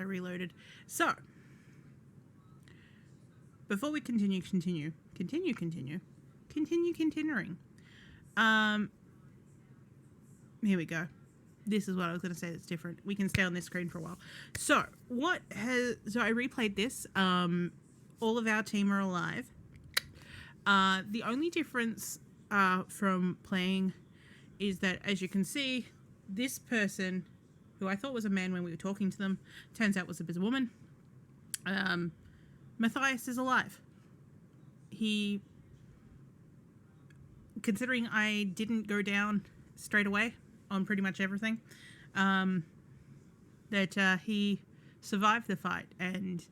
I reloaded. So, before we continuing. Here we go. This is what I was going to say that's different. We can stay on this screen for a while. So I replayed this. All of our team are alive. The only difference from playing is that, as you can see, this person, who I thought was a man when we were talking to them, turns out was a woman. Matthias is alive. He, considering I didn't go down straight away on pretty much everything, that he survived the fight, and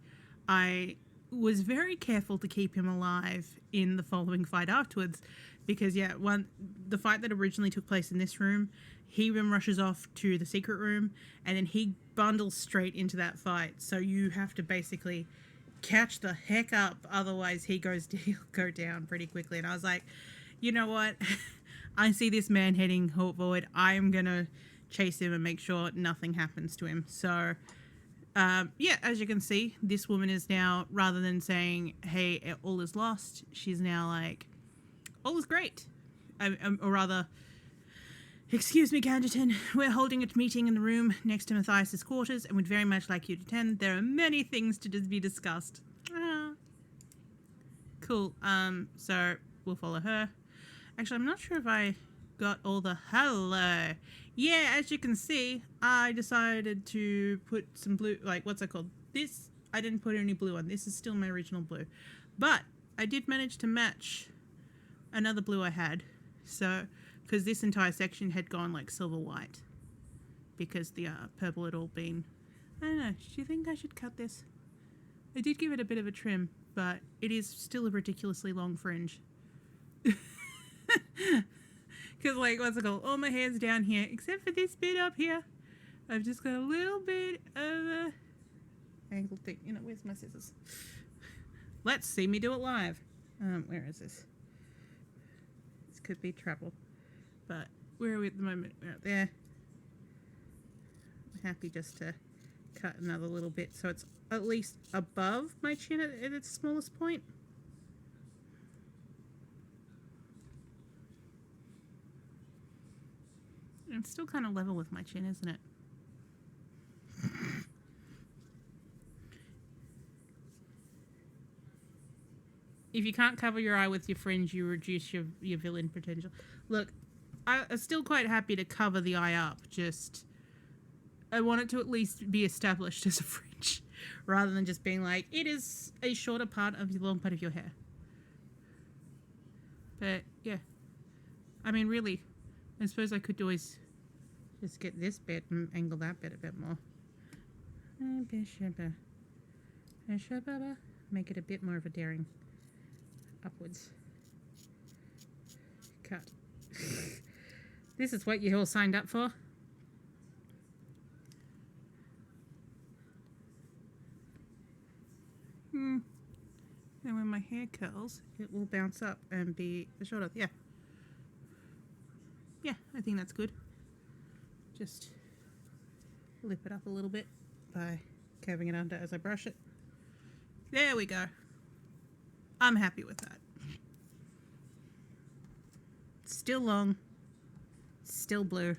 I was very careful to keep him alive in the following fight afterwards, because the fight that originally took place in this room, he then rushes off to the secret room, and then he bundles straight into that fight, so you have to basically catch the heck up, otherwise he'll go down pretty quickly. And I was like, you know what, I see this man heading forward, I'm gonna chase him and make sure nothing happens to him. So as you can see, this woman is now, rather than saying, hey, all is lost, she's now like, all is great. Or rather, excuse me, Ganderton, we're holding a meeting in the room next to Matthias's quarters and would very much like you to attend. There are many things to be discussed. Cool. So we'll follow her. Actually, I'm not sure if I got all the hello. Yeah, as you can see, I decided to put some blue, like, what's it called? This, I didn't put any blue on. This is still my original blue. But I did manage to match another blue I had. So, because this entire section had gone like silver white. Because the purple had all been, I don't know, do you think I should cut this? I did give it a bit of a trim, but it is still a ridiculously long fringe. Because, like, what's it called? All my hair's down here, except for this bit up here. I've just got a little bit of a angled thing. You know, where's my scissors? Let's see me do it live. Where is this? This could be trouble. But where are we at the moment? We're out there. I'm happy just to cut another little bit so it's at least above my chin at its smallest point. It's still kind of level with my chin, isn't it? If you can't cover your eye with your fringe, you reduce your villain potential. Look, I'm still quite happy to cover the eye up, just I want it to at least be established as a fringe, rather than just being like, it is a shorter part of the long part of your hair. But, yeah. I mean, really, I suppose I could always just get this bit and angle that bit a bit more. Make it a bit more of a daring upwards cut. This is what you all signed up for. And when my hair curls, it will bounce up and be a shoulder. Yeah, I think that's good. Just lip it up a little bit by curving it under as I brush it. There we go. I'm happy with that. Still long, still blue.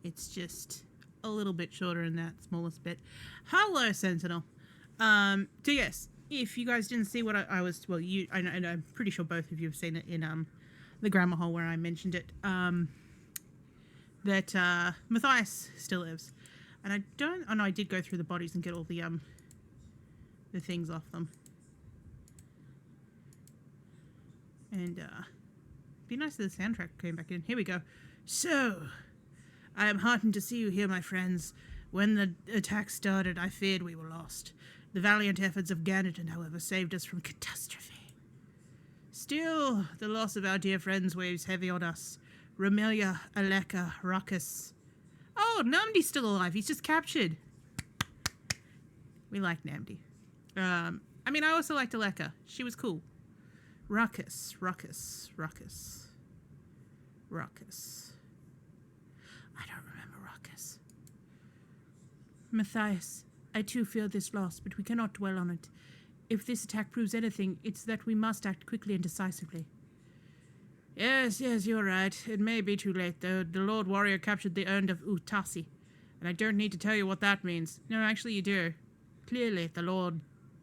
It's just a little bit shorter in that smallest bit. Hello, Sentinel. So yes, if you guys didn't see what I was, well, I know, I'm pretty sure both of you have seen it in the grammar hole where I mentioned it. That Matthias still lives, and I don't. Oh no, I did go through the bodies and get all the things off them. And be nice if the soundtrack came back in. Here we go. So, I am heartened to see you here, my friends. When the attack started, I feared we were lost. The valiant efforts of Ganderton, however, saved us from catastrophe. Still, the loss of our dear friends weighs heavy on us. Romelia, Aleka, Ruckus. Oh, Namdi's still alive. He's just captured. We like Namdi. I mean, I also liked Aleka. She was cool. Ruckus. I don't remember Ruckus. Matthias, I too fear this loss, but we cannot dwell on it. If this attack proves anything, it's that we must act quickly and decisively. Yes, you're right. It may be too late, though. The Lord Warrior captured the urn of Utasi, and I don't need to tell you what that means. No, actually you do. Clearly, the Lord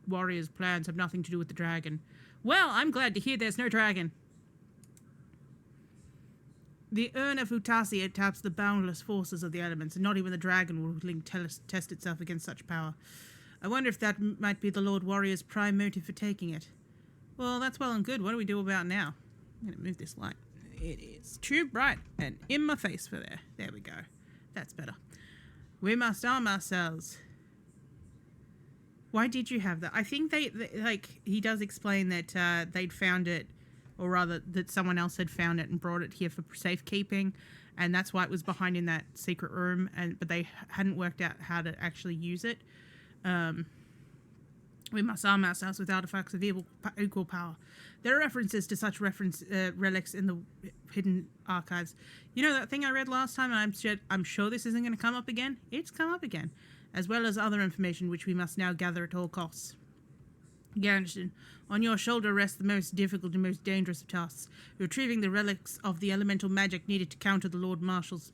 Warrior's plans have nothing to do with the dragon. Well, I'm glad to hear there's no dragon. The urn of Utasi taps the boundless forces of the elements, and not even the dragon will test itself against such power. I wonder if that might be the Lord Warrior's prime motive for taking it. Well, that's well and good. What do we do about it now? I'm going to move this light. It is too bright and in my face for there. There we go. That's better. We must arm ourselves. Why did you have that? I think they like, he does explain that they'd found it, or rather that someone else had found it and brought it here for safekeeping, and that's why it was behind in that secret room, but they hadn't worked out how to actually use it. We must arm ourselves with artifacts of equal power. There are references to such relics in the hidden archives. You know that thing I read last time, and I'm sure this isn't going to come up again? It's come up again, as well as other information which we must now gather at all costs. Garrison, on your shoulder rests the most difficult and most dangerous of tasks, retrieving the relics of the elemental magic needed to counter the Lord Warrior's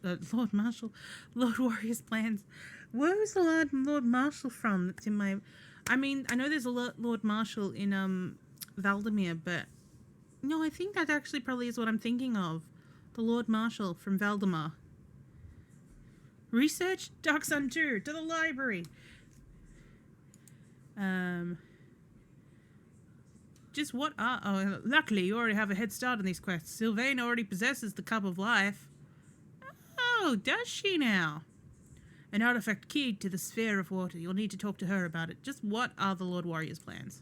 plans. Where was the Lord Marshal from? That's in my... I mean, I know there's a Lord Marshal in Valdemir, but no, I think that actually probably is what I'm thinking of. The Lord Marshal from Valdemar. Research Dark Sun 2 to the library. Just what are... Oh, luckily you already have a head start on these quests. Sylvain already possesses the Cup of Life. Oh, does she now? An artifact keyed to the Sphere of Water. You'll need to talk to her about it. Just what are the Lord Warrior's plans?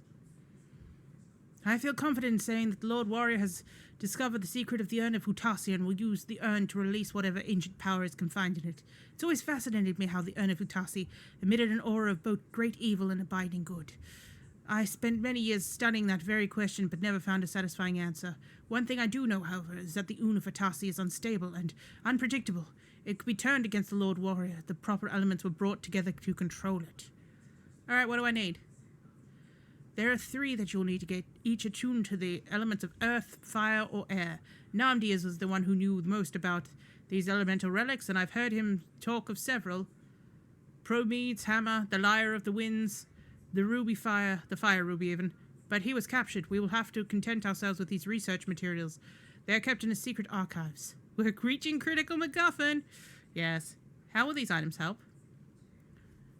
I feel confident in saying that the Lord Warrior has discovered the secret of the Urn of Utasi and will use the urn to release whatever ancient power is confined in it. It's always fascinated me how the Urn of Utasi emitted an aura of both great evil and abiding good. I spent many years studying that very question, but never found a satisfying answer. One thing I do know, however, is that the Urn of Utasi is unstable and unpredictable. It could be turned against the Lord Warrior. The proper elements were brought together to control it. Alright, what do I need? There are 3 that you'll need to get, each attuned to the elements of earth, fire, or air. Namdias was the one who knew the most about these elemental relics, and I've heard him talk of several. Promethe's hammer, the Lyre of the Winds, the ruby fire, the fire ruby even. But he was captured. We will have to content ourselves with these research materials. They are kept in a secret archives. We're reaching critical MacGuffin. Yes. How will these items help?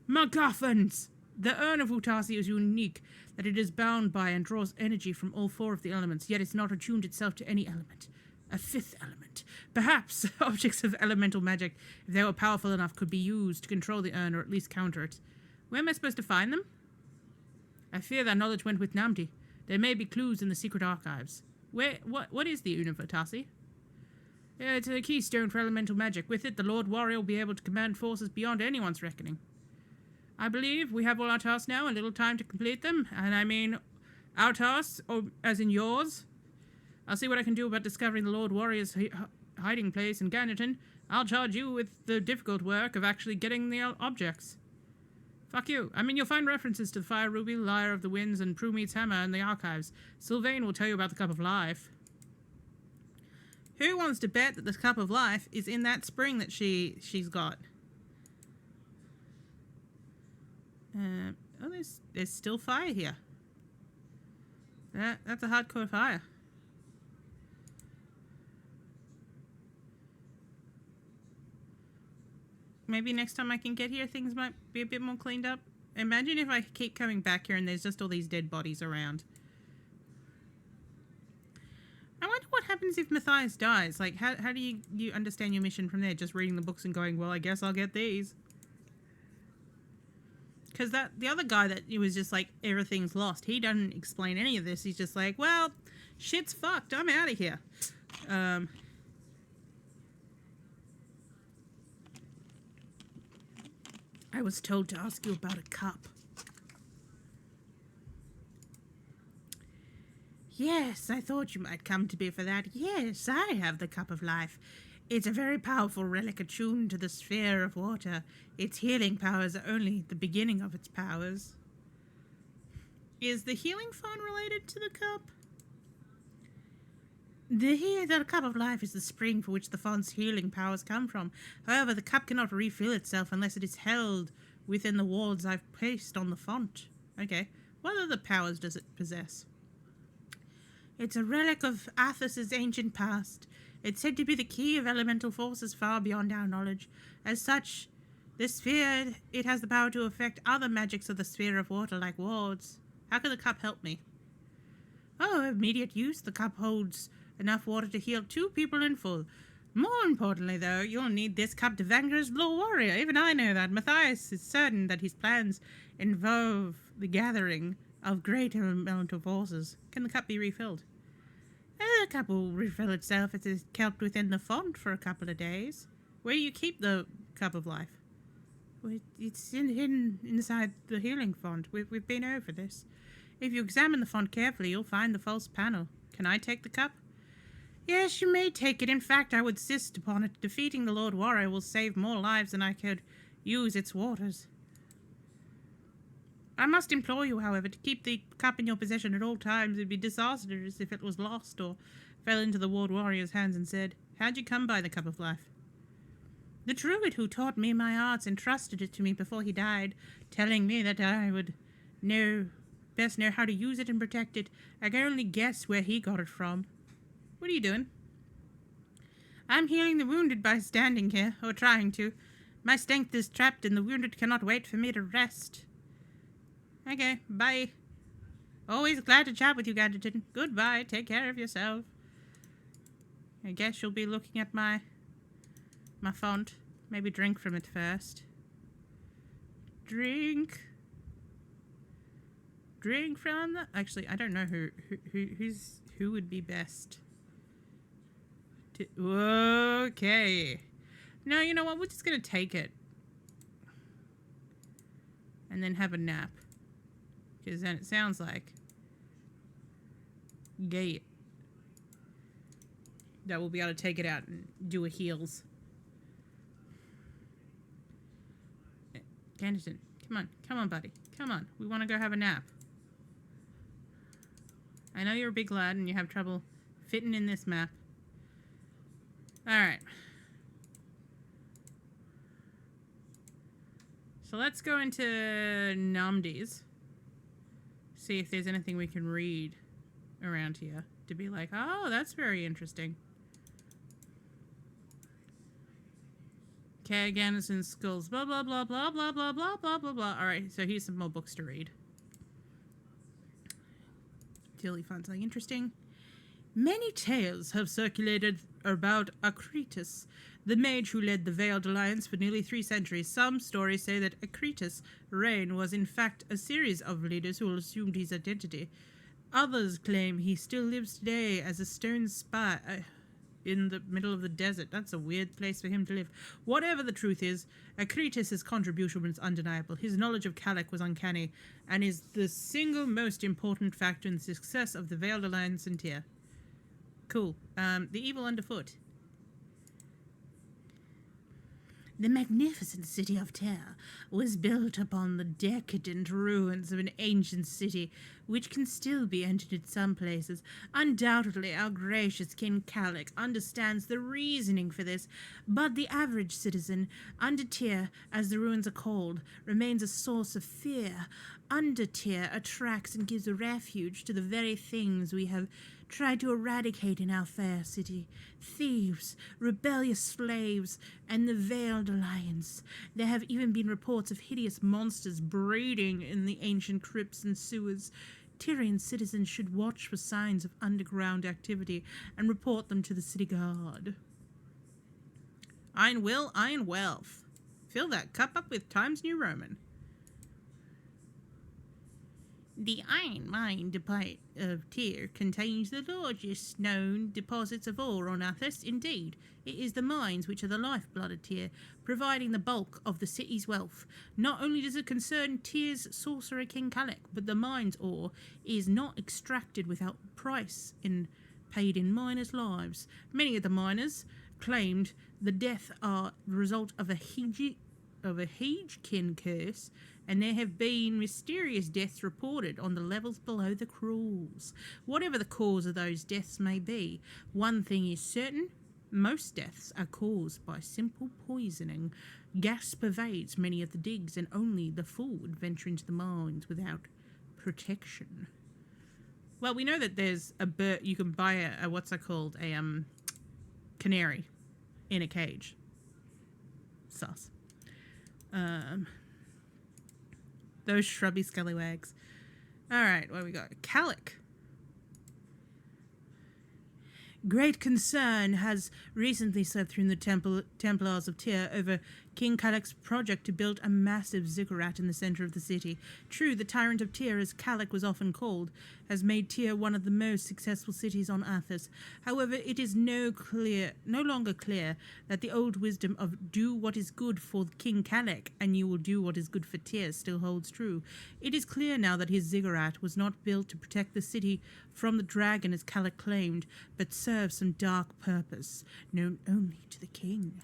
MacGuffins! The Urn of Utasi is unique, that it is bound by and draws energy from all 4 of the elements, yet it's not attuned itself to any element. A 5th element. Perhaps objects of elemental magic, if they were powerful enough, could be used to control the urn or at least counter it. Where am I supposed to find them? I fear that knowledge went with Namdi. There may be clues in the secret archives. What is the Urn of Utasi? It's a keystone for elemental magic. With it, the Lord Warrior will be able to command forces beyond anyone's reckoning. I believe we have all our tasks now, a little time to complete them. And I mean our tasks, or as in yours. I'll see what I can do about discovering the Lord Warrior's hiding place in Ganderton. I'll charge you with the difficult work of actually getting the objects. Fuck you. I mean, you'll find references to the Fire Ruby, Lyre of the Winds, and Promethe's Hammer in the archives. Sylvain will tell you about the Cup of Life. Who wants to bet that the Cup of Life is in that spring that she's got? Oh, there's still fire here. That's a hardcore fire. Maybe next time I can get here, things might be a bit more cleaned up. Imagine if I keep coming back here and there's just all these dead bodies around. I wonder what happens if Matthias dies. Like, how do you understand your mission from there? Just reading the books and going, well, I guess I'll get these. Because the other guy that he was just like, everything's lost. He doesn't explain any of this. He's just like, well, shit's fucked. I'm out of here. I was told to ask you about a cup. Yes, I thought you might come to me for that. Yes, I have the Cup of Life. It's a very powerful relic attuned to the sphere of water. Its healing powers are only the beginning of its powers. Is the healing font related to the cup? The cup of life is the spring for which the font's healing powers come from. However, the cup cannot refill itself unless it is held within the wards I've placed on the font. Okay. What other powers does it possess? It's a relic of Athos's ancient past. It's said to be the key of elemental forces far beyond our knowledge. As such, this sphere, it has the power to affect other magics of the sphere of water, like wards. How can the cup help me? Oh, immediate use. The cup holds enough water to heal 2 people in full. More importantly, though, you'll need this cup to vanquish the Lord Warrior. Even I know that. Matthias is certain that his plans involve the gathering of great elemental forces. Can the cup be refilled? The cup will refill itself as it is kept within the font for a couple of days. Where do you keep the cup of life? Well, it's hidden inside the healing font. We've been over this. If you examine the font carefully, you'll find the false panel. Can I take the cup? Yes, you may take it. In fact, I would insist upon it. Defeating the Lord Warrior will save more lives than I could use its waters. I must implore you, however, to keep the cup in your possession at all times. It would be disastrous if it was lost or fell into the Lord Warrior's hands and said, "How'd you come by the cup of life?" The druid who taught me my arts entrusted it to me before he died, telling me that I would best know how to use it and protect it. I can only guess where he got it from. What are you doing? I'm healing the wounded by standing here, or trying to. My strength is trapped and the wounded cannot wait for me to rest. Okay, bye. Always glad to chat with you, Gadgeton. Goodbye, take care of yourself. I guess you'll be looking at my font. Maybe drink from it first. Drink from the... Actually, I don't know who would be best. Okay. No, you know what? We're just going to take it. And then have a nap. Because then it sounds like Gate that we'll be able to take it out and do a heals. Anderson, come on, buddy. Come on. We want to go have a nap. I know you're a big lad and you have trouble fitting in this map. Alright. So let's go into Namdi's. See if there's anything we can read around here to be like, oh, that's very interesting. Okay, again, it's in schools. Blah, blah, blah, blah, blah, blah, blah, blah, blah, blah. Alright, so here's some more books to read. Till he finds something interesting. Many tales have circulated about Akritas, the mage who led the Veiled Alliance for nearly 3 centuries. Some stories say that Akritas' reign was in fact a series of leaders who assumed his identity. Others claim he still lives today as a stone spy in the middle of the desert. That's a weird place for him to live. Whatever the truth is, Akritas' contribution was undeniable. His knowledge of Kalak was uncanny, and is the single most important factor in the success of the Veiled Alliance in Tyr. Cool. The evil underfoot. The magnificent city of Tyr was built upon the decadent ruins of an ancient city, which can still be entered in some places. Undoubtedly, our gracious King Kalak understands the reasoning for this, but the average citizen, under Tyr, as the ruins are called, remains a source of fear. Under Tyr attracts and gives refuge to the very things we have tried to eradicate in our fair city: thieves, rebellious slaves, and the Veiled Alliance. There have even been reports of hideous monsters breeding in the ancient crypts and sewers. Tyrian citizens should watch for signs of underground activity and report them to the city guard. Iron will, iron wealth. Fill that cup up with Times New Roman. The iron mine deposit of Tyr contains the largest known deposits of ore on Athos. Indeed, it is the mines which are the lifeblood of Tyr, providing the bulk of the city's wealth. Not only does it concern Tyr's sorcerer King Kalak, but the mine's ore is not extracted without price paid in miners' lives. Many of the miners claimed the death are the result of a Hegekin curse, and there have been mysterious deaths reported on the levels below the crawls. Whatever the cause of those deaths may be, one thing is certain: most deaths are caused by simple poisoning. Gas pervades many of the digs, and only the fool would venture into the mines without protection. Well, we know that there's a bird. You can buy a what's it called? A canary in a cage. Sus. Those shrubby scallywags. All right, what we got? Calic. Great concern has recently swept through the Templars of Tyr over King Calic's project to build a massive ziggurat in the center of the city. True, the Tyrant of Tyr, as Calic was often called, has made Tyr one of the most successful cities on Arthas. However, it is no longer clear that the old wisdom of do what is good for King Calic and you will do what is good for Tyr still holds true. It is clear now that his ziggurat was not built to protect the city from the dragon as Calic claimed, but serves some dark purpose known only to the king.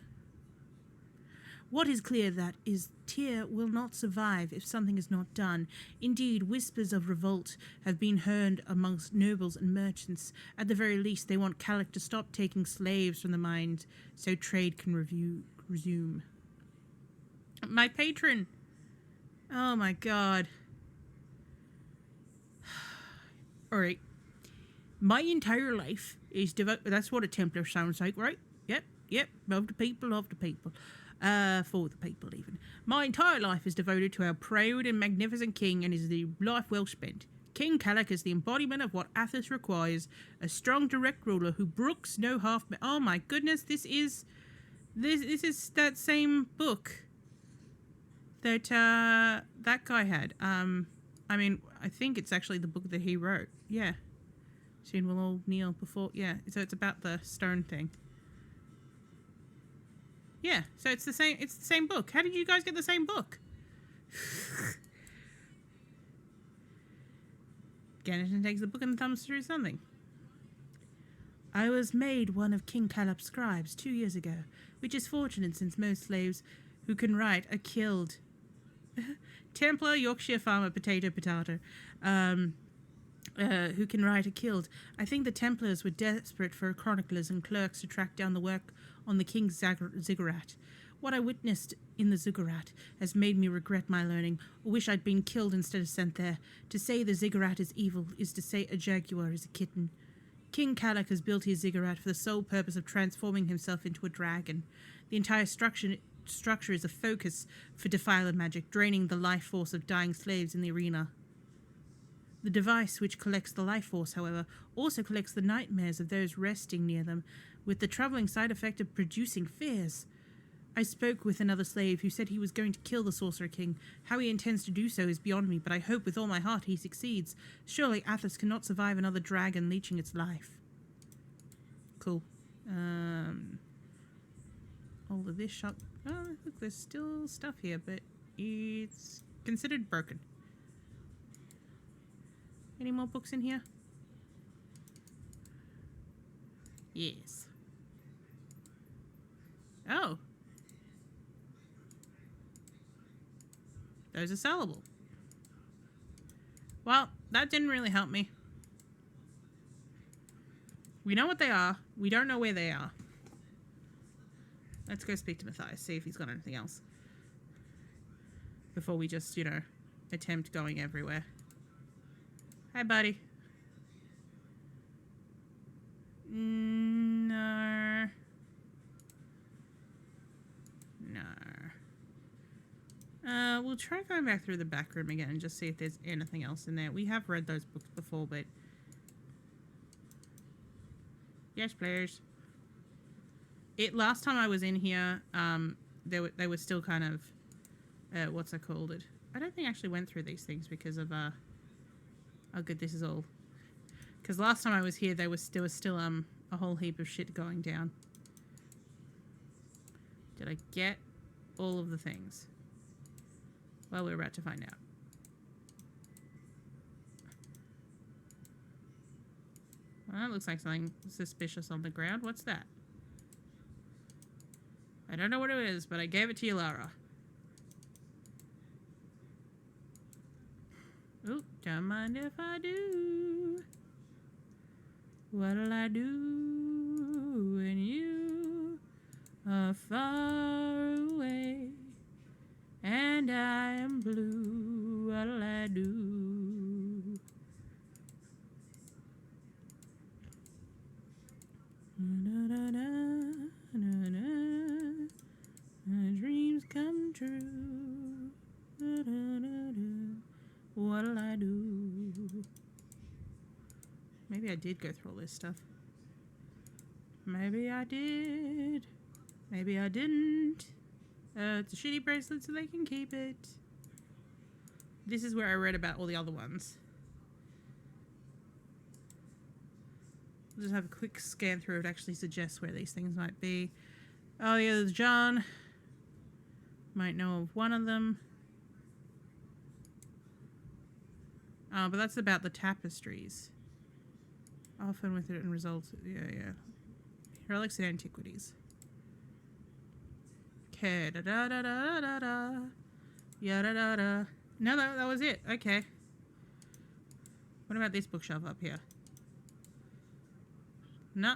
What is clear that is Tyr will not survive if something is not done. Indeed, whispers of revolt have been heard amongst nobles and merchants. At the very least, they want Calic to stop taking slaves from the mines so trade can resume. My patron! Oh my god. Alright. My entire life is devoted... That's what a Templar sounds like, right? Yep. Love the people. For the people, even. My entire life is devoted to our proud and magnificent king, and is the life well spent. King Calic is the embodiment of what Arthas requires, a strong, direct ruler who brooks no half... Oh my goodness, this is that same book that that guy had. I mean, I think it's actually the book that he wrote. Yeah. Soon we'll all kneel before... Yeah, so it's about the stone thing. Yeah, so it's the same book. How did you guys get the same book? Ganniston takes the book and thumbs through something. I was made one of King Calip's scribes 2 years ago, which is fortunate since most slaves who can write are killed. Templar, Yorkshire farmer, potato. Who can write are killed. I think the Templars were desperate for chroniclers and clerks to track down the work on the king's ziggurat. What I witnessed in the ziggurat has made me regret my learning, or wish I'd been killed instead of sent there. To say the ziggurat is evil is to say a jaguar is a kitten. King Calic has built his ziggurat for the sole purpose of transforming himself into a dragon. The entire structure is a focus for defiler magic, draining the life force of dying slaves in the arena. The device, which collects the life force, however, also collects the nightmares of those resting near them, with the troubling side effect of producing fears. I spoke with another slave who said he was going to kill the Sorcerer King. How he intends to do so is beyond me, but I hope with all my heart he succeeds. Surely Arthas cannot survive another dragon leeching its life. Cool. All of this shop... Oh, look, there's still stuff here, but it's considered broken. Any more books in here? Yes. Oh. Those are sellable. Well, that didn't really help me. We know what they are. We don't know where they are. Let's go speak to Matthias, see if he's got anything else. Before we just, attempt going everywhere. Hi, buddy. No. We'll try going back through the back room again and just see if there's anything else in there. We have read those books before, but... Yes, players. Last time I was in here, they were still kind of... what's I called it? I don't think I actually went through these things because of, how good this is all. Because last time I was here, there was still a whole heap of shit going down. Did I get all of the things? Well, we're about to find out. Well, that looks like something suspicious on the ground. What's that? I don't know what it is, but I gave it to you, Lara. Oh, don't mind if I do. What'll I do when you are far away and I am blue? What'll I do? Dreams come true. What'll I do? Maybe I did go through all this stuff. Maybe I did. Maybe I didn't. It's a shitty bracelet so they can keep it. This is where I read about all the other ones. I'll just have a quick scan through. It actually suggests where these things might be. Oh, yeah, there's John. Might know of one of them. Oh, but that's about the tapestries. Often with it and results. Yeah. Relics and antiquities. Okay. Da-da-da-da-da-da. Ya-da-da-da. No, that was it. Okay. What about this bookshelf up here? No.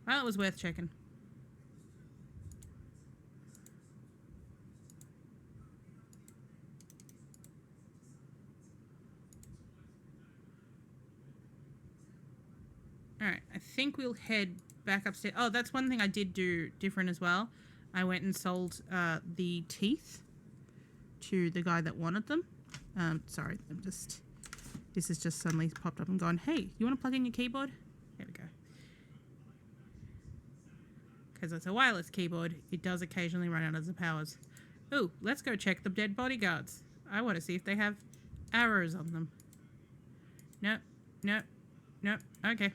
Well, it was worth checking. Alright, I think we'll head back upstairs. Oh, that's one thing I did do different as well. I went and sold the teeth to the guy that wanted them. Sorry, this has just suddenly popped up and gone, hey, you want to plug in your keyboard? There we go. Because it's a wireless keyboard, it does occasionally run out of the powers. Ooh, let's go check the dead bodyguards. I want to see if they have arrows on them. No. Okay.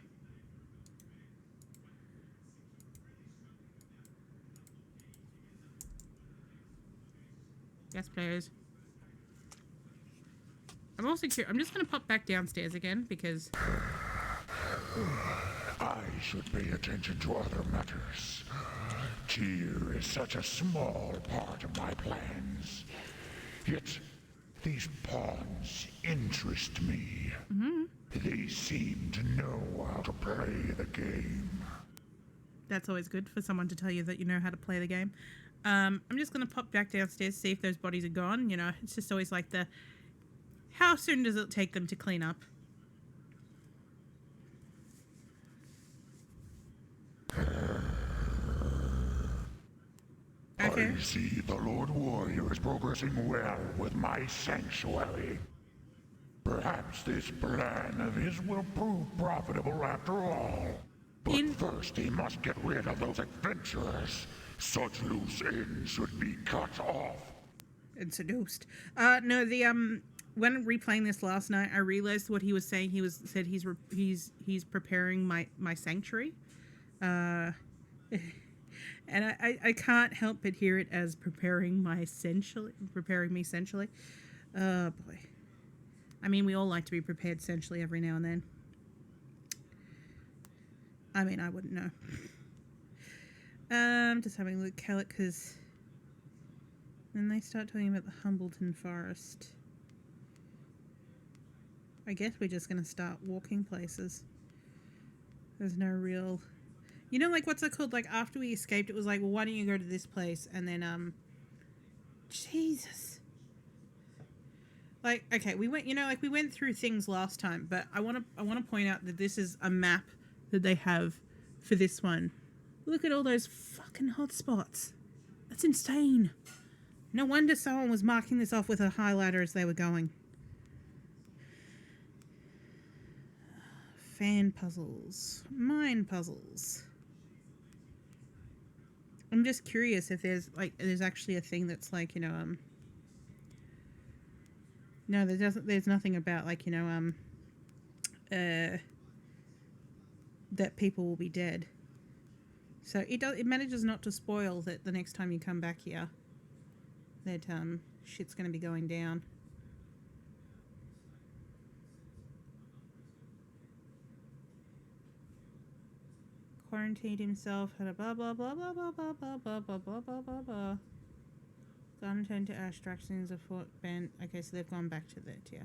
Yes, please. I'm also curious. I'm just going to pop back downstairs again because... I should pay attention to other matters. Tyr is such a small part of my plans. Yet, these pawns interest me. They seem to know how to play the game. That's always good for someone to tell you that you know how to play the game. I'm just going to pop back downstairs, see if those bodies are gone. You know, it's just always like the... How soon does it take them to clean up? Okay. I see the Lord Warrior is progressing well with my sanctuary. Perhaps this plan of his will prove profitable after all. But first he must get rid of those adventurers. Such loose ends should be cut off. And seduced. No, when replaying this last night, I realized what he was saying. He said he's preparing my sanctuary, and I can't help but hear it as preparing me essentially. Oh boy. I mean, we all like to be prepared essentially every now and then. I mean, I wouldn't know. Just having a look at it because then they start talking about the Humbleton Forest. I guess we're just going to start walking places. There's no real... You know, like, what's it called? Like, after we escaped, it was like, well, why don't you go to this place? And then, Jesus. Like, okay, we went through things last time, but I want to point out that this is a map that they have for this one. Look at all those fucking hotspots. That's insane. No wonder someone was marking this off with a highlighter as they were going. Fan puzzles. Mine puzzles. I'm just curious if there's actually a thing that's like, you know, no, there's nothing about like, you know, that people will be dead. So it manages not to spoil that the next time you come back here that shit's going to be going down. quarantined himself, had a blah blah blah blah blah blah blah blah blah blah blah blah blah. Gun turned to ash, distractions of foot bent. Okay, so they've gone back to that, yeah.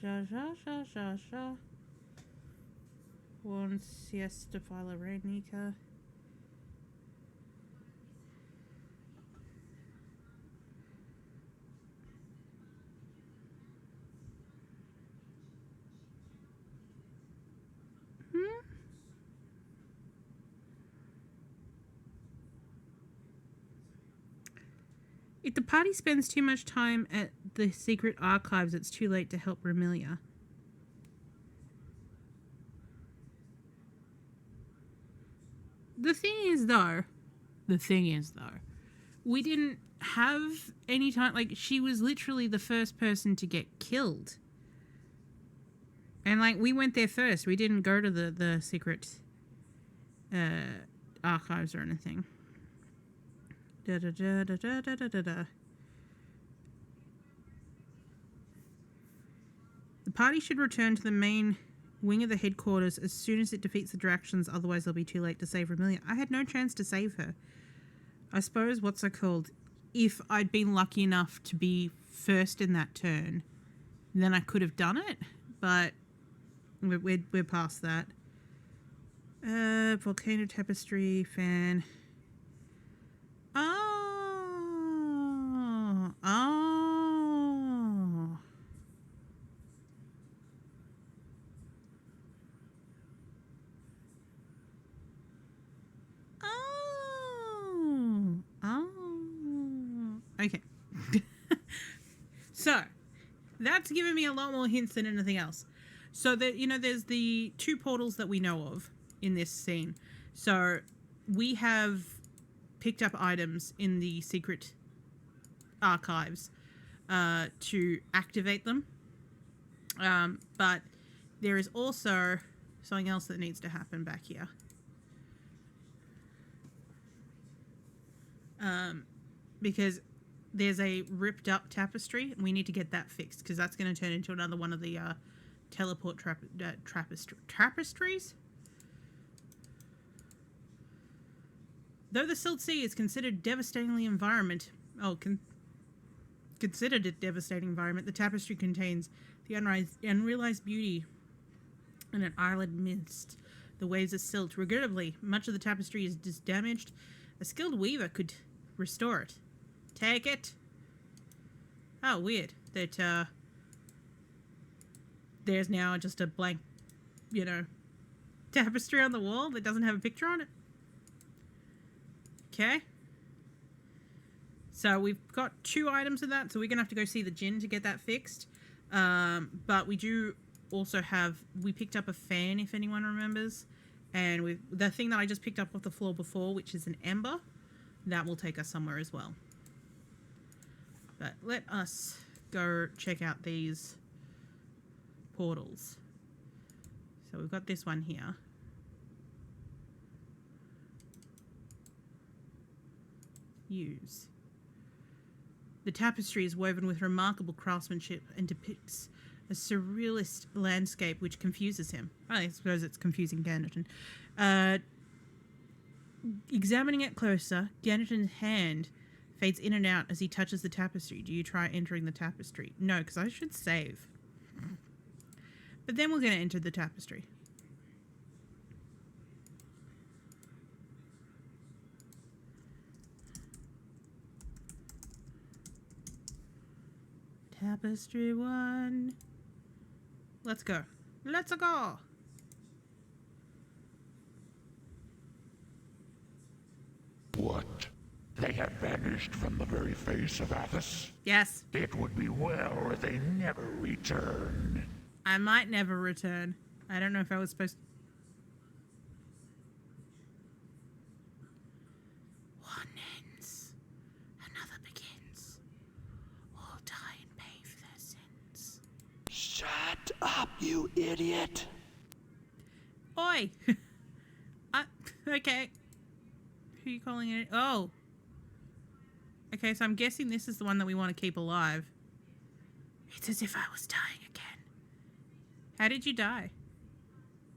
Sha sha sha sha sha. One siesta fila Ranika. If the party spends too much time at the secret archives, it's too late to help Ramilia. The thing is, though, we didn't have any time. Like, she was literally the first person to get killed. And, like, we went there first. We didn't go to the secret archives or anything. Da, da, da, da, da, da, da, da. The party should return to the main wing of the headquarters as soon as it defeats the directions, otherwise they'll be too late to save Ramilia. I had no chance to save her. I suppose, what's it called? If I'd been lucky enough to be first in that turn, then I could have done it, but we're past that. Volcano tapestry, fan. Oh. Okay. So, that's given me a lot more hints than anything else. So, there's the two portals that we know of in this scene. So, we have picked up items in the secret archives to activate them. But there is also something else that needs to happen back here. Because there's a ripped up tapestry and we need to get that fixed because that's going to turn into another one of the teleport tapestries. Though the Silt Sea is considered considered a devastating environment, the tapestry contains the unrealized beauty and an island amidst the waves of silt. Regrettably, much of the tapestry is damaged. A skilled weaver could restore it. Take it. Oh, weird. That, there's now just a blank, tapestry on the wall that doesn't have a picture on it. Okay. So we've got 2 items of that, so we're going to have to go see the djinn to get that fixed. But we do also we picked up a fan, if anyone remembers. And the thing that I just picked up off the floor before, which is an ember, that will take us somewhere as well. But let us go check out these portals. So we've got this one here. Use. The tapestry is woven with remarkable craftsmanship and depicts a surrealist landscape which confuses him. I suppose it's confusing Ganderton. Examining it closer, Ganderton's hand fades in and out as he touches the tapestry. Do you try entering the tapestry? No, because I should save. But then we're going to enter the tapestry. Tapestry 1. Let's go. Let's go. What? They have vanished from the very face of Athos? Yes. It would be well if they never return. I might never return. I don't know if I was supposed to. One ends, another begins. All die and pay for their sins. Shut up, you idiot. Oi! Okay. Who are you calling it? Oh. Okay, so I'm guessing this is the one that we want to keep alive. It's as if I was dying again. How did you die?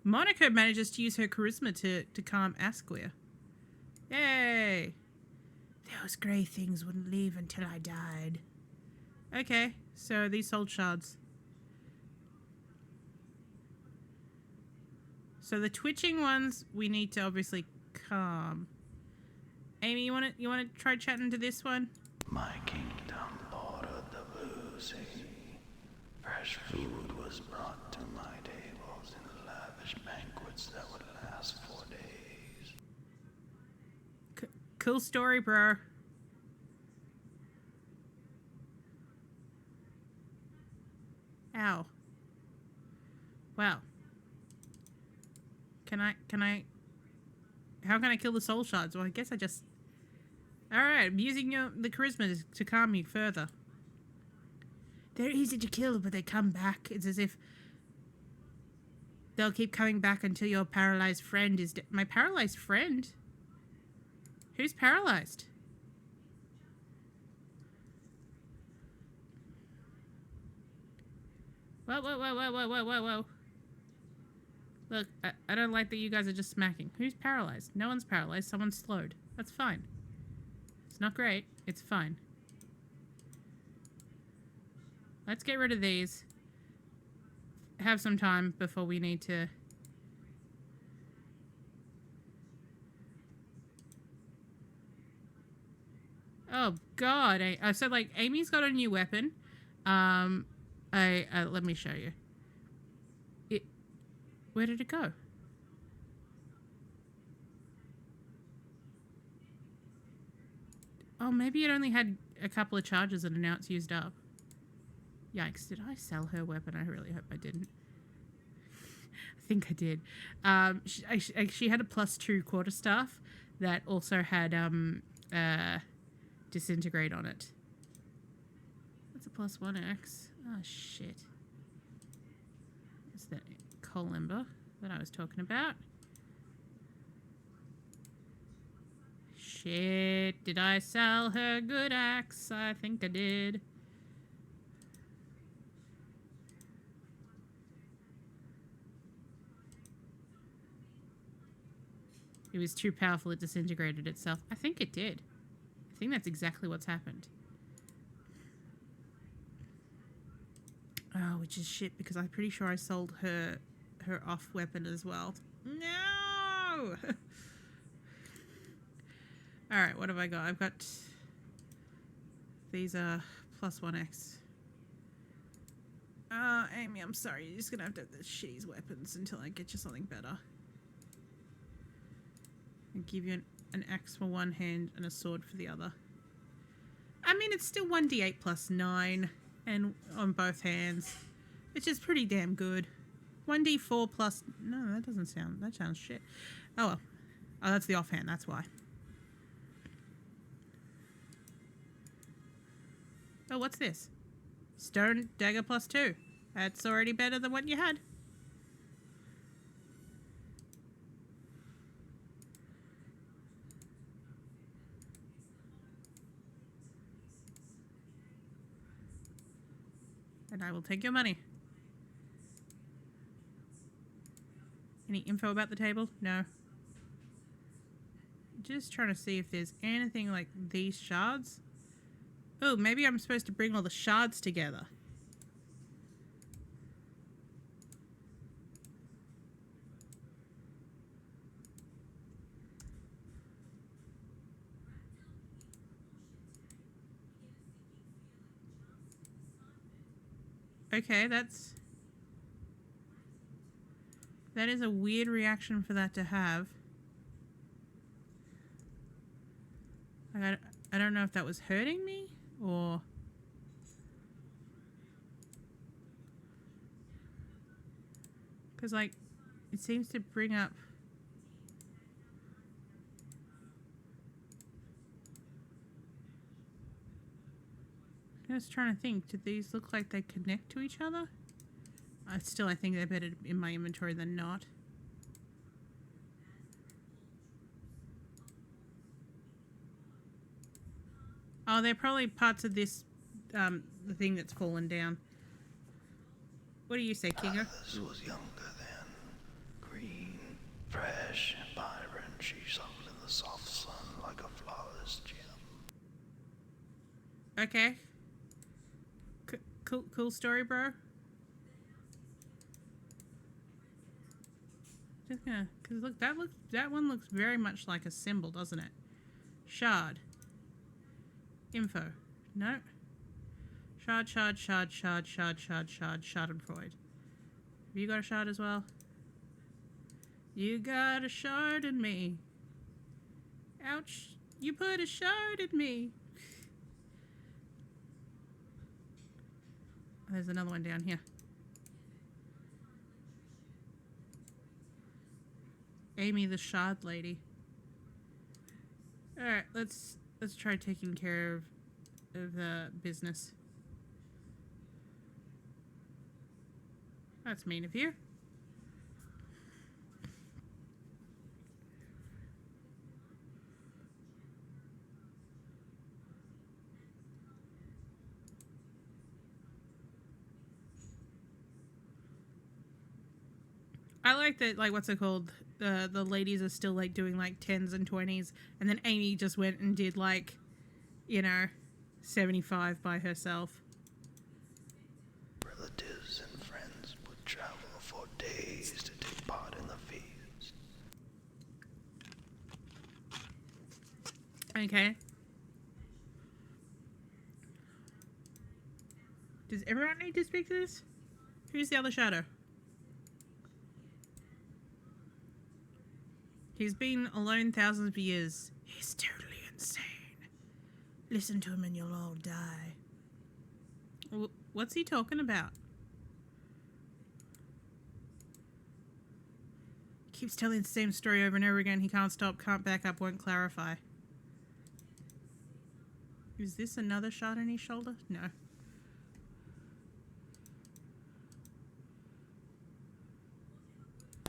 Monaco manages to use her charisma to calm Asquith. Yay! Those grey things wouldn't leave until I died. Okay, so these soul shards. So the twitching ones we need to obviously calm. Amy, you wanna try chatting to this one? My kingdom bordered the blue sea. Fresh food was brought to my tables in lavish banquets that would last for days. Cool story, bro. Ow. Wow. How can I kill the soul shards? Well, I guess I just... Alright, I'm using the charisma to calm you further. They're easy to kill, but they come back. It's as if they'll keep coming back until your paralyzed friend is dead. My paralyzed friend? Who's paralyzed? Whoa. Look, I don't like that you guys are just smacking. Who's paralyzed? No one's paralyzed. Someone's slowed. That's fine. It's not great. It's fine. Let's get rid of these. Have some time before we need to... Oh, God. So, like, Amy's got a new weapon. Let me show you. Where did it go? Oh, maybe it only had a couple of charges and now it's used up. Yikes, did I sell her weapon? I really hope I didn't. I think I did. She had a +2 quarterstaff that also had disintegrate on it. That's a +1x. Oh, shit. Is that coal ember that I was talking about? Shit, did I sell her good axe? I think I did. It was too powerful, it disintegrated itself. I think it did. I think that's exactly what's happened. Oh, which is shit because I'm pretty sure I sold her off weapon as well. No! Alright, what have I got? I've got... These are +1x. Amy, I'm sorry. You're just gonna have to have the shitty weapons until I get you something better. And give you an axe for one hand and a sword for the other. I mean, it's still 1d8 + 9 and on both hands, which is pretty damn good. 1d4 plus... No, that doesn't sound... That sounds shit. Oh, well. Oh, that's the offhand. That's why. Oh, what's this? Stone dagger +2. That's already better than what you had. And I will take your money. Any info about the table? No. Just trying to see if there's anything like these shards. Oh, maybe I'm supposed to bring all the shards together. Okay, that is a weird reaction for that to have. I don't know if that was hurting me or... Because, like, it seems to bring up... I was trying to think, did these look like they connect to each other? Still, I think they're better in my inventory than not. Oh, they're probably parts of this, the thing that's fallen down. What do you say, Kingo? Alice was younger then, Fresh and vibrant, she shone in the soft sun like a flawless gem. Okay. Cool story, bro. Just gonna, cause look, that one looks very much like a symbol, doesn't it? Shard. Info. No. Schadenfreude. Have you got a shard as well? You got a shard in me. Ouch. You put a shard in me. There's another one down here. Amy the shard lady. Alright, let's try taking care of the business. That's mean of you. I like that, like, what's it called? The ladies are still, like, doing, like, 10s and 20s. And then Amy just went and did, like, 75 by herself. Relatives and friends would travel for days to take part in the feast. Okay. Does everyone need to speak to this? Who's the other shadow? He's been alone thousands of years. He's totally insane. Listen to him and you'll all die. What's he talking about? Keeps telling the same story over and over again. He can't stop, can't back up, won't clarify. Is this another shot on his shoulder? No.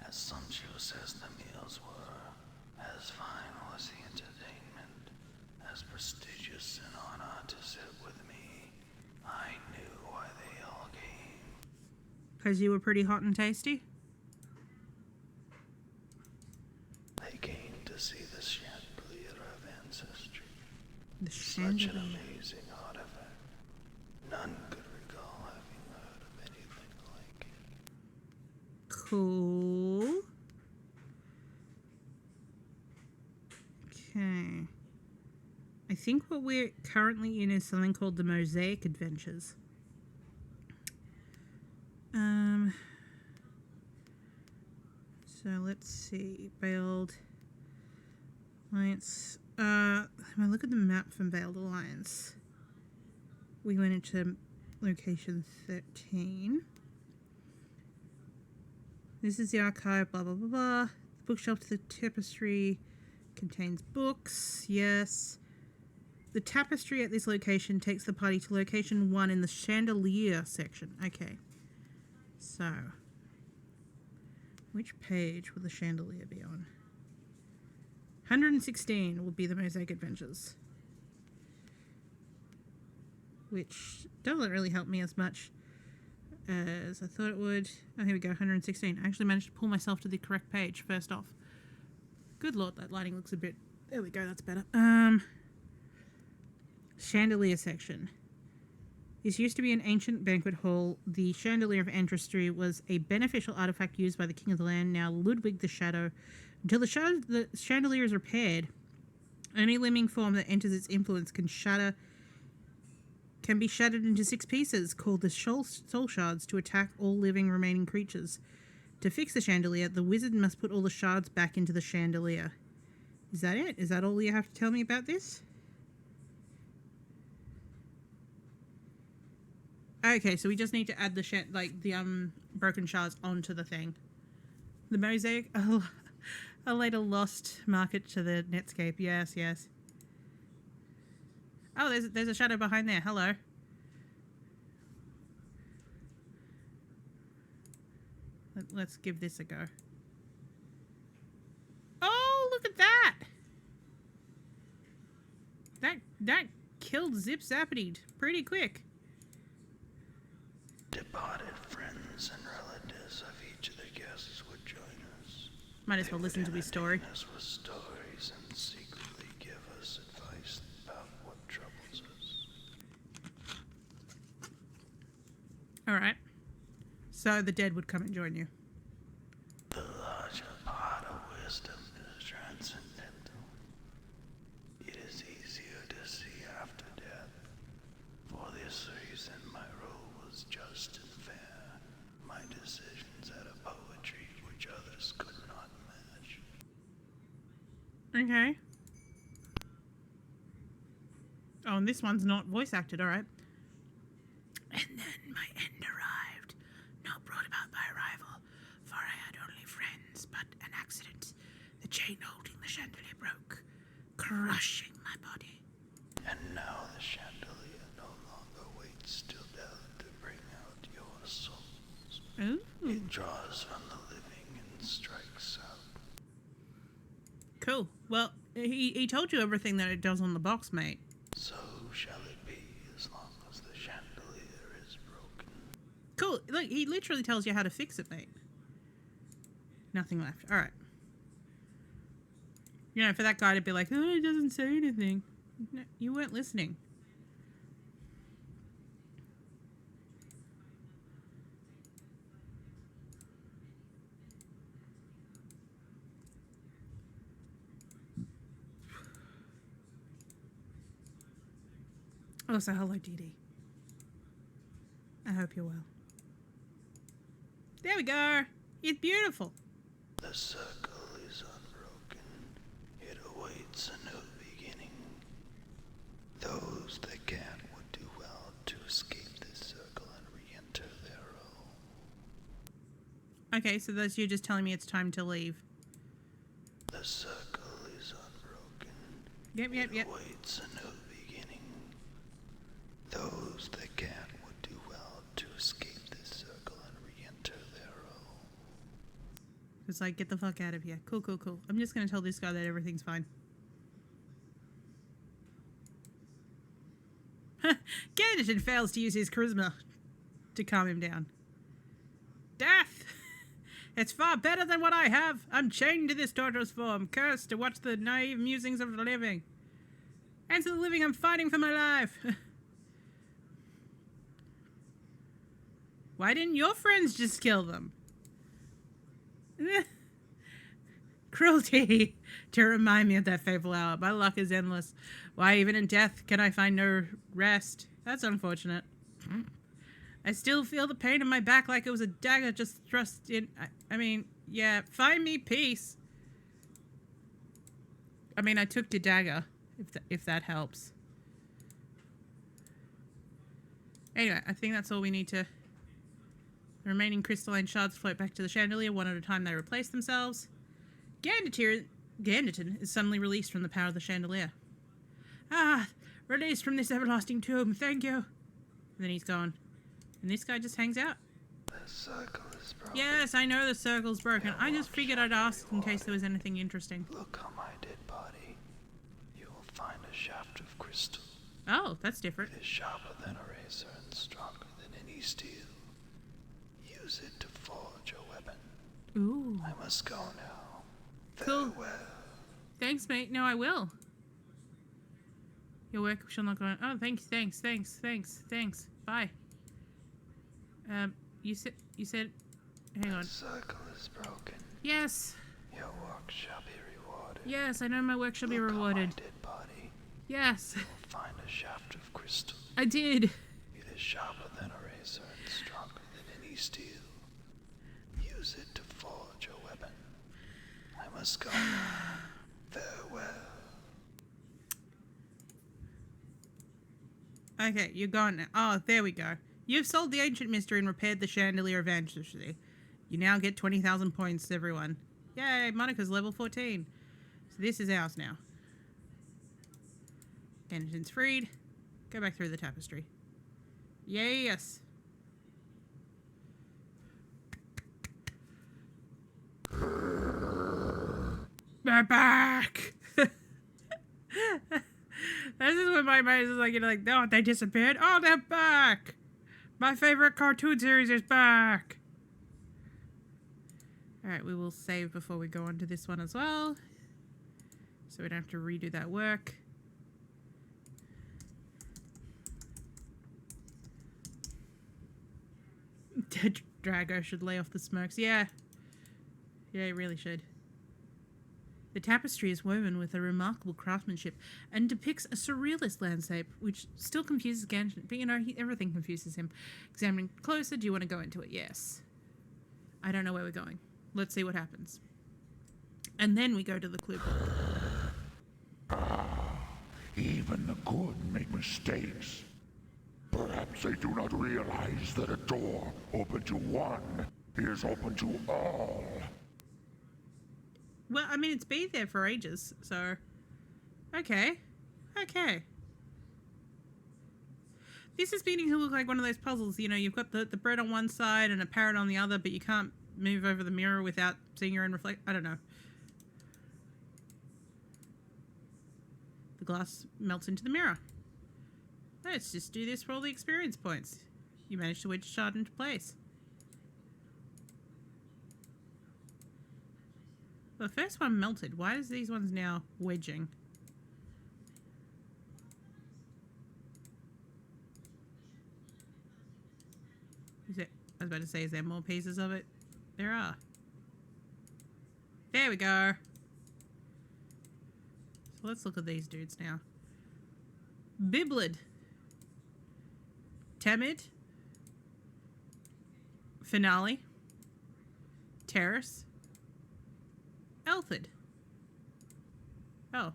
As sumptuous as the meals were, as fine was the entertainment, as prestigious an honor to sit with me, I knew why they all came. 'Cause you were pretty hot and tasty? They came to see the chandelier of ancestry. The Such an chandelier. amazing artifact. None could recall having heard of anything like it. Cool. Okay. I think what we're currently in is something called the Mosaic Adventures. So let's see. Veiled Alliance. When I look at the map from Veiled Alliance, we went into location 13. This is the archive, blah, blah, blah, blah. The bookshelf to the tapestry contains books, yes. The tapestry at this location takes the party to location 1 in the chandelier section. Okay. So, which page will the chandelier be on? 116 will be the Mosaic Adventures. Which doesn't really help me as much as I thought it would. Oh, here we go, 116. I actually managed to pull myself to the correct page first off. Good lord, that lighting looks a bit... There we go, that's better. Chandelier section. This used to be an ancient banquet hall. The chandelier of ancestry was a beneficial artifact used by the king of the land, now Ludwig the Shadow. Until the chandelier is repaired, any living form that enters its influence can be shattered into 6 pieces, called the soul shards, to attack all living remaining creatures. To fix the chandelier, the wizard must put all the shards back into the chandelier. Is that it? Is that all you have to tell me about this? Okay, so we just need to add the broken shards onto the thing. The mosaic. Oh, a later lost market to the Netscape. Yes, yes. Oh, there's a shadow behind there. Hello. Let's give this a go. Oh, look at that! That killed Zip Zappity pretty quick. Departed friends and relatives of each of the guests would join us. Might as well listen to his story. Entertain us with stories and secretly give us advice about what troubles us. Alright. So the dead would come and join you. The larger part of wisdom is transcendental. It is easier to see after death. For this reason, my role was just and fair. My decisions had a poetry which others could not match. Okay. Oh, and this one's not voice acted, alright. And then my end arrived, not brought about by a rival, for I had only friends, but an accident. The chain holding the chandelier broke, crushing my body. And now the chandelier no longer waits till death to bring out your souls. Ooh. It draws from the living and strikes out. Cool. Well, he told you everything that it does on the box, mate. So shall it be as long as the chandelier is broken. Cool. Look, he literally tells you how to fix it, mate. Nothing left. Alright. You know, for that guy to be like, oh, it doesn't say anything. No, you weren't listening. Also, hello, DD. I hope you're well. There we go. It's beautiful. The circle is unbroken. It awaits a new beginning. Those that can would do well to escape this circle and re-enter their role. Okay, so that's you just telling me it's time to leave. The circle is unbroken. Yep. It awaits a new beginning. Those that can would do well to escape this circle and re-enter their role. It's like, get the fuck out of here. Cool. I'm just gonna tell this guy that everything's fine. Ganderton fails to use his charisma to calm him down. Death! It's far better than what I have. I'm chained to this torturous form, cursed to watch the naive musings of the living. And to the living, I'm fighting for my life. Why didn't your friends just kill them? Cruelty to remind me of that fateful hour. My luck is endless. Why, even in death, can I find no rest? That's unfortunate. I still feel the pain in my back like it was a dagger just thrust in. I mean, yeah, find me peace. I mean, I took the dagger, if that helps. Anyway, I think that's all we need to... The remaining crystalline shards float back to the chandelier. One at a time they replace themselves. Ganderton is suddenly released from the power of the chandelier. Ah, released from this everlasting tomb. Thank you. And then he's gone. And this guy just hangs out. The circle is broken. Yes, I know the circle's broken. I just figured I'd ask in case there was anything interesting. Look on my dead body. You will find a shaft of crystal. Oh, that's different. It is sharper than a razor and stronger than any steel. Use it to forge a weapon. Ooh. I must go now. Cool. Farewell. Thanks, mate. No, I will. Your work shall not go on. Oh, thanks. Bye. You said, hang on. The circle is broken. Yes. Your work shall be rewarded. Yes, I know my work shall be Look on my rewarded. dead body. Yes. You will find a shaft of crystal. I did. It is sharper than a razor and stronger than any steel. Use it to forge a weapon. I must go now. Farewell. Okay, you're gone now. Oh, there we go. You've solved the ancient mystery and repaired the chandelier eventually. You now get 20,000 points, everyone. Yay, Monica's level 14. So this is ours now. Ganderton's freed. Go back through the tapestry. Yes. They're back. This is when my mind is like, oh, they disappeared. Oh, they're back. My favorite cartoon series is back. Alright, we will save before we go on to this one as well. So we don't have to redo that work. Drago should lay off the smokes. Yeah. Yeah, he really should. The tapestry is woven with a remarkable craftsmanship and depicts a surrealist landscape, which still confuses Genshin. But you know, everything confuses him. Examining closer, do you want to go into it? Yes. I don't know where we're going. Let's see what happens. And then we go to the clue book. Even the good make mistakes. Perhaps they do not realize that a door open to one is open to all. Well, I mean, it's been there for ages, so... Okay. Okay. This is beginning to look like one of those puzzles, you know, you've got the bread on one side and a parrot on the other, but you can't move over the mirror without seeing your own reflect. I don't know. The glass melts into the mirror. Let's just do this for all the experience points. You managed to wedge a shard into place. The first one melted. Why is these ones now wedging? Is it? I was about to say, is there more pieces of it? There are. There we go. So let's look at these dudes now. Biblid. Temid. Finale. Terrace. Elthid. Oh.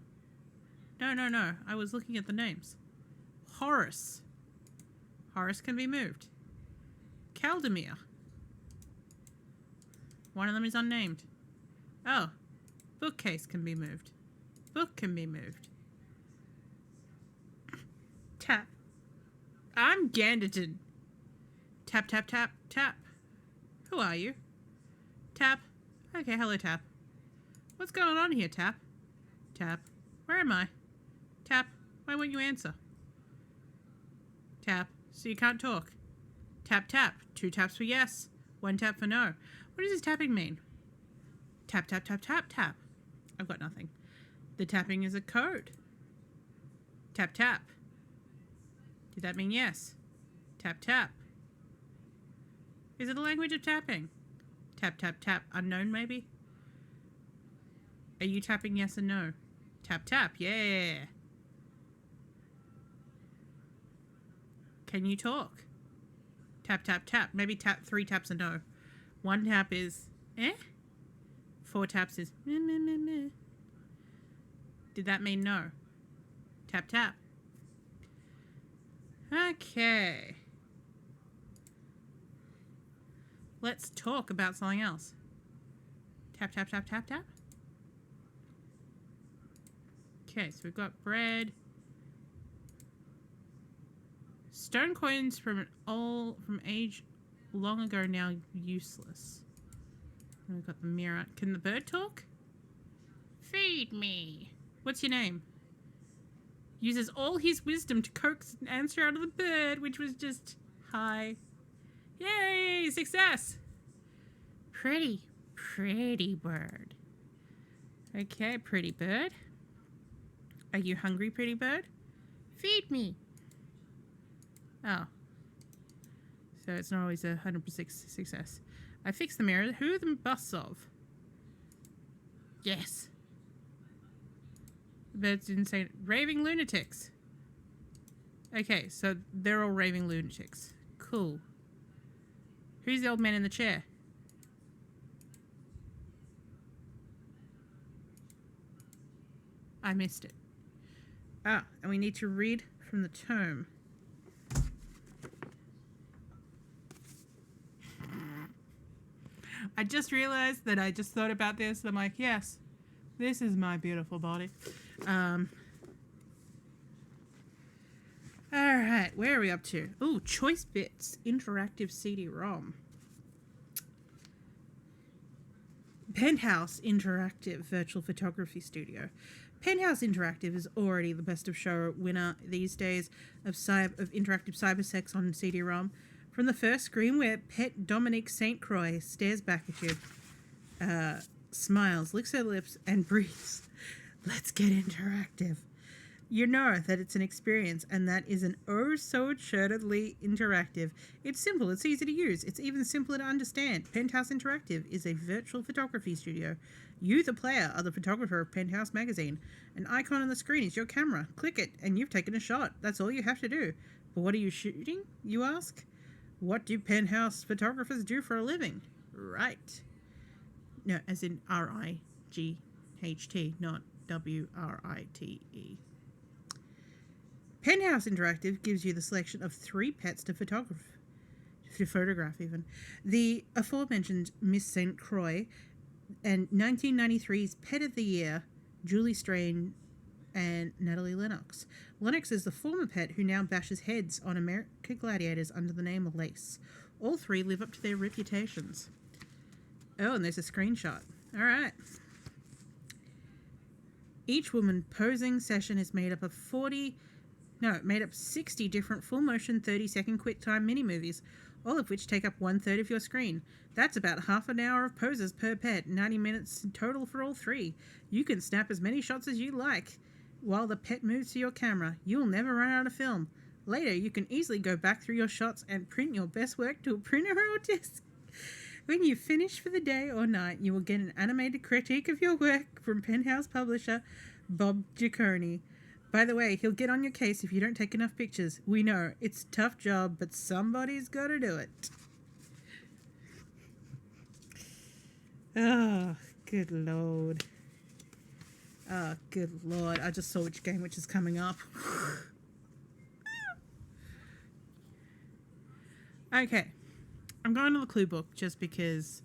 No. I was looking at the names. Horus. Horus can be moved. Kaldemir. One of them is unnamed. Oh. Bookcase can be moved. Book can be moved. Tap. I'm Ganderton. Tap, tap, tap, tap. Who are you? Tap. Okay, hello, Tap. What's going on here, Tap? Tap. Where am I? Tap. Why won't you answer? Tap. So you can't talk. Tap, tap. 2 taps for yes. 1 tap for no. What does this tapping mean? Tap, tap, tap, tap, tap. I've got nothing. The tapping is a code. Tap, tap. Did that mean yes? Tap, tap. Is it a language of tapping? Tap, tap, tap. Unknown, maybe? Are you tapping yes and no? Tap, tap. Yeah. Can you talk? Tap, tap, tap. Maybe tap 3 taps and no. 1 tap is eh? 4 taps is meh, meh, meh, meh. Did that mean no? Tap, tap. Okay. Let's talk about something else. Tap, tap, tap, tap, tap. Okay, so we've got bread. Stone coins from age long ago now useless. And we've got the mirror. Can the bird talk? Feed me. What's your name? Uses all his wisdom to coax an answer out of the bird, which was just hi. Yay! Success! Pretty bird. Okay, pretty bird. Are you hungry, pretty bird? Feed me. Oh. So it's not always 100% success. I fixed the mirror. Who are the busts of? Yes. The birds didn't say raving lunatics. Okay, so they're all raving lunatics. Cool. Who's the old man in the chair? I missed it. Ah, and we need to read from the tome. I just realized that I just thought about this. I'm like, yes, this is my beautiful body. All right, where are we up to? Ooh, Choice Bits, interactive CD-ROM. Penthouse Interactive Virtual Photography Studio. Penthouse Interactive is already the best of show winner these days of interactive cybersex on CD-ROM. From the first screen where pet Dominique St. Croix stares back at you. Smiles, licks her lips, and breathes. Let's get interactive. You know that it's an experience, and that is an oh so assuredly interactive. It's simple, it's easy to use, it's even simpler to understand. Penthouse Interactive is a virtual photography studio. You, the player, are the photographer of Penthouse Magazine. An icon on the screen is your camera. Click it, and you've taken a shot. That's all you have to do. But what are you shooting, you ask? What do Penthouse photographers do for a living? Right. No, as in RIGHT, not WRITE. Penthouse Interactive gives you the selection of 3 pets to photograph even. The aforementioned Miss St. Croix and 1993's Pet of the Year, Julie Strain and Natalie Lennox. Lennox is the former pet who now bashes heads on American gladiators under the name of Lace. All 3 live up to their reputations. Oh, and there's a screenshot. All right. Each woman posing session is made up of 60 different full-motion 30-second quick-time mini-movies, all of which take up 1/3 of your screen. That's about half an hour of poses per pet, 90 minutes in total for all 3. You can snap as many shots as you like while the pet moves to your camera. You'll never run out of film. Later, you can easily go back through your shots and print your best work to a printer or disc. When you finish for the day or night, you will get an animated critique of your work from Penthouse publisher Bob Giacone. By the way, he'll get on your case if you don't take enough pictures. We know, it's a tough job, but somebody's got to do it. Oh, good lord. Oh, good lord. I just saw which game which is coming up. Okay. I'm going to the clue book just because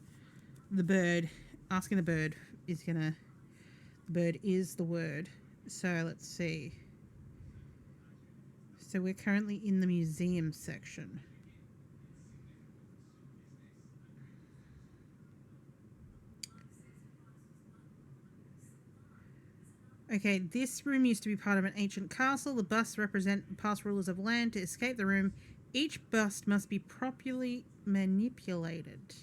asking the bird is the bird is the word. So let's see. So we're currently in the museum section. Okay, this room used to be part of an ancient castle. The busts represent past rulers of land. To escape the room, each bust must be properly manipulated.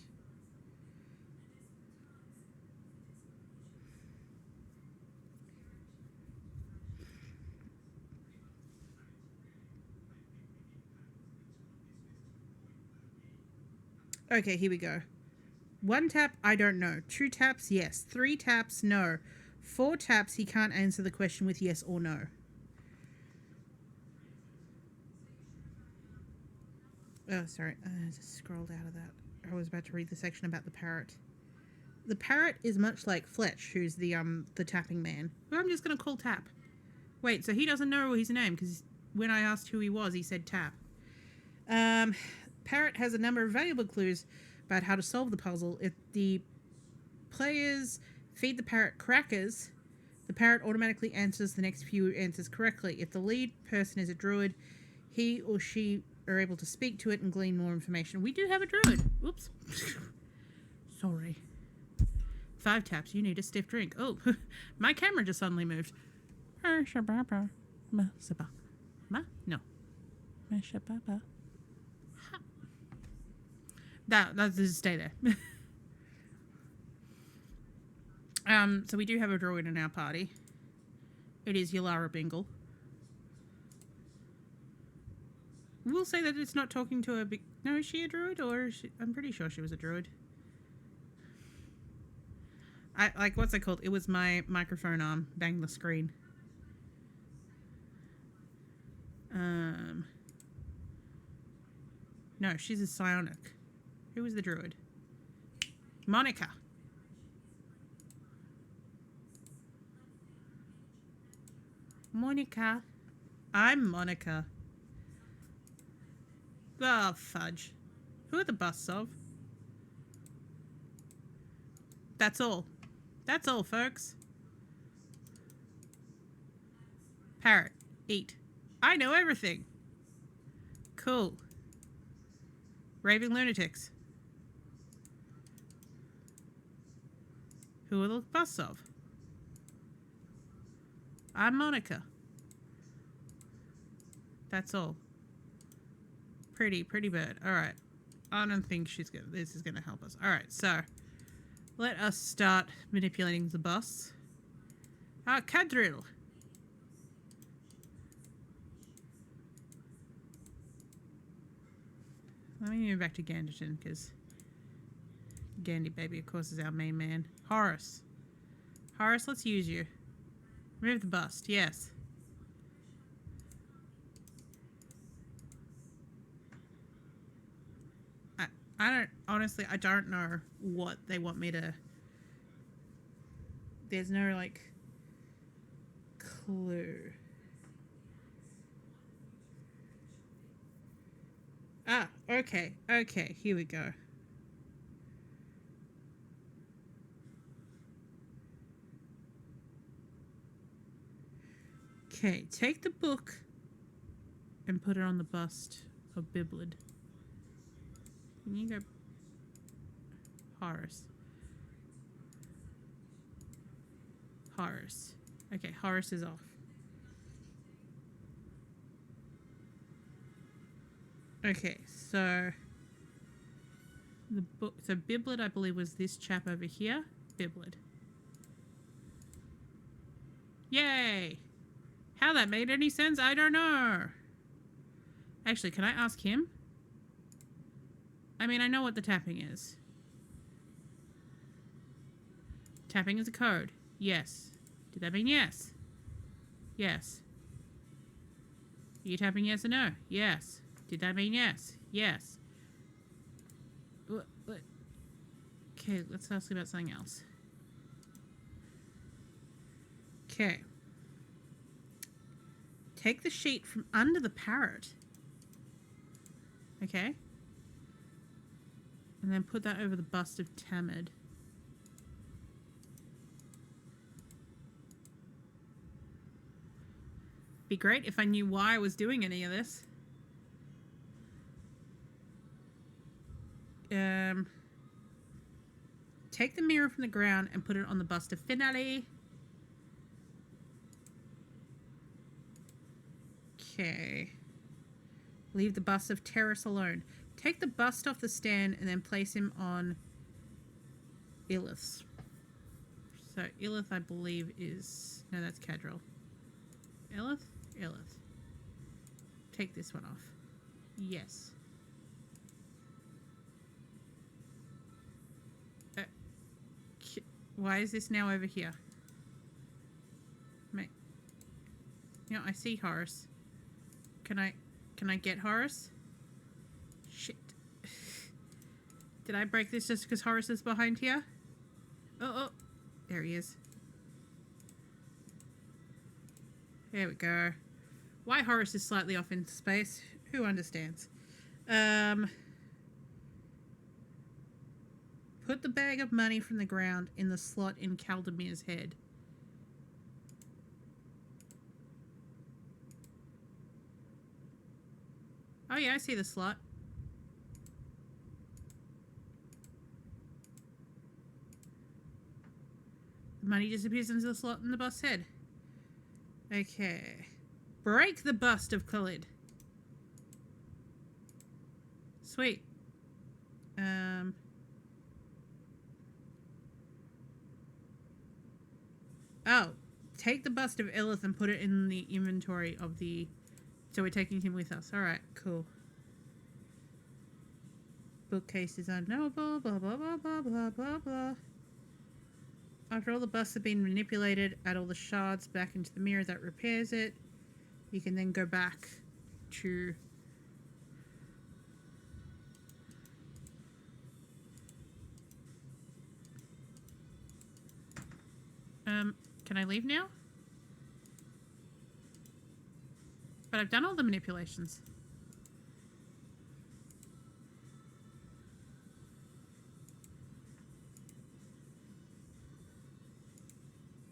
Okay, here we go. 1 tap, I don't know. 2 taps, yes. 3 taps, no. 4 taps, he can't answer the question with yes or no. Oh, sorry. I just scrolled out of that. I was about to read the section about the parrot. The parrot is much like Fletch, who's the tapping man, who I'm just going to call Tap. Wait, so he doesn't know his name, because when I asked who he was, he said Tap. Parrot has a number of valuable clues about how to solve the puzzle. If the players feed the parrot crackers, the parrot automatically answers the next few answers correctly. If the lead person is a druid, he or she are able to speak to it and glean more information. We do have a druid. Oops. Sorry. 5 taps. You need a stiff drink. Oh, my camera just suddenly moved. No. That just stay there. So we do have a druid in our party. It is Yalara Bingle. We'll say that it's not talking to a big... No, is she a druid? Or is she... I'm pretty sure she was a druid. What's it called? It was my microphone arm. Bang the screen. No, she's a psionic. Who was the druid? Monica. Monica. I'm Monica. Oh, fudge. Who are the busts of? That's all. That's all, folks. Parrot. Eat. I know everything. Cool. Raving lunatics. Who are the busts of? I'm Monica. That's all. Pretty bird. Alright. I don't think this is gonna help us. Alright, so Let us start manipulating the bus. Ah, Cadril. Let me move back to Ganderton, because Gandy Baby, of course, is our main man. Horace. Horace, let's use you. Remove the bust, yes. I don't, honestly, I don't know what they want me to... There's no, like, clue. Ah, okay, here we go. Okay, take the book and put it on the bust of Biblid. Can you go... Horace. Horace. Okay, Horace is off. Okay, so... The book... So Biblid, I believe, was this chap over here. Biblid. Yay! How that made any sense, I don't know. Actually, can I ask him? I mean, I know what the tapping is. Tapping is a code. Yes. Did that mean yes? Yes. Are you tapping yes or no? Yes. Did that mean yes? Yes. Okay, let's ask about something else. Okay. Take the sheet from under the parrot. Okay. And then put that over the bust of Tamid. Be great if I knew why I was doing any of this. Take the mirror from the ground and put it on the bust of Finale. Okay. Leave the bust of Terrace alone. Take the bust off the stand and then place him on Illith. So Illith, I believe, is... No, that's Cadril. Illith? Illith. Take this one off. Yes. Why is this now over here? Mate. You know, I see Horace. Can I get Horace? Shit. Did I break this just because Horace is behind here? Oh. There he is. There we go. Why Horace is slightly off in space, who understands? Put the bag of money from the ground in the slot in Caldemir's head. Oh yeah, I see the slot. The money disappears into the slot in the bust's head. Okay. Break the bust of Khalid. Sweet. Oh. Take the bust of Illith and put it in the inventory of the... So we're taking him with us. Alright, cool. Bookcase is unknowable, blah, blah, blah, blah, blah, blah, blah. After all the busts have been manipulated, add all the shards back into the mirror that repairs it. You can then go back to... Can I leave now? But I've done all the manipulations.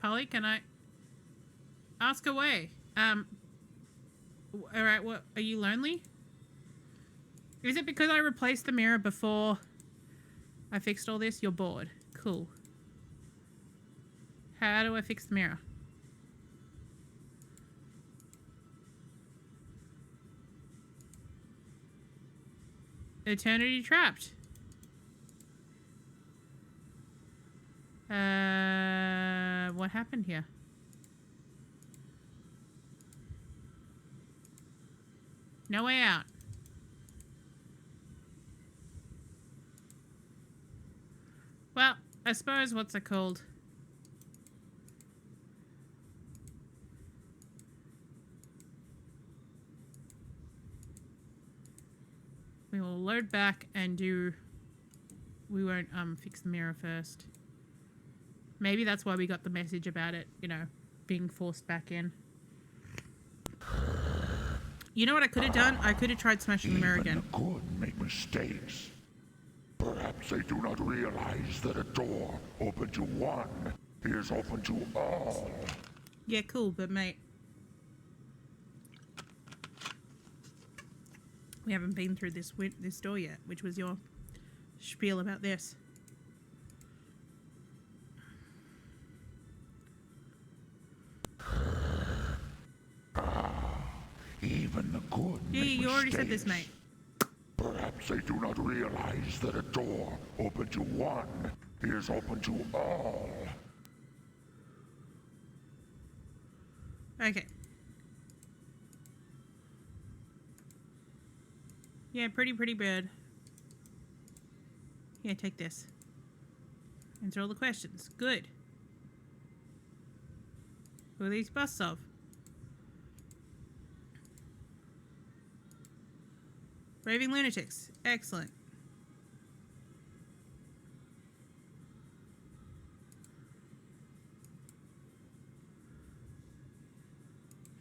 Polly, can I ask away? Alright, what, are you lonely? Is it because I replaced the mirror before I fixed all this? You're bored. Cool. How do I fix the mirror? Eternity trapped. What happened here? No way out. Well, I suppose what's it called? We will load back and do... We won't fix the mirror first. Maybe that's why we got the message about it, you know, being forced back in. You know what I could have done? I could have tried smashing the mirror again. Even the good make mistakes. Perhaps they do not realize that a door open to one is open to all. Yeah, cool, but mate... We haven't been through this door yet, which was your spiel about this. Even the good Yeah, make you already said mistakes. this, mate. Perhaps they do not realize that a door open to one is open to all. Okay. Yeah, pretty bird. Yeah, take this. Answer all the questions. Good. Who are these busts of? Raving lunatics. Excellent.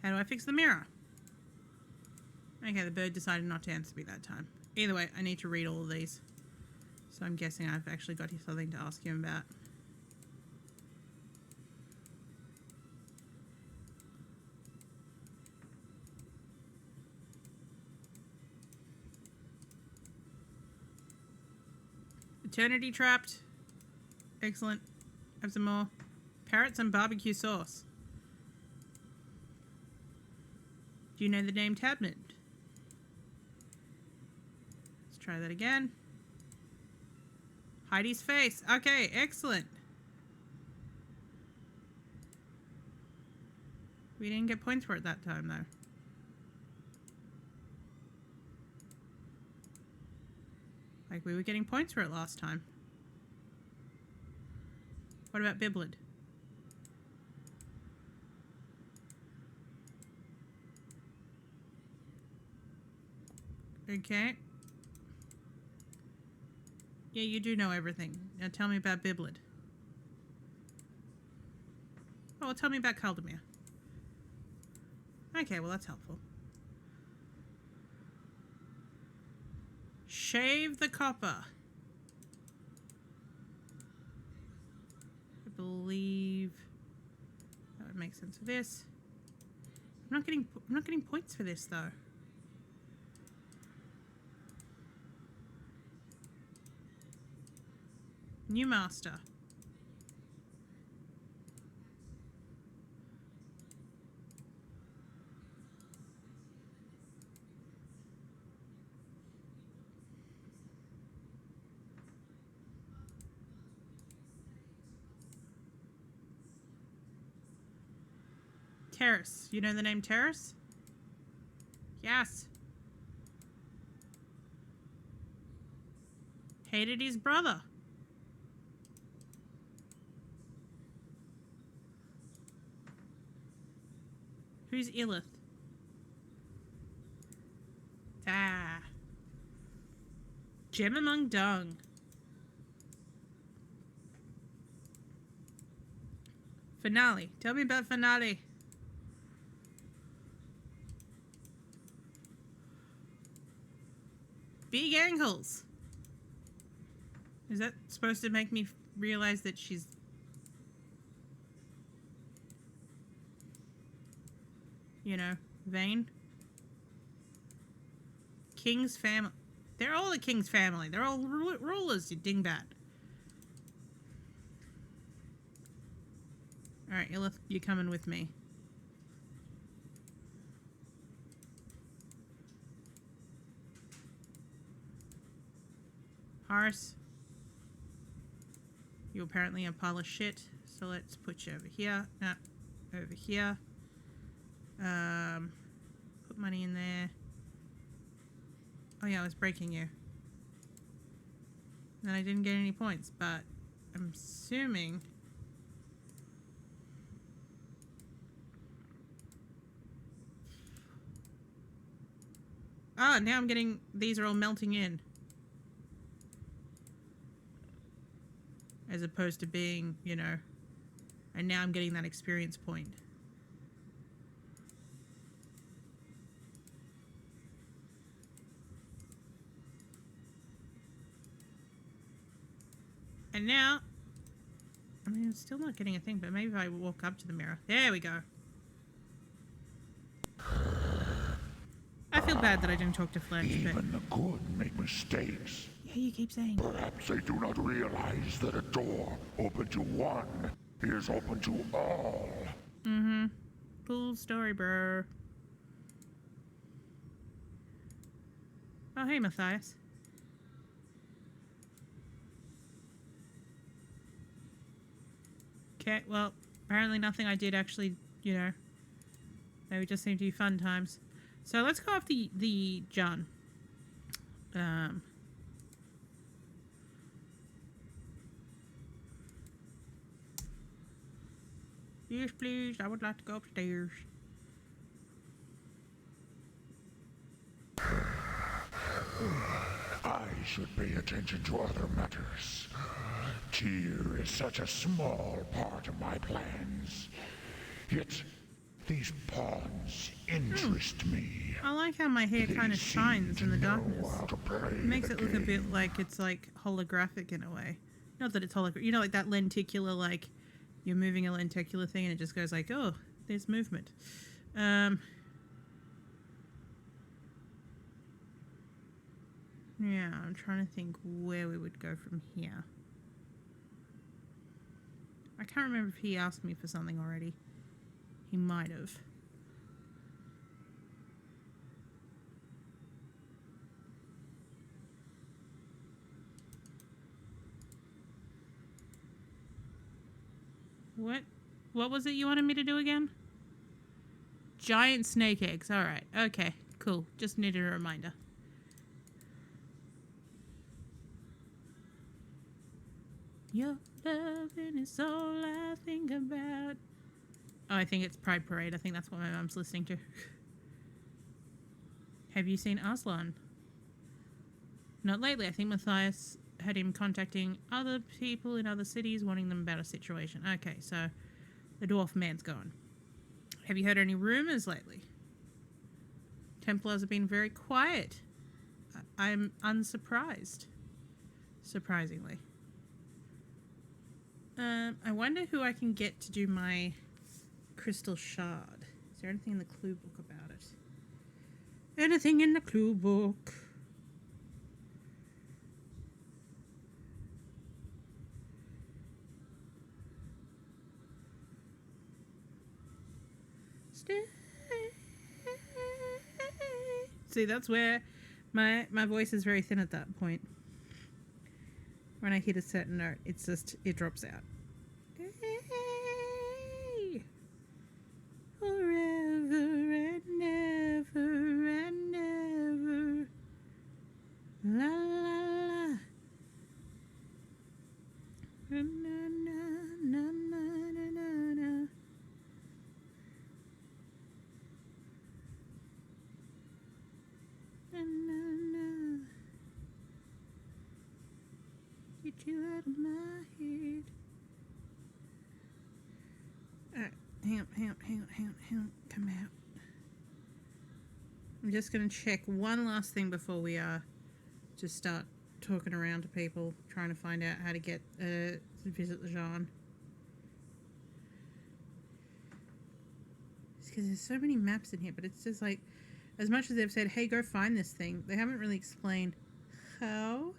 How do I fix the mirror? Okay, the bird decided not to answer me that time. Either way, I need to read all of these. So I'm guessing I've actually got something to ask him about. Eternity trapped. Excellent. Have some more. Parrots and barbecue sauce. Do you know the name Tabnet? Let's try that again. Heidi's face. Okay, excellent. We didn't get points for it that time, though. Like we were getting points for it last time. What about Biblid? Okay. Yeah, you do know everything. Now tell me about Biblid. Oh, well, tell me about Kaldemir. Okay, well, that's helpful. Shave the copper. I believe that would make sense for this. I'm not getting points for this though. New master. Terrace. You know the name Terrace? Yes. Hated his brother. Who's Illith? Ah. Gem among dung. Finale. Tell me about Finale. Big ankles. Is that supposed to make me realize that she's... You know, vain? King's family. They're all the King's family. They're all rulers, you dingbat. Alright, Illith, you're coming with me. Horse. You're apparently a pile of shit. So let's put you over here. No, over here. Put money in there. Oh yeah, I was breaking you. And I didn't get any points, but I'm assuming... Ah, now I'm getting... These are all melting in. As opposed to being, you know... And now I'm getting that experience point. And now... I mean, I'm still not getting a thing, but maybe if I walk up to the mirror. There we go. I feel bad that I didn't talk to Fletch, but... Even the good make mistakes. Yeah, you keep saying. Perhaps they do not realize that a door open to one is open to all. Mm-hmm. Cool story, bro. Oh, hey, Matthias. Okay, well, apparently nothing I did actually, you know, they would just seem to be fun times. So let's go off the John. Yes, please, I would like to go upstairs. I should pay attention to other matters. Tyr is such a small part of my plans. Yet, these pawns interest me. I like how my hair kind of shines in the darkness. It Makes it look a bit like it's like holographic in a way. Not that it's holographic. You know, like that lenticular, like you're moving a lenticular thing and it just goes like, oh, there's movement. Yeah, I'm trying to think where we would go from here. I can't remember if he asked me for something already. He might have. What was it you wanted me to do again? Giant snake eggs. Alright. Okay. Cool. Just needed a reminder. Your loving is all I think about. Oh, I think it's Pride Parade. I think that's what my mum's listening to. Have you seen Aslan? Not lately. I think Matthias had him contacting other people in other cities, warning them about a situation. Okay, so the dwarf man's gone. Have you heard any rumors lately? Templars have been very quiet. I'm unsurprised. Surprisingly. I wonder who I can get to do my crystal shard. Is there anything in the clue book about it? Anything in the clue book? Stay. See, that's where my voice is very thin at that point. When I hit a certain note, it's just, it drops out. Hey, forever and never and never. La la la. Na na na na na na na. Na na na. Get you out of my head. Alright, hang on. Come out. I'm just gonna check one last thing before we just start talking around to people, trying to find out how to get to visit the Jean. It's because there's so many maps in here, but it's just like, as much as they've said, hey, go find this thing, they haven't really explained how.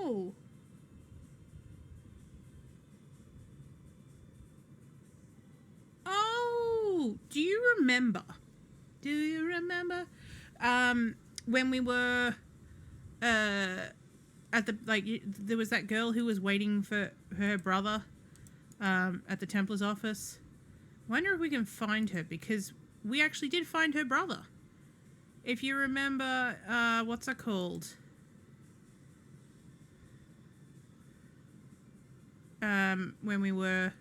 Oh! remember? Do you remember? When we were at the there was that girl who was waiting for her brother at the Templar's office. Wonder if we can find her, because we actually did find her brother. If you remember, what's it called? When we were...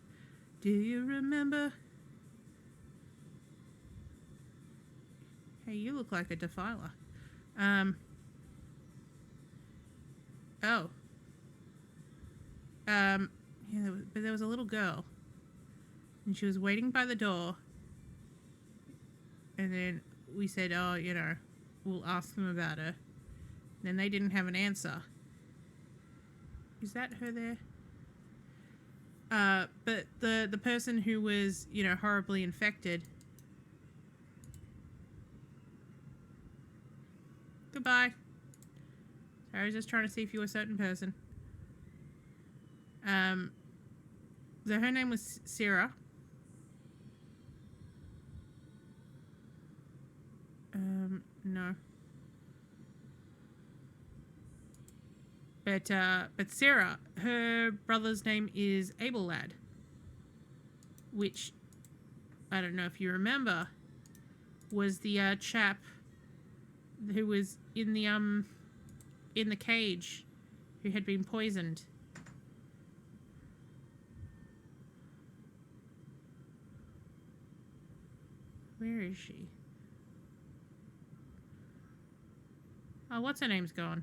Do you remember? Hey, you look like a defiler. Oh. Yeah, but there was a little girl. And she was waiting by the door. And then we said, oh, you know, we'll ask them about her. Then they didn't have an answer. Is that her there? But the person who was, you know, horribly infected. Goodbye. I was just trying to see if you were a certain person. So her name was Sarah. No. But Sarah, her brother's name is Abelad. Which, I don't know if you remember, was the chap who was in the cage, who had been poisoned. Where is she? Oh, what's her name's gone?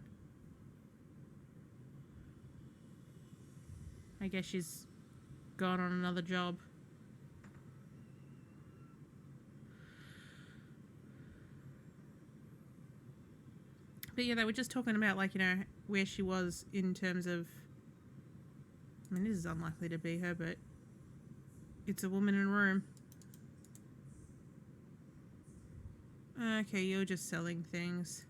I guess she's gone on another job. But yeah, they were just talking about, like, you know, where she was in terms of... I mean, this is unlikely to be her, but it's a woman in a room. Okay, you're just selling things.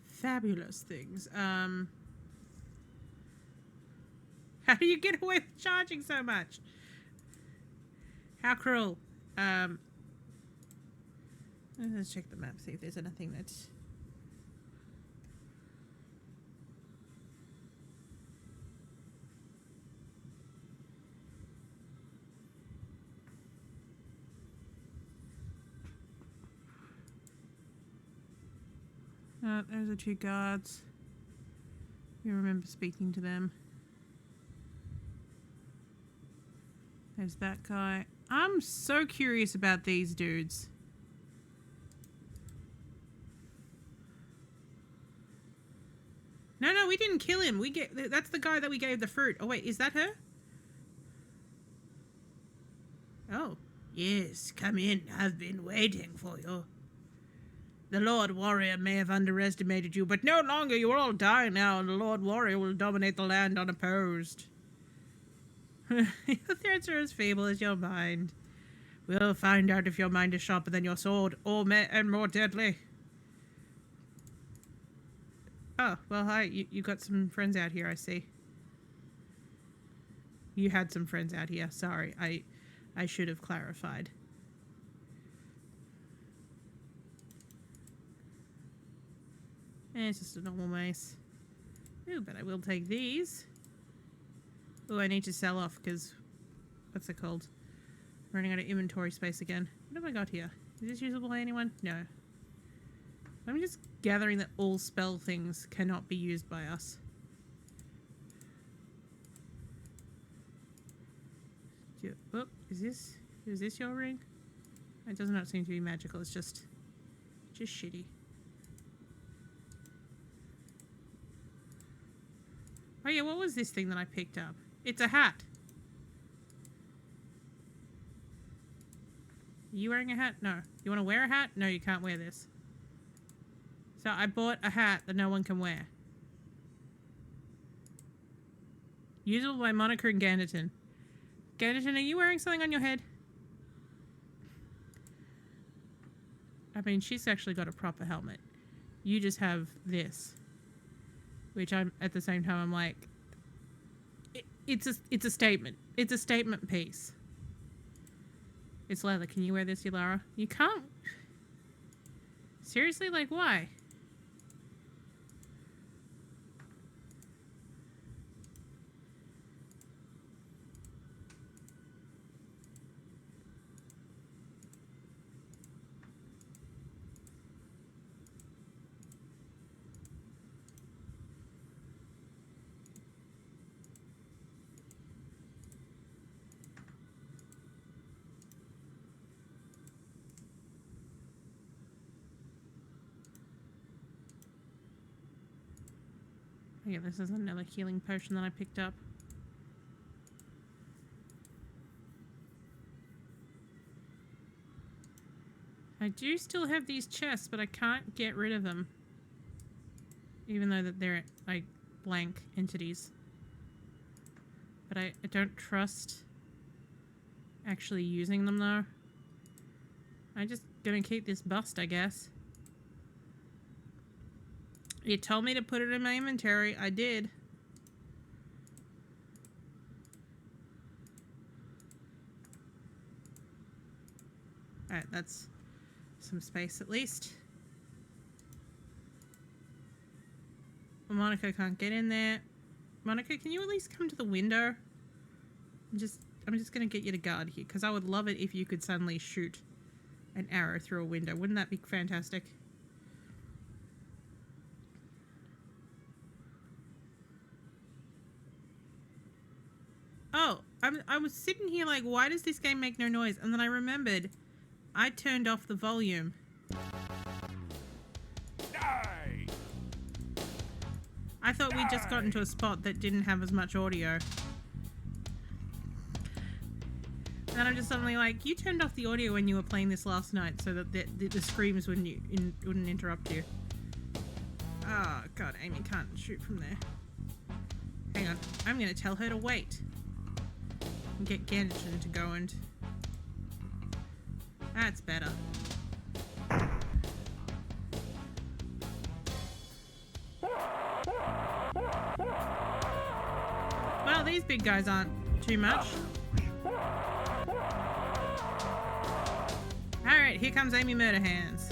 Fabulous things. How do you get away with charging so much? How cruel. Let's check the map, see if there's anything that's... Those are two guards. You remember speaking to them. There's that guy. I'm so curious about these dudes. No, we didn't kill him. That's the guy that we gave the fruit. Oh wait, is that her? Oh, yes, come in. I've been waiting for you. The Lord Warrior may have underestimated you, but no longer. You will all die now, and the Lord Warrior will dominate the land unopposed. Your threats are as feeble as your mind. We'll find out if your mind is sharper than your sword, and more deadly. Oh, well, hi. You got some friends out here, I see. You had some friends out here. Sorry, I should have clarified. It's just a normal mace. Ooh, but I will take these. Ooh, I need to sell off because... What's it called? Running out of inventory space again. What have I got here? Is this usable by anyone? No. I'm just gathering that all spell things cannot be used by us. Oh, is this your ring? It does not seem to be magical. It's just shitty. Oh yeah, what was this thing that I picked up? It's a hat. Are you wearing a hat? No. You want to wear a hat? No, you can't wear this. So I bought a hat that no one can wear. Usable by Monica and Ganderton. Ganderton, are you wearing something on your head? I mean, she's actually got a proper helmet. You just have this. Which I'm, at the same time, I'm like... It's a statement. It's a statement piece. It's leather. Can you wear this, Yulara? You can't. Seriously? Like, why? Yeah, this is another healing potion that I picked up. I do still have these chests, but I can't get rid of them. Even though that they're, like, blank entities. But I don't trust actually using them, though. I'm just gonna keep this bust, I guess. You told me to put it in my inventory. I did. Alright, that's some space at least. Well, Monica can't get in there. Monica, can you at least come to the window? I'm just gonna get you to guard here, because I would love it if you could suddenly shoot an arrow through a window. Wouldn't that be fantastic? Oh, I was sitting here like, why does this game make no noise? And then I remembered I turned off the volume. Die! I thought we'd just gotten to a spot that didn't have as much audio. And then I'm just suddenly like, you turned off the audio when you were playing this last night so that the screams wouldn't interrupt you. Oh, God, Amy can't shoot from there. Hang on, I'm going to tell her to wait. And get Genshin to go and... That's better. Well, these big guys aren't too much. Alright, here comes Amy Murderhands.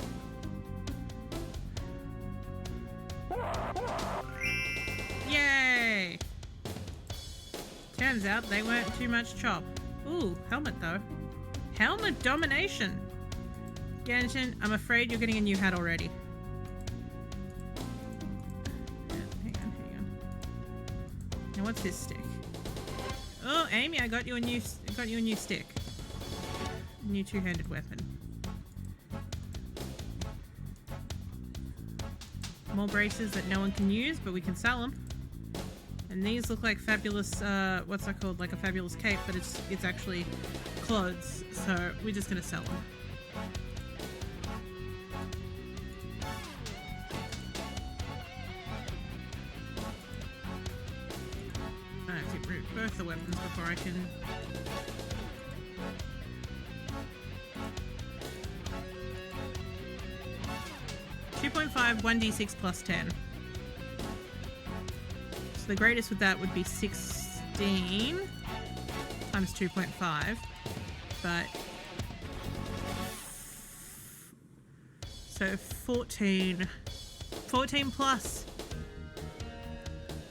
Yay! Turns out they weren't too much chop. Ooh, helmet though. Helmet domination! Genshin, I'm afraid you're getting a new hat already. Hang on. Now what's this stick? Oh, Amy, I got you a new stick. A new two-handed weapon. More braces that no one can use, but we can sell them. And these look like fabulous, what's that called? Like a fabulous cape, but it's actually clothes. So we're just gonna sell them. I have to root both the weapons before I can... .5, 1d6 plus 10. So the greatest with that would be 16 times 2.5, but so 14 plus.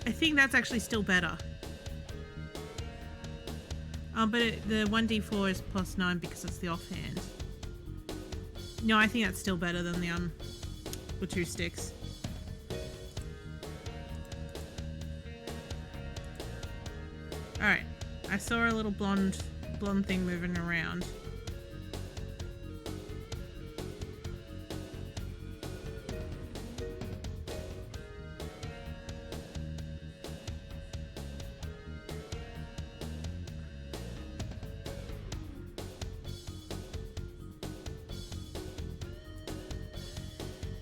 I think that's actually still better. But the 1d4 is plus 9 because it's the offhand. No, I think that's still better than the with two sticks. Alright, I saw a little blonde thing moving around.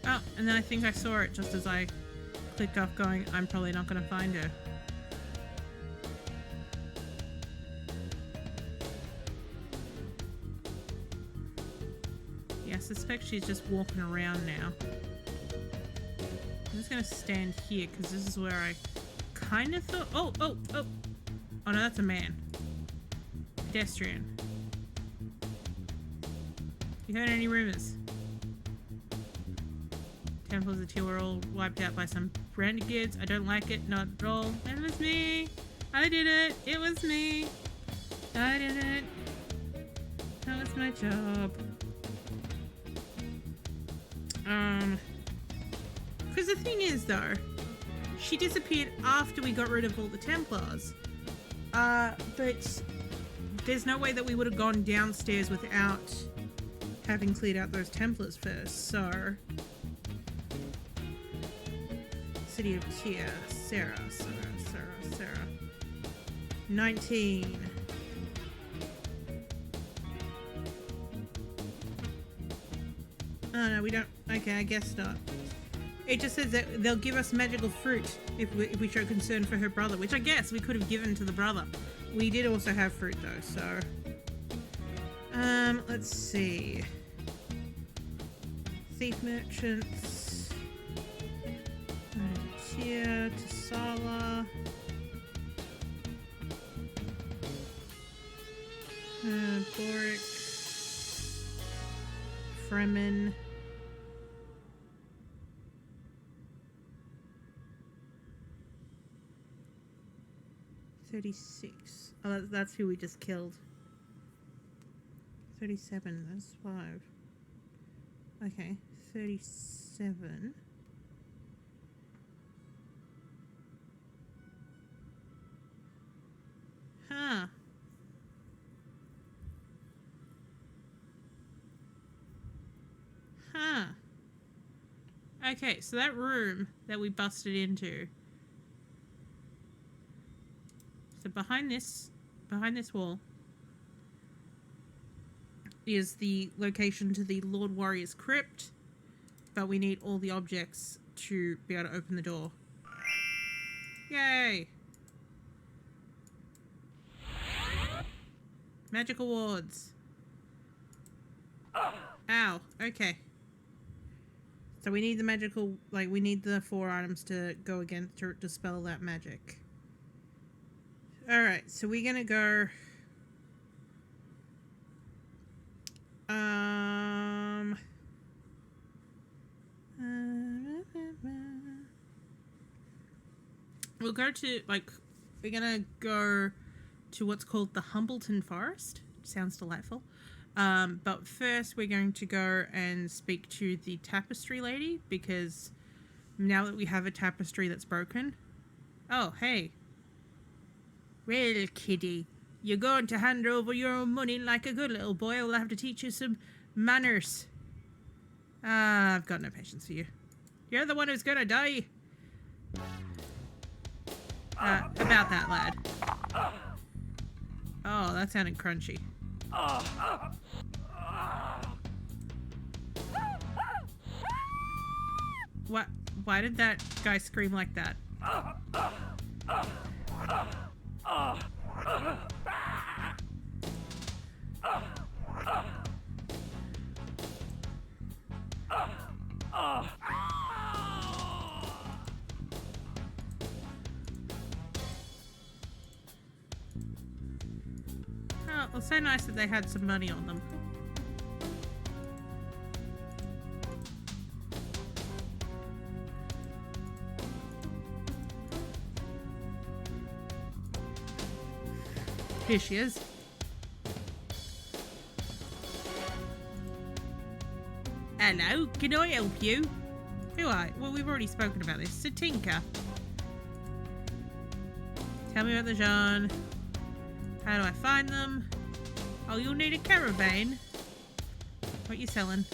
Oh, and then I think I saw it just as I clicked off going, I'm probably not going to find her. Yeah, I suspect she's just walking around now. I'm just going to stand here because this is where I kind of thought... Oh! Oh no, that's a man. Pedestrian. You heard any rumors? Temples of Teal were all wiped out by some renegades. I don't like it, not at all. It was me. I did it. It was me. I did it. That was my job. Because the thing is though, she disappeared after we got rid of all the Templars. But there's no way that we would have gone downstairs without having cleared out those Templars first, so... City of Tia, Sarah. 19. Oh no, we don't... Okay, I guess not. It just says that they'll give us magical fruit if we show concern for her brother, which I guess we could have given to the brother. We did also have fruit though, so... let's see. Thief merchants. Tia, Tasala. Boric. Fremen. $36. Oh, that's who we just killed. 37. That's 5. Okay, 37. Huh. Huh. Okay, so that room that we busted into. So behind this wall is the location to the Lord Warrior's crypt, but we need all the objects to be able to open the door. Yay! Magical wards. Ow, okay. So we need the magical, like, we need the 4 items to go against to dispel that magic. Alright, so we're gonna go... We'll go to, like, we're gonna go to what's called the Humbleton Forest. Sounds delightful. But first we're going to go and speak to the tapestry lady, because now that we have a tapestry that's broken... Oh, hey. Well, kiddie, you're going to hand over your own money like a good little boy. I'll have to teach you some manners. I've got no patience for you. You're the one who's gonna die. About that, lad. Oh, that sounded crunchy. What? Why did that guy scream like that? Oh, well, so nice that they had some money on them. Here she is. Hello, can I help you? Who are you? Well, we've already spoken about this. Satinka. Tell me about the Jean. How do I find them? Oh, you'll need a caravan. What are you selling?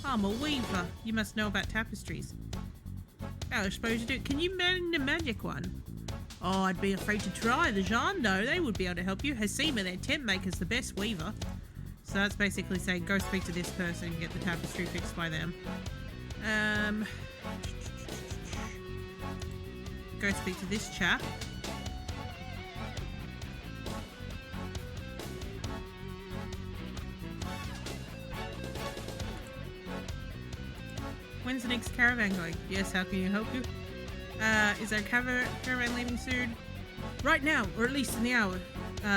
Oh, I'm a weaver. You must know about tapestries. Oh, I suppose you do. Can you mend a magic one? Oh, I'd be afraid to try. The Jean, though, they would be able to help you. Hasima, their tent maker's the best weaver. So that's basically saying go speak to this person and get the tapestry fixed by them. Go speak to this chap. When's the next caravan going? Yes, how can you help you? Is our caravan leaving soon? Right now, or at least in the hour.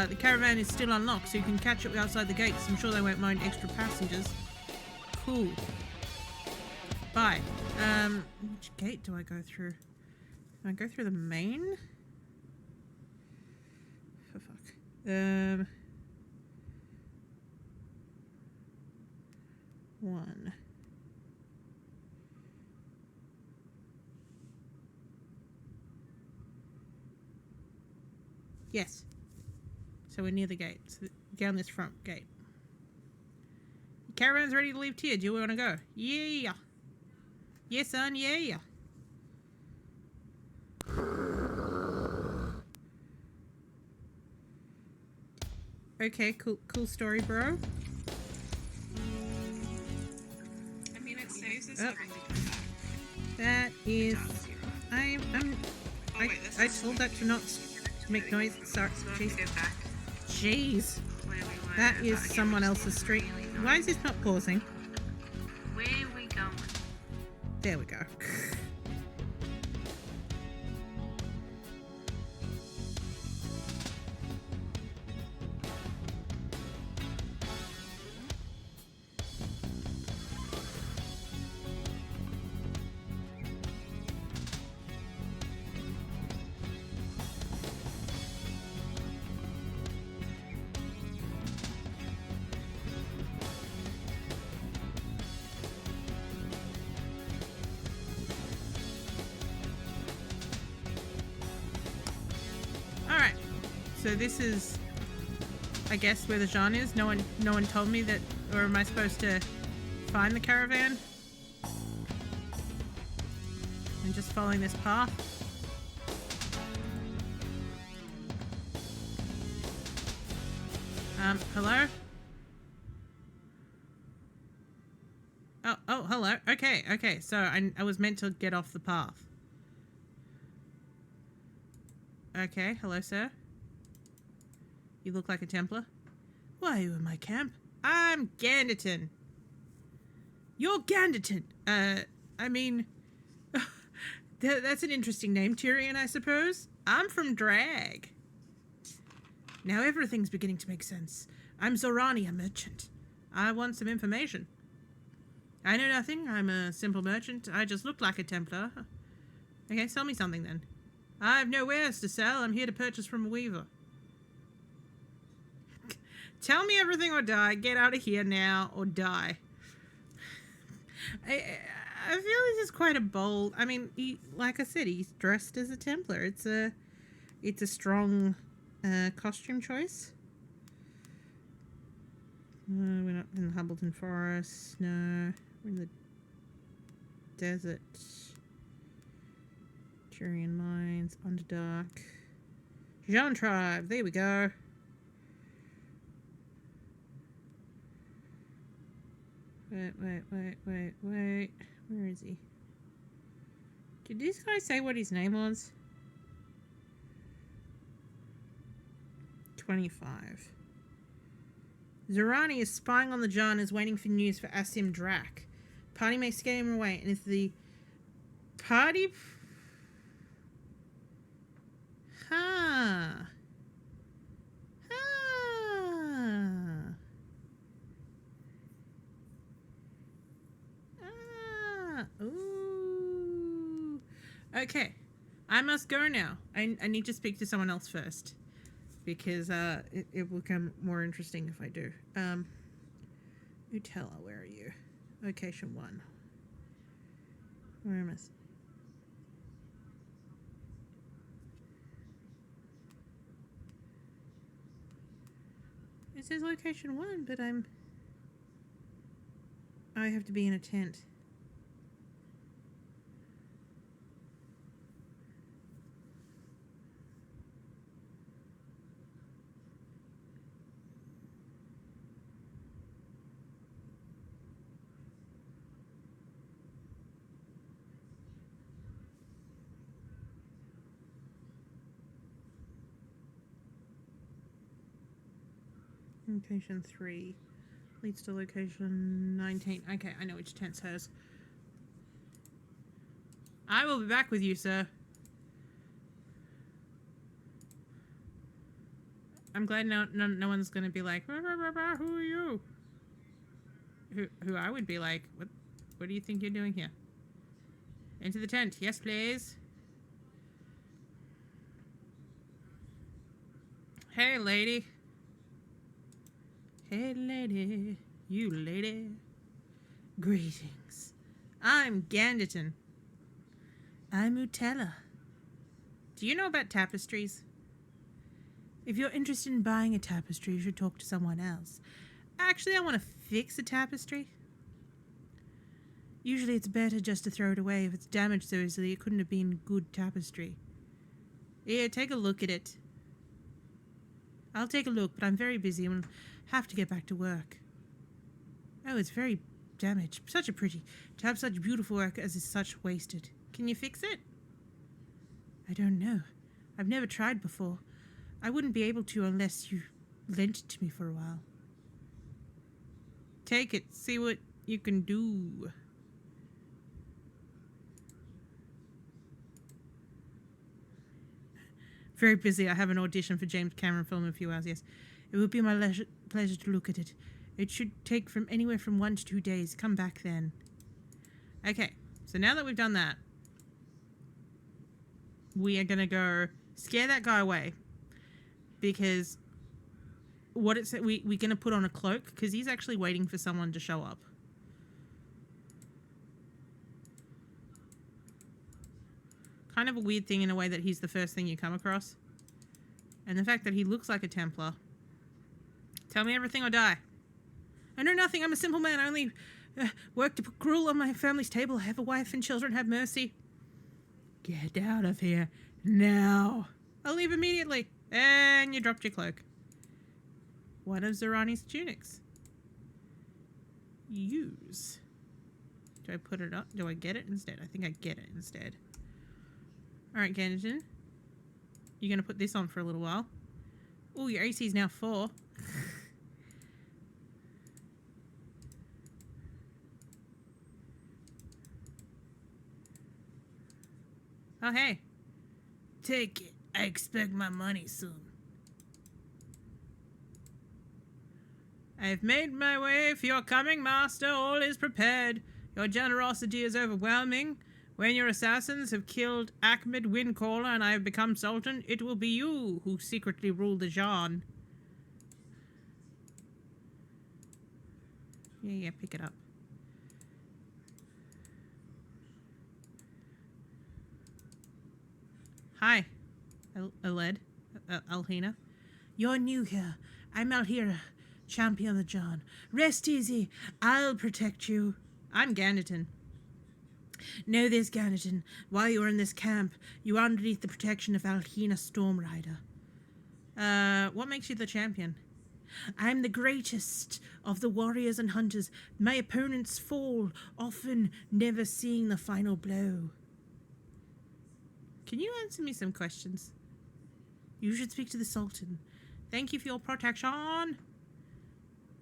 The caravan is still unlocked, so you can catch up outside the gates. I'm sure they won't mind extra passengers. Cool. Bye. Which gate do I go through? Do I go through the main? Oh, fuck. One. Yes. So we're near the gate. So down this front gate. The caravan's ready to leave Tyr. Do you want to go? Yeah. Yeah, son. Yeah. Okay, cool story, bro. I mean, it saves us Oh. having to come back. That is. I wait, this is- told that to not make noise. Sorry. So if we Jeez. go back Jeez. where we were, That is again, someone we're else's just street. really not- Why is this not pausing? Where are we going? There we go. Alright. So this is, I guess, where the Jean is. No one told me that, or am I supposed to find the caravan? And just following this path? Hello? Oh, hello. Okay. So I was meant to get off the path. Okay, hello, sir. You look like a Templar. Why are you in my camp? I'm Ganderton. You're Ganderton. I mean, that's an interesting name, Tyrion, I suppose. I'm from Drag. Now everything's beginning to make sense. I'm Zorani, a merchant. I want some information. I know nothing. I'm a simple merchant. I just look like a Templar. Okay, sell me something then. I have no wares to sell. I'm here to purchase from a weaver. Tell me everything or die. Get out of here now or die. I feel this is quite a bold... I mean, like I said, he's dressed as a Templar. It's a strong costume choice. We're not in the Hubbleton Forest. No. We're in the desert. Tyrian Mines. Underdark. Jean Tribe. There we go. Wait. Where is he? Did this guy say what his name was? 25. Zorani is spying on the Jan and is waiting for news for Asim Drak. Party may scare him away, and if the party... Ooh. Okay. I must go now. I need to speak to someone else first. Because it will become more interesting if I do. Utella, where are you? Location 1. Where am I? It says location 1, but I have to be in a tent. Location 3 leads to location 19. Okay, I know which tent's hers. I will be back with you, sir. I'm glad no one's gonna be like, "Rah, rah, rah, rah, who are you?" Who I would be like, what do you think you're doing here? Into the tent. Yes, please. Hey, lady. Hey, lady. You lady. Greetings. I'm Ganderton. I'm Utella. Do you know about tapestries? If you're interested in buying a tapestry, you should talk to someone else. Actually, I want to fix a tapestry. Usually it's better just to throw it away. If it's damaged so easily, it couldn't have been good tapestry. Yeah, take a look at it. I'll take a look, but I'm very busy and will have to get back to work. Oh, it's very damaged. Such a pretty. To have such beautiful work as is such wasted. Can you fix it? I don't know. I've never tried before. I wouldn't be able to unless you lent it to me for a while. Take it. See what you can do. Very busy. I have an audition for James Cameron film in a few hours, yes. It would be my pleasure to look at it. It should take from anywhere from 1 to 2 days. Come back then. Okay, so now that we've done that, we are going to go scare that guy away. Because what it's we're going to put on a cloak because he's actually waiting for someone to show up. Kind of a weird thing in a way that he's the first thing you come across. And the fact that he looks like a Templar. Tell me everything or die. I know nothing. I'm a simple man. I only work to put gruel on my family's table. I have a wife and children. Have mercy. Get out of here now. I'll leave immediately. And you dropped your cloak. One of Zorani's tunics. Use. Do I put it up? Do I get it instead? I think I get it instead. Alright, Ganderton. You're going to put this on for a little while. Oh, your AC is now 4. Oh, hey. Take it. I expect my money soon. I have made my way for your coming, master. All is prepared. Your generosity is overwhelming. When your assassins have killed Ahmed Windcaller and I have become Sultan, it will be you who secretly rule the Jan. Yeah, pick it up. Hi, Alhina. You're new here. I'm Alhira, champion of the Jan. Rest easy. I'll protect you. I'm Ganderton. Know this, Ganderton. While you are in this camp, you are underneath the protection of Alhina Stormrider. What makes you the champion? I'm the greatest of the warriors and hunters. My opponents fall, often never seeing the final blow. Can you answer me some questions? You should speak to the Sultan. Thank you for your protection.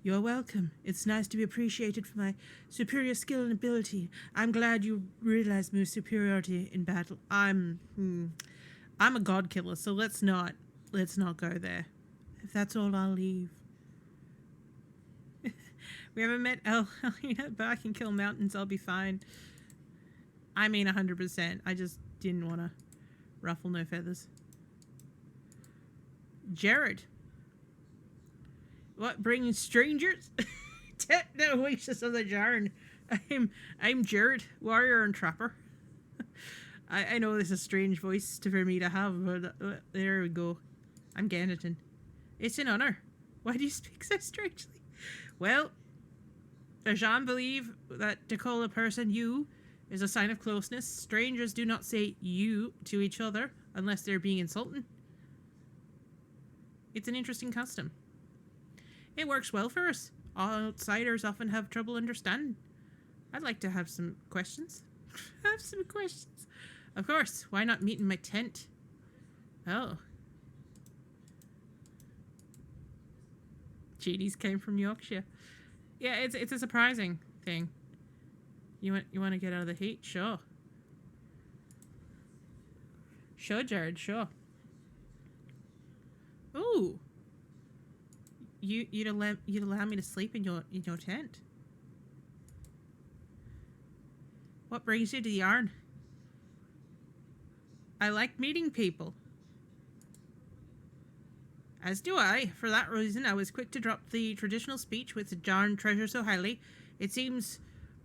You're welcome. It's nice to be appreciated for my superior skill and ability. I'm glad you realize my superiority in battle. I'm a god killer, so let's not go there. If that's all, I'll leave. We haven't met Elena, but I can kill mountains. I'll be fine. I mean, 100%. I just didn't want to ruffle no feathers. Jared. What, bringing strangers? No wishes of the Jarn. I'm Jared, warrior and trapper. I know this is a strange voice for me to have, but there we go. I'm Ganderton. It's an honor. Why do you speak so strangely? Well, the Jan believe that to call a person you is a sign of closeness. Strangers do not say you to each other unless they're being insulting. It's an interesting custom. It works well for us. Outsiders often have trouble understanding. I'd like to have some questions. Have some questions. Of course. Why not meet in my tent? Oh. Genies came from Yorkshire. Yeah, it's a surprising thing. You want to get out of the heat? Sure. Sure, Jared. Sure. Ooh. you'd allow me to sleep in your tent. What brings you to the Yarn? I like meeting people. As do I. For that reason, I was quick to drop the traditional speech which the Yarn treasure so highly. It seems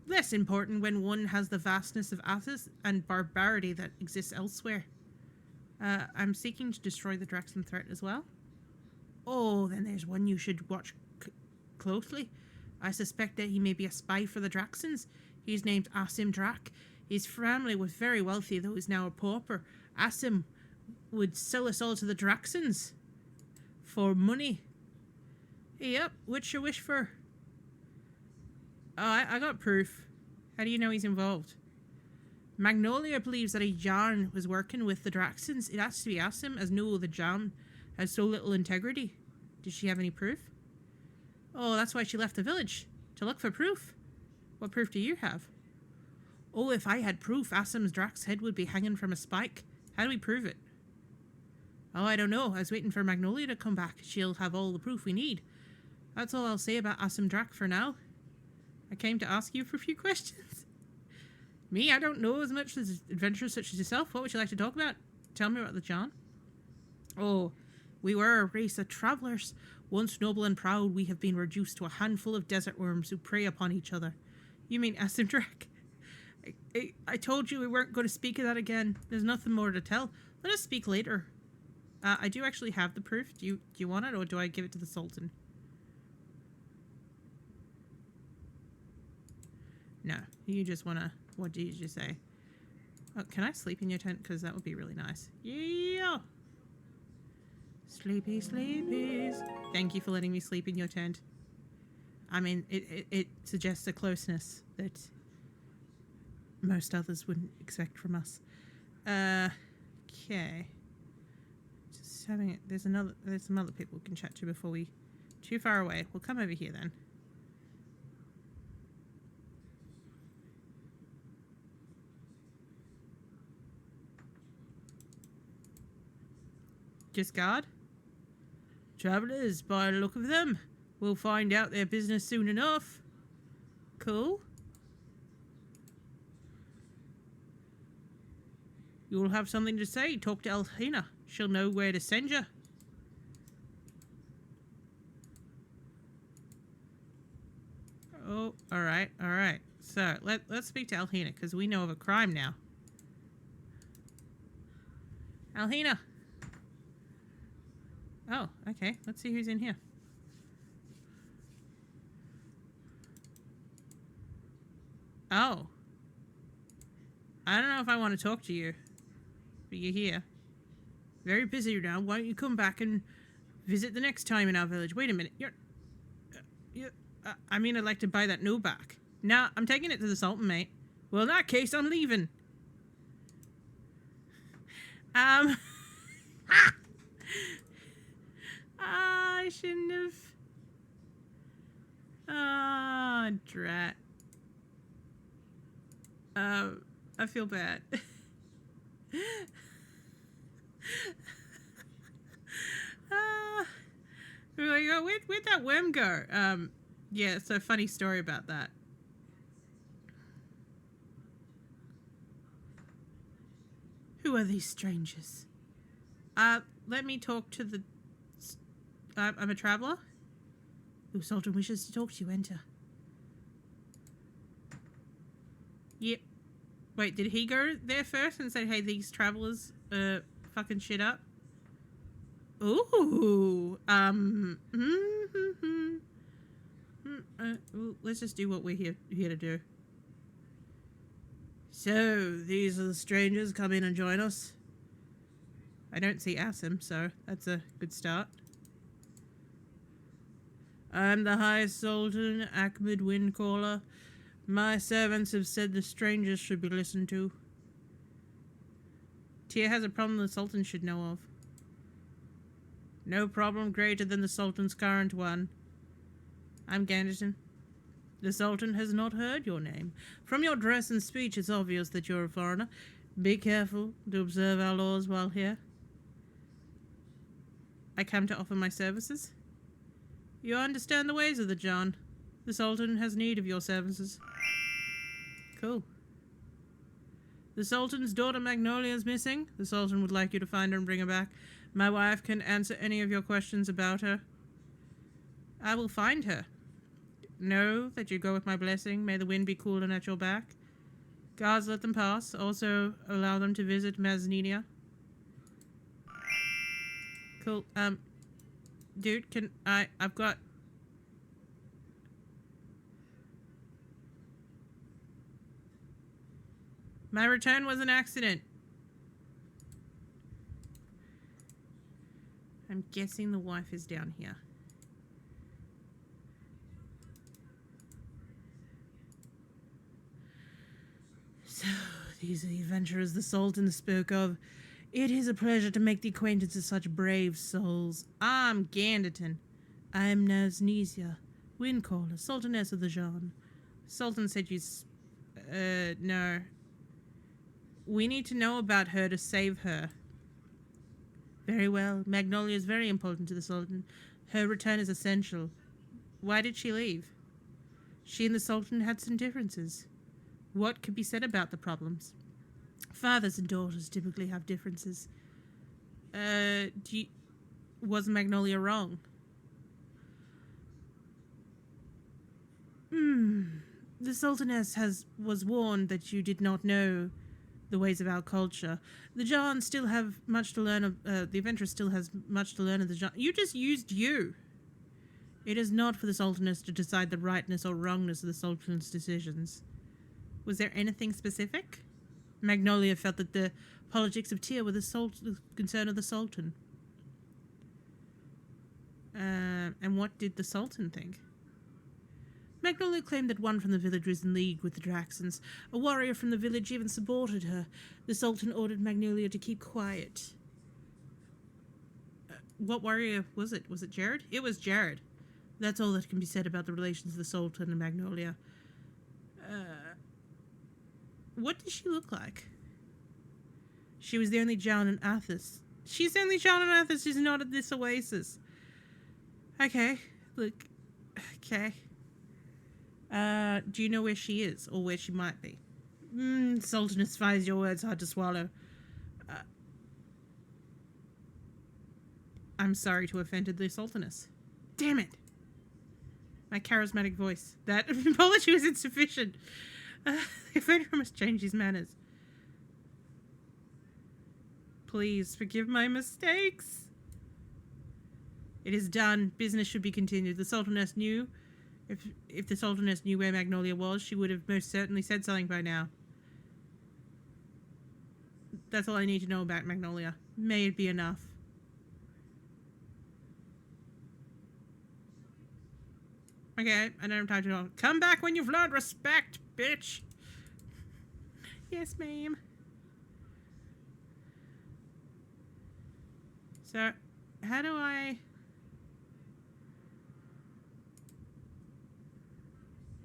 less important when one has the vastness of asses and barbarity that exists elsewhere. I'm seeking to destroy the Draxon threat as well. Oh, then there's one you should watch closely. I suspect that he may be a spy for the Draxons. He's named Asim Drak. His family was very wealthy, though he's now a pauper. Asim would sell us all to the Draxons for money. Yep, what's your wish for? Oh, I got proof. How do you know he's involved? Magnolia believes that a Jan was working with the Draxons. It has to be Asim, as no other Jan has so little integrity. Does she have any proof? Oh, that's why she left the village. To look for proof. What proof do you have? Oh, if I had proof, Asim's Drax head would be hanging from a spike. How do we prove it? Oh, I don't know. I was waiting for Magnolia to come back. She'll have all the proof we need. That's all I'll say about Asim Drak for now. I came to ask you for a few questions. Me, I don't know as much as adventurers such as yourself. What would you like to talk about? Tell me about the John. Oh, we were a race of travellers. Once noble and proud, we have been reduced to a handful of desert worms who prey upon each other. You mean Asim Drak? I told you we weren't going to speak of that again. There's nothing more to tell. Let us speak later. I do actually have the proof. Do you want it, or do I give it to the Sultan? No, you just want to... What did you say? Oh, can I sleep in your tent? Because that would be really nice. Yeah! Sleepy sleepies. Thank you for letting me sleep in your tent. I mean, it suggests a closeness that most others wouldn't expect from us. Okay. Just having it. There's some other people we can chat to before we... Too far away. We'll come over here then. Just guard? Travellers, by the look of them. We'll find out their business soon enough. Cool. You'll have something to say. Talk to Alhina. She'll know where to send you. Oh, alright, alright. So, let's speak to Alhina, because we know of a crime now. Alhina! Oh, okay. Let's see who's in here. Oh. I don't know if I want to talk to you. But you're here. Very busy now. Why don't you come back and visit the next time in our village? Wait a minute. I mean, I'd like to buy that no back. Nah, I'm taking it to the Sultan, mate. Well, in that case, I'm leaving. I shouldn't have. Ah, drat. I feel bad. Where'd that worm go? Yeah, so funny story about that. Who are these strangers? Let me talk to the... I'm a traveller. Who Sultan wishes to talk to you. Enter. Yep. Wait, did he go there first and say, hey, these travellers fucking shit up? Ooh. Let's just do what we're here to do. So, these are the strangers. Come in and join us. I don't see Asim, so that's a good start. I'm the High Sultan, Ahmed Windcaller. My servants have said the strangers should be listened to. Tyr has a problem the Sultan should know of. No problem greater than the Sultan's current one. I'm Ganderton. The Sultan has not heard your name. From your dress and speech, it's obvious that you're a foreigner. Be careful to observe our laws while here. I come to offer my services. You understand the ways of the John. The Sultan has need of your services. Cool. The Sultan's daughter Magnolia is missing. The Sultan would like you to find her and bring her back. My wife can answer any of your questions about her. I will find her. Know that you go with my blessing. May the wind be cool and at your back. Guards, let them pass. Also, allow them to visit Mazninia. Cool. Dude, I've got... My return was an accident. I'm guessing the wife is down here. So, these are the adventurers the Sultan spoke of. It is a pleasure to make the acquaintance of such brave souls. I'm Ganderton. I am Naznesia, Windcaller, Sultaness of the Jean. Sultan said no. We need to know about her to save her. Very well. Magnolia is very important to the Sultan. Her return is essential. Why did she leave? She and the Sultan had some differences. What could be said about the problems? Fathers and daughters typically have differences. Was Magnolia wrong? The Sultaness was warned that you did not know the ways of our culture. The John still have much to learn of, the adventurer still has much to learn of the John. You just used you. It is not for the Sultaness to decide the rightness or wrongness of the Sultan's decisions. Was there anything specific? Magnolia felt that the politics of Tyr were the concern of the Sultan. And what did the Sultan think? Magnolia claimed that one from the village was in league with the Draxons. A warrior from the village even supported her. The Sultan ordered Magnolia to keep quiet. What warrior was it? Was it Jared? It was Jared. That's all that can be said about the relations of the Sultan and Magnolia. What does she look like? She was the only John in Athos. She's the only John in Athos who's not at this oasis. Okay. Look. Okay. Do you know where she is, or where she might be? Sultaness finds your words hard to swallow. I'm sorry to have offended the Sultaness. Damn it! My charismatic voice. That apology was insufficient. The offender must change his manners. Please forgive my mistakes. It is done. Business should be continued. The Sultaness knew. If the Sultaness knew where Magnolia was, she would have most certainly said something by now. That's all I need to know about Magnolia. May it be enough. Okay, I don't have time to talk. Come back when you've learned respect, bitch! Yes, ma'am. So, how do I...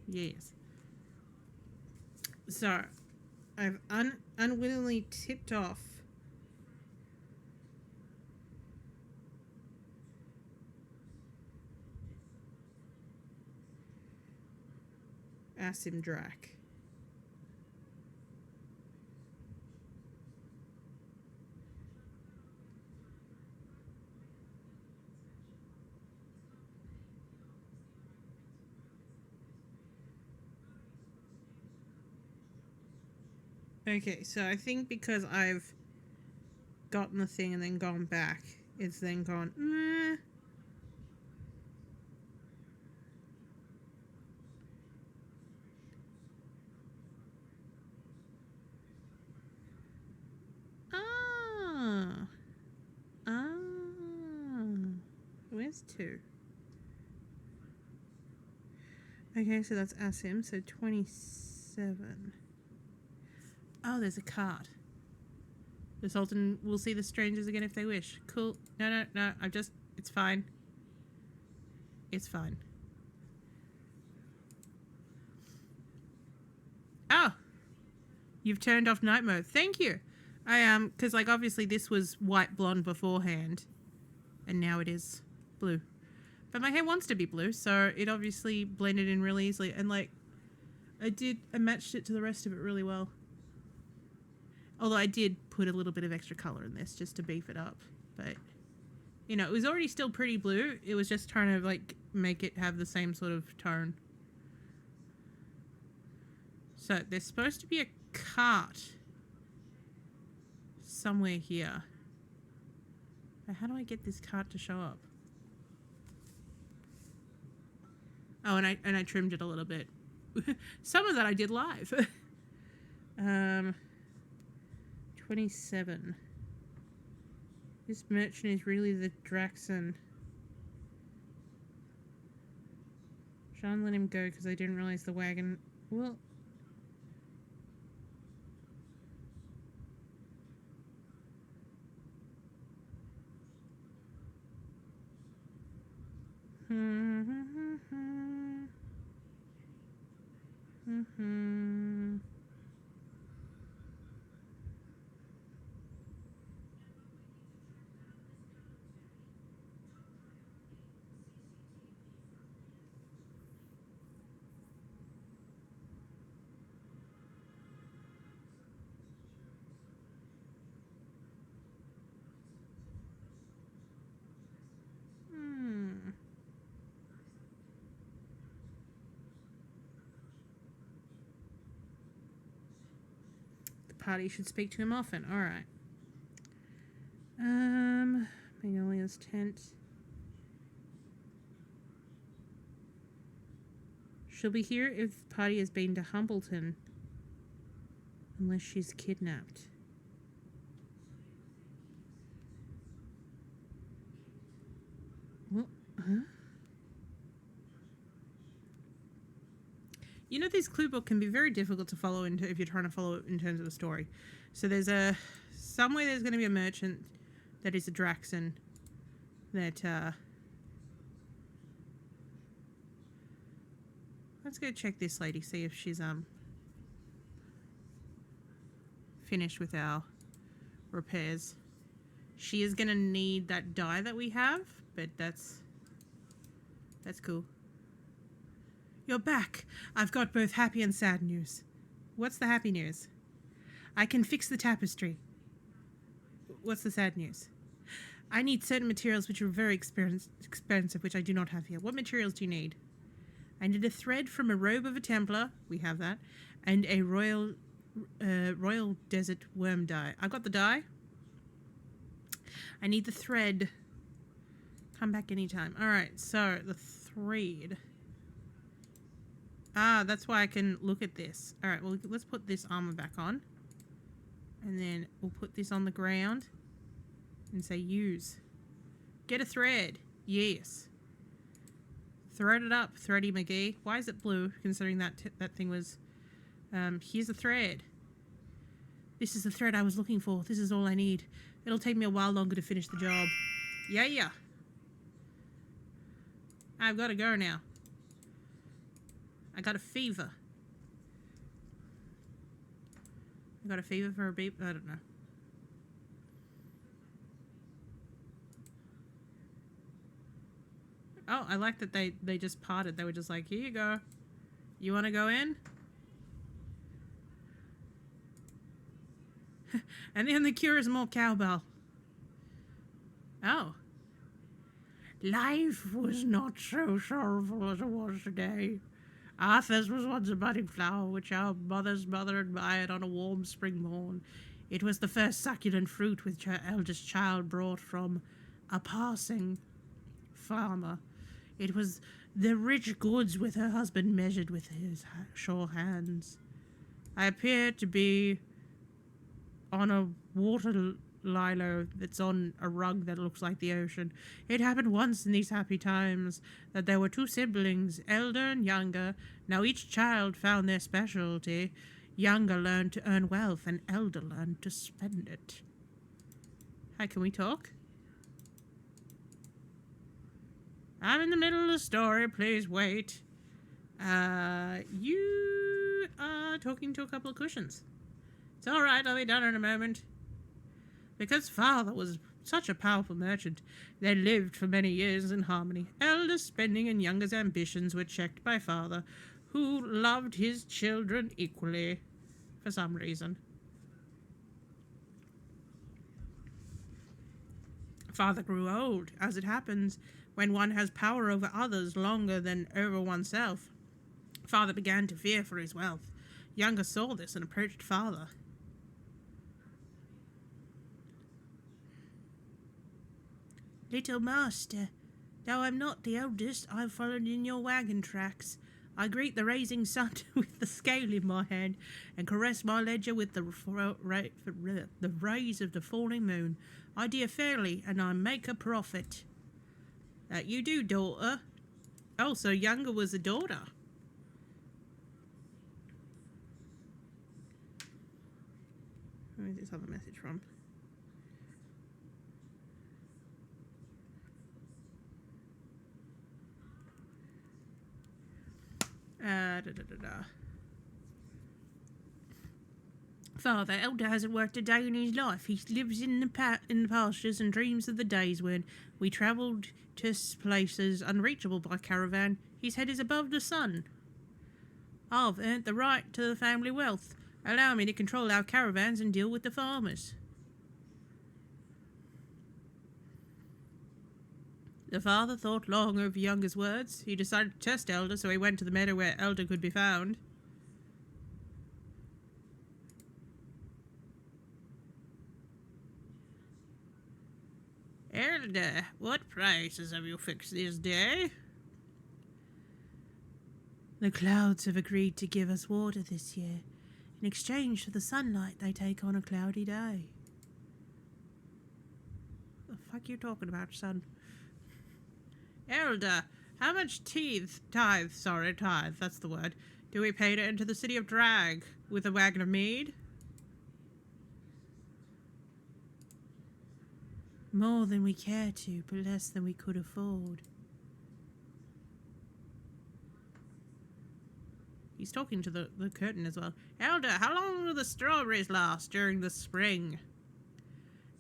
Yes. So, I've unwillingly tipped off Asim Drak. Okay, so I think because I've gotten the thing and then gone back, it's then gone, Where's 2? Okay, so that's Asim, so 27. Oh, there's a card. The Sultan will see the strangers again if they wish. Cool. No, it's fine. It's fine. Oh! You've turned off night mode. Thank you! Because, like, obviously this was white blonde beforehand. And now it is blue. But my hair wants to be blue, so it obviously blended in really easily. And like, I matched it to the rest of it really well. Although I did put a little bit of extra colour in this just to beef it up. But, you know, it was already still pretty blue. It was just trying to, like, make it have the same sort of tone. So, there's supposed to be a cart somewhere here. But how do I get this cart to show up? Oh, and I trimmed it a little bit. Some of that I did live. 27. This merchant is really the Draxon. Jean let him go because I didn't realize the wagon. Well. Party should speak to him often. Alright. Magnolia's tent. She'll be here if the party has been to Humbleton. Unless she's kidnapped. What? Huh? You know, this clue book can be very difficult to follow if you're trying to follow it in terms of the story. So there's somewhere there's going to be a merchant that is a Draxon that, let's go check this lady, see if she's, finished with our repairs. She is going to need that dye that we have, but that's cool. You're back. I've got both happy and sad news. What's the happy news? I can fix the tapestry. What's the sad news? I need certain materials which are very expensive, which I do not have here. What materials do you need? I need a thread from a robe of a Templar. We have that. And a royal desert worm dye. I got the dye. I need the thread. Come back anytime. Alright, so the thread. Ah, that's why I can look at this. Alright, well, let's put this armor back on. And then we'll put this on the ground. And say use. Get a thread. Yes. Thread it up, Thready McGee. Why is it blue, considering that thing was... here's a thread. This is the thread I was looking for. This is all I need. It'll take me a while longer to finish the job. Yeah. I've got to go now. I got a fever. I got a fever for a beep. I don't know. Oh, I like that they just parted. They were just like, here you go. You want to go in? And then the cure is more cowbell. Oh. Life was not so sorrowful as it was today. Arthur's was once a budding flower, which our mother's mother admired on a warm spring morn. It was the first succulent fruit which her eldest child brought from a passing farmer. It was the rich goods with her husband measured with his sure hands. I appear to be on a water lilo that's on a rug that looks like the ocean. It happened once in these happy times that there were two siblings, elder and younger. Now each child found their specialty. Younger learned to earn wealth, and elder learned to spend it. Hi, can we talk? I'm in the middle of the story, please wait. You are talking to a couple of cushions. It's alright, I'll be done in a moment. Because father was such a powerful merchant. They lived for many years in harmony. Elder's spending and younger's ambitions were checked by father, who loved his children equally, for some reason. Father grew old, as it happens when one has power over others longer than over oneself. Father began to fear for his wealth. Younger saw this and approached father. Little master, though I'm not the eldest, I've followed in your wagon tracks. I greet the rising sun with the scale in my hand, and caress my ledger with the rays of the falling moon. I deal fairly, and I make a profit. That you do, daughter. Oh, so younger was a daughter. Where is this other message from? Father, Elder hasn't worked a day in his life. He lives in the pastures and dreams of the days when we travelled to places unreachable by caravan. His head is above the sun. I've earned the right to the family wealth. Allow me to control our caravans and deal with the farmers. The father thought long over Younger's words. He decided to test Elder, so he went to the meadow where Elder could be found. Elder, what prices have you fixed this day? The clouds have agreed to give us water this year, in exchange for the sunlight they take on a cloudy day. The fuck you talking about, son? Elder, how much tithe, that's the word, do we pay to enter the city of Drag with a wagon of mead? More than we care to, but less than we could afford. He's talking to the curtain as well. Elder, how long will the strawberries last during the spring?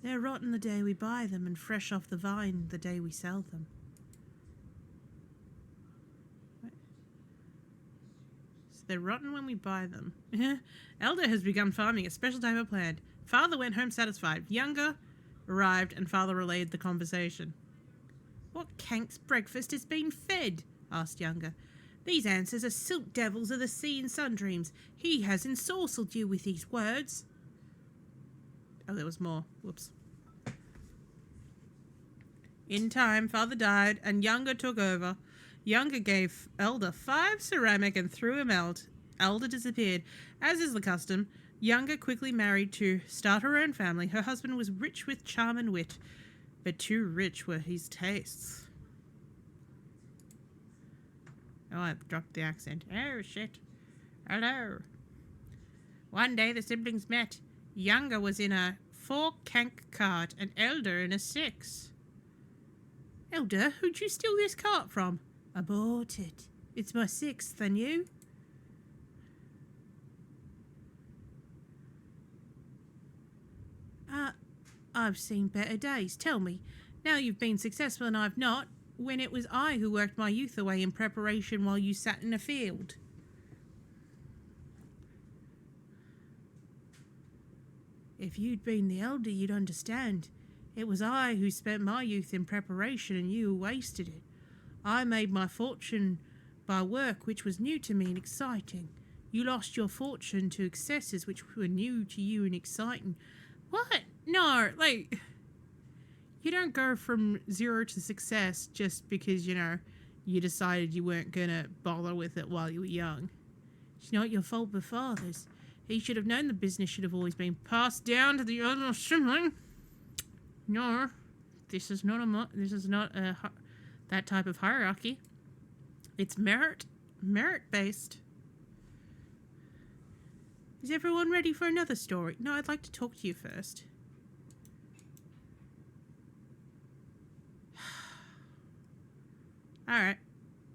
They're rotten the day we buy them and fresh off the vine the day we sell them. So they're rotten when we buy them. Elder has begun farming a special type of plant. Father went home satisfied. Younger arrived and father relayed the conversation. What cank's breakfast has been fed? Asked Younger. These answers are silk devils of the sea and sundreams. He has ensorcelled you with these words. Oh, there was more. Whoops. In time, father died and Younger took over. Younger gave Elder 5 ceramic and threw him out. Elder disappeared. As is the custom, Younger quickly married to start her own family. Her husband was rich with charm and wit, but too rich were his tastes. Oh, I dropped the accent. Oh, shit. Hello. One day the siblings met. Younger was in a 4-cank cart and Elder in a 6. Elder, who'd you steal this cart from? I bought it. It's my 6th, and you? I've seen better days. Tell me, now you've been successful and I've not, when it was I who worked my youth away in preparation while you sat in a field. If you'd been the elder, you'd understand. It was I who spent my youth in preparation and you who wasted it. I made my fortune by work which was new to me and exciting. You lost your fortune to excesses which were new to you and exciting. What? No, like, you don't go from 0 to success just because, you decided you weren't going to bother with it while you were young. It's not your fault but father's. He should have known the business should have always been passed down to the other sibling. No, this is not that type of hierarchy. It's merit-based. Is everyone ready for another story? No, I'd like to talk to you first. Alright.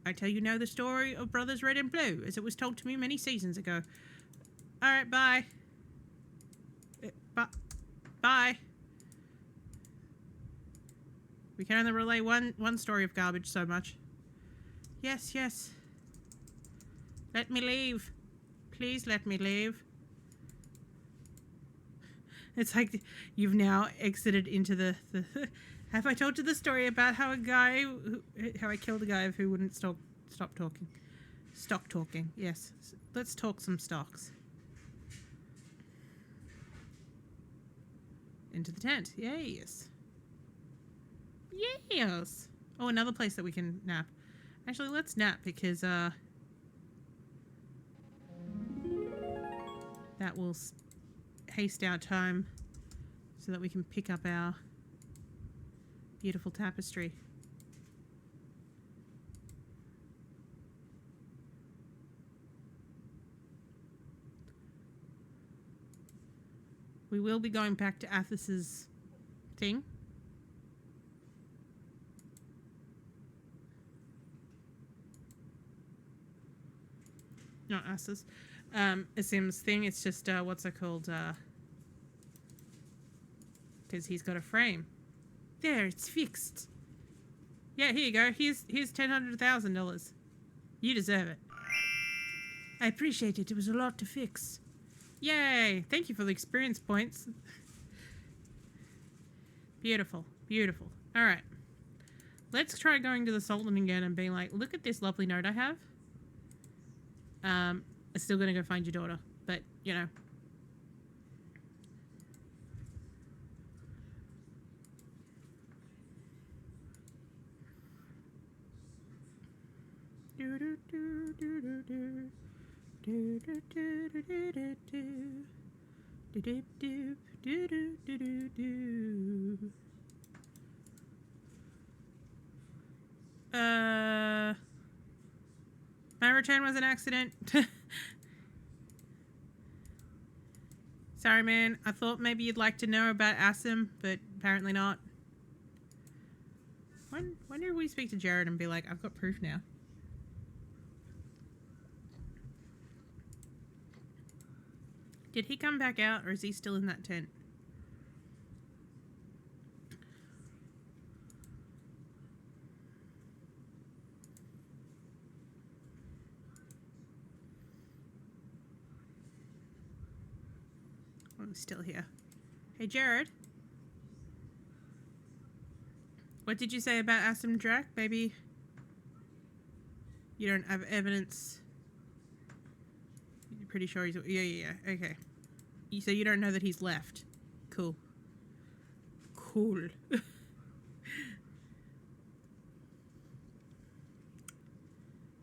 I tell you now the story of Brothers Red and Blue, as it was told to me many seasons ago. Alright, bye. Bye. We can only relay one story of garbage so much. Yes, yes. Let me leave. Please let me leave. It's like you've now exited into the have I told you the story about how I killed a guy who wouldn't stop talking? Stock talking, yes. Let's talk some stocks. Into the tent, yes. Yes. Oh, another place that we can nap. Actually, let's nap because that will haste our time so that we can pick up our beautiful tapestry. We will be going back to Athos's thing. Not Athos. Asim's thing. It's just, what's it called? Because he's got a frame. There, it's fixed. Yeah, here you go. Here's $1,000. You deserve it. I appreciate it. It was a lot to fix. Yay! Thank you for the experience points. Beautiful. Beautiful. Alright. Let's try going to the Sultan again and being like, look at this lovely note I have. I'm still gonna go find your daughter. But, you know. Do do do do do do. Do do do do do do do. Do do do do do do do do. My return was an accident. Sorry, man. I thought maybe you'd like to know about Asim, but apparently not. When did we speak to Jared and be like, I've got proof now? Did he come back out, or is he still in that tent? Oh, he's still here. Hey, Jared. What did you say about Asim Drak? Maybe you don't have evidence. You're pretty sure he's... Yeah. Okay. So you don't know that he's left. Cool. Cool.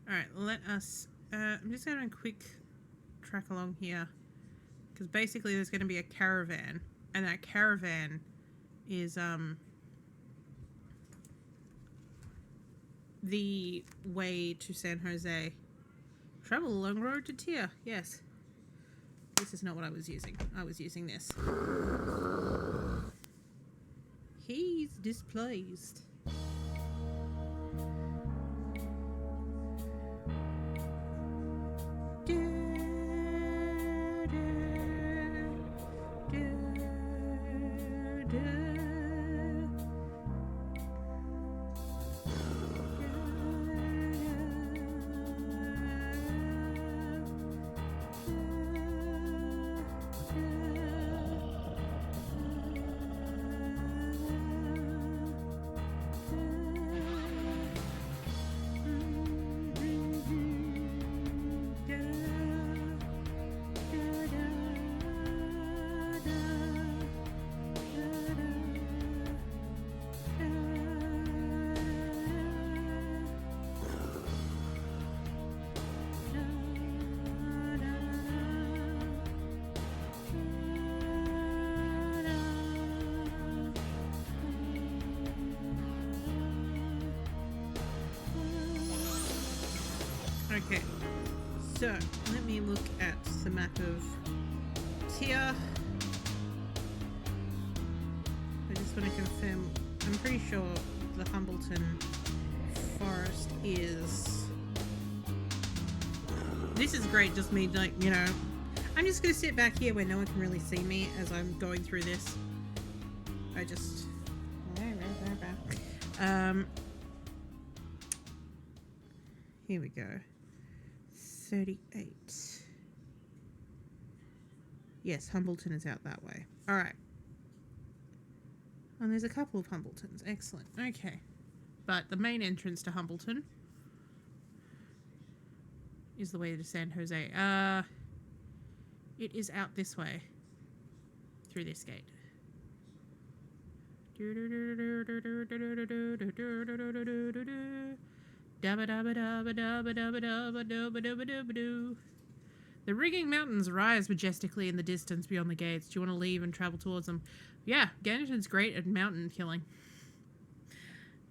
Alright, let us... I'm just going to quick track along here. Because basically there's going to be a caravan. And that caravan is... the way to San Jose. Travel along road to Tyr. Yes. This is not what I was using. I was using this. He's displeased. Okay, so let me look at the map of Tyr. I just want to confirm, I'm pretty sure the Humbleton Forest is... This is great, just me, like, you know, I'm just going to sit back here where no one can really see me as I'm going through this. I just... Um, here we go. 38. Yes, Humbleton is out that way. All right. And there's a couple of Humbletons. Excellent. Okay. But the main entrance to Humbleton is the way to San Jose. It is out this way. Through this gate. The rigging mountains rise majestically in the distance beyond the gates. Do you want to leave and travel towards them? Yeah, Ganderton's great at mountain killing.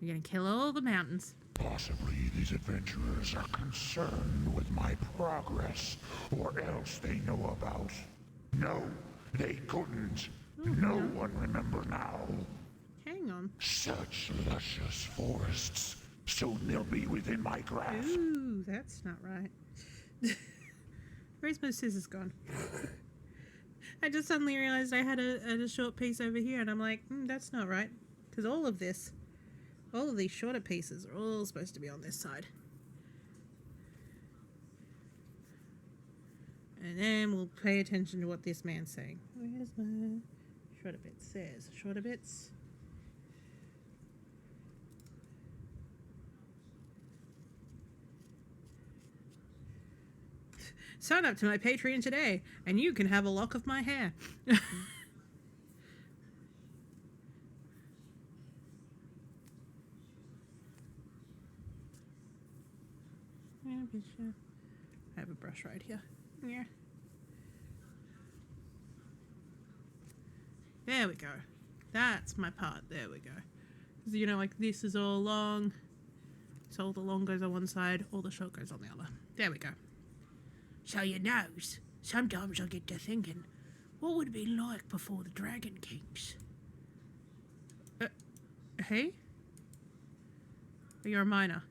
You're gonna kill all the mountains. Possibly these adventurers are concerned with my progress, or else they know about. No, they couldn't. No one remember now. Hang on. Such luscious forests. Soon they'll be within my grasp. Ooh, that's not right. Where's my scissors gone? I just suddenly realized I had a short piece over here, and I'm like, that's not right. Because all of these shorter pieces are all supposed to be on this side. And then we'll pay attention to what this man's saying. Where's my shorter bits? There's shorter bits. Sign up to my Patreon today, and you can have a lock of my hair. I have a brush right here. Yeah. There we go. That's my part. There we go. You know, like this is all long. So all the long goes on one side, all the short goes on the other. There we go. So you knows, sometimes I get to thinking, what would it be like before the Dragon Kings? Hey? You're a miner.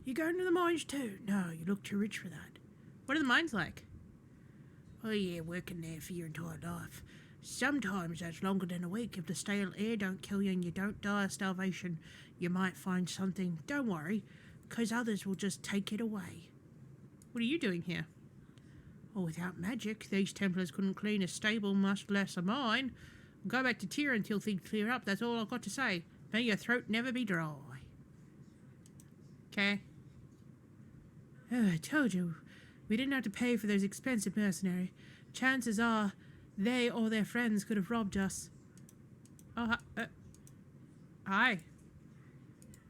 You going to the mines too? No, you look too rich for that. What are the mines like? Oh yeah, working there for your entire life. Sometimes that's longer than a week. If the stale air don't kill you and you don't die of starvation, you might find something. Don't worry, because others will just take it away. What are you doing here? Oh, without magic, these Templars couldn't clean a stable, much less a mine. Go back to Tyr until things clear up. That's all I've got to say. May your throat never be dry. Okay. Oh, I told you. We didn't have to pay for those expensive mercenary. Chances are they or their friends could have robbed us. Oh, hi.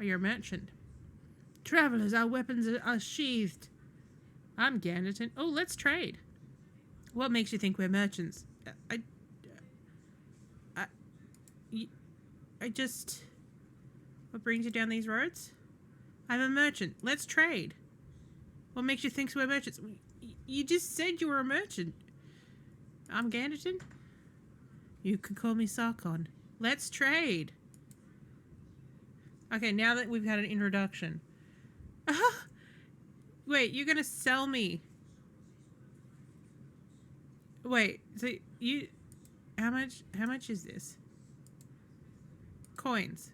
Oh, you're a merchant. Travelers, our weapons are sheathed. I'm Ganderton. Oh, let's trade. What makes you think we're merchants? I just... What brings you down these roads? I'm a merchant. Let's trade. What makes you think we're merchants? You just said you were a merchant. I'm Ganderton. You could call me Sarkon. Let's trade. Okay, now that we've had an introduction. Wait, you're gonna sell me? Wait, so you... How much is this? Coins.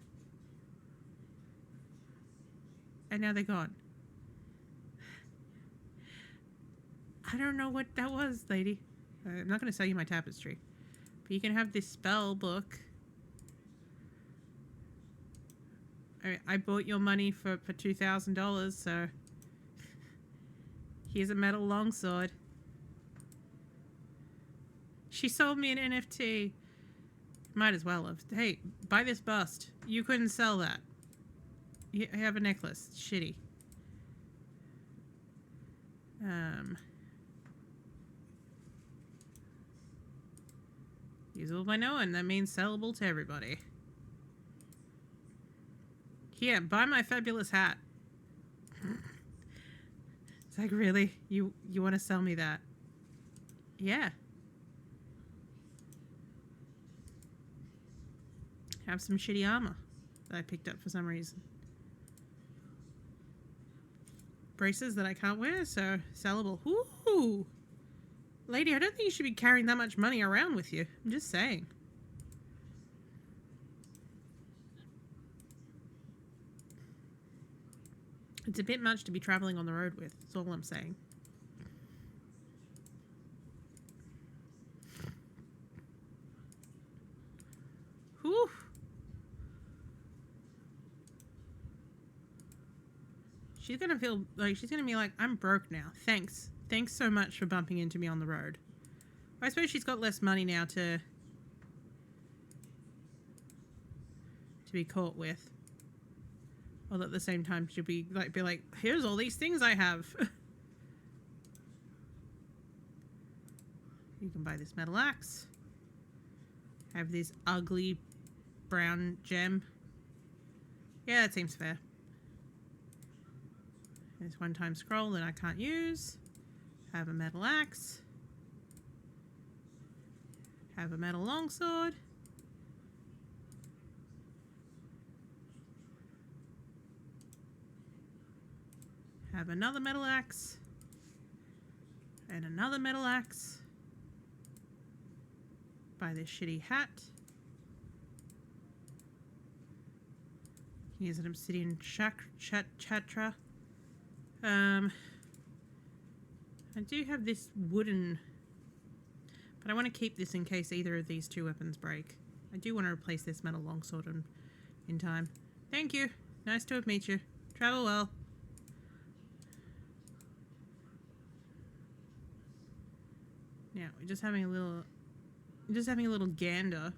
And now they're gone. I don't know what that was, lady. I'm not gonna sell you my tapestry. But you can have this spell book. I bought your money for $2,000, so... Here's a metal longsword. She sold me an NFT. Might as well have. Hey, buy this bust. You couldn't sell that. You have a necklace. Shitty. Usable by no one. That means sellable to everybody. Here, buy my fabulous hat. It's like, really? You want to sell me that? Yeah. Have some shitty armor that I picked up for some reason. Braces that I can't wear, so sellable. Ooh! Lady, I don't think you should be carrying that much money around with you. I'm just saying. It's a bit much to be traveling on the road with. That's all I'm saying. Whew. She's gonna feel like she's gonna be like, I'm broke now. Thanks. Thanks so much for bumping into me on the road. I suppose she's got less money now to be caught with. Although at the same time she'll be like, here's all these things I have. You can buy this metal axe. Have this ugly brown gem. Yeah, that seems fair. There's one-time scroll that I can't use. Have a metal axe. Have a metal longsword. Have another metal axe. And another metal axe. Buy this shitty hat. Use an obsidian chatra. I do have this wooden, but I want to keep this in case either of these two weapons break. I do want to replace this metal longsword in time. Thank you. Nice to meet you. Travel well. Now we're just having a little gander.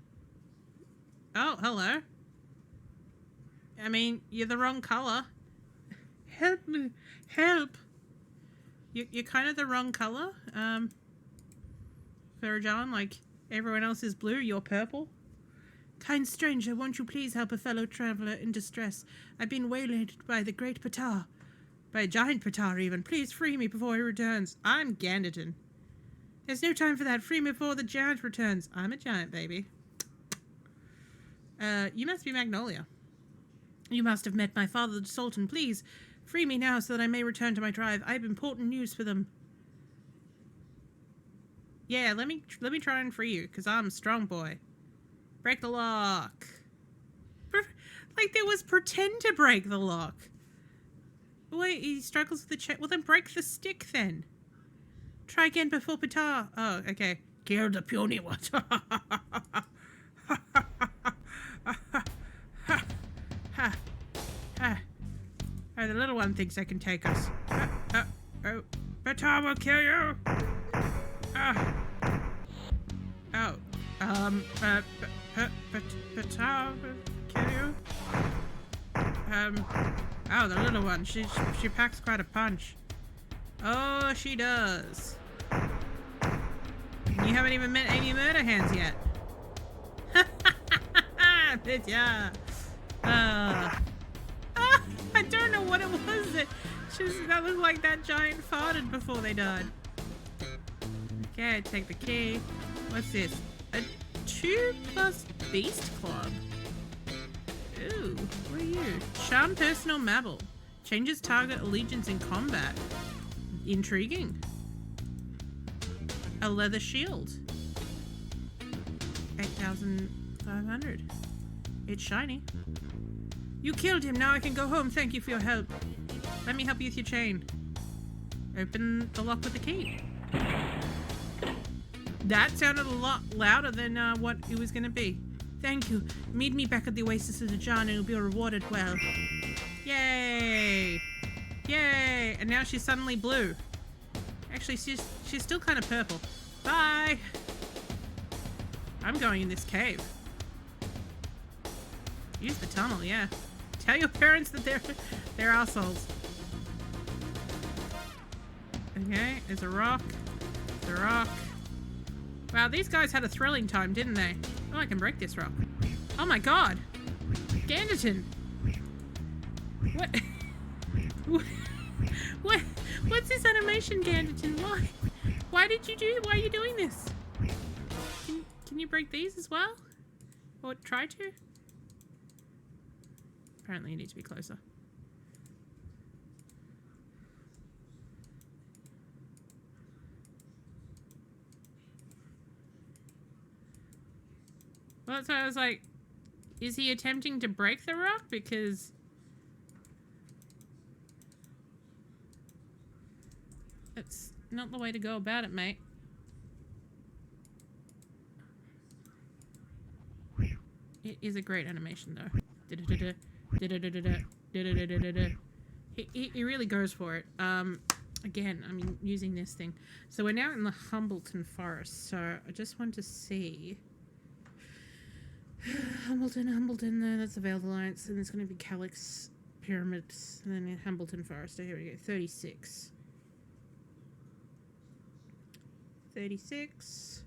Oh, hello. I mean, you're the wrong color. Help me. Help. You're kind of the wrong color. Farajan, like everyone else is blue, you're purple. Kind stranger, won't you please help a fellow traveler in distress? I've been waylaid by the great Patar. By a giant Patar, even. Please free me before he returns. I'm Ganderton. There's no time for that. Free me before the giant returns. I'm a giant, baby. You must be Magnolia. You must have met my father, the Sultan. Please, free me now so that I may return to my tribe. I have important news for them. Yeah, let me try and free you, because I'm a strong boy. Break the lock. Like there was pretend to break the lock. Wait, he struggles with the check. Well, then break the stick, then. Try again before Patar. Oh, okay. Kill the puny one. Oh, the little one thinks they can take us. Oh, Patar will kill you. Patar will kill you. Oh, the little one. She packs quite a punch. Oh, she does. You haven't even met Amy Murder Hands yet. Yeah. I don't know what it was. That looked like that giant farted before they died. Okay, take the key. What's this? A 2+ Beast Club. Ooh, what are you? Charm Personal Mabel. Changes target allegiance in combat. Intriguing. A leather shield. 8,500. It's shiny. You killed him. Now I can go home. Thank you for your help. Let me help you with your chain. Open the lock with the key. That sounded a lot louder than what it was going to be. Thank you. Meet me back at the Oasis of the Jan and you'll be rewarded well. Yay! Yay! And now she's suddenly blue. Actually, she's still kind of purple. Bye! I'm going in this cave. Use the tunnel, yeah. Tell your parents that they're assholes. Okay, there's a rock. There's a rock. Wow, these guys had a thrilling time, didn't they? Oh, I can break this rock. Oh my god! Ganderton! What? What's this animation, Ganderton? Why? Why are you doing this? Can you break these as well? Or try to? Apparently you need to be closer. Well, so I was like, is he attempting to break the rock? Because not the way to go about it, mate. It is a great animation, though. He really goes for it. Again, I mean, using this thing. So we're now in the Humbleton Forest. So I just want to see. Humbleton, no, that's the Veiled Alliance. And it's going to be Calyx Pyramids. And then in Humbleton Forest. Oh, here we go. 36. 36.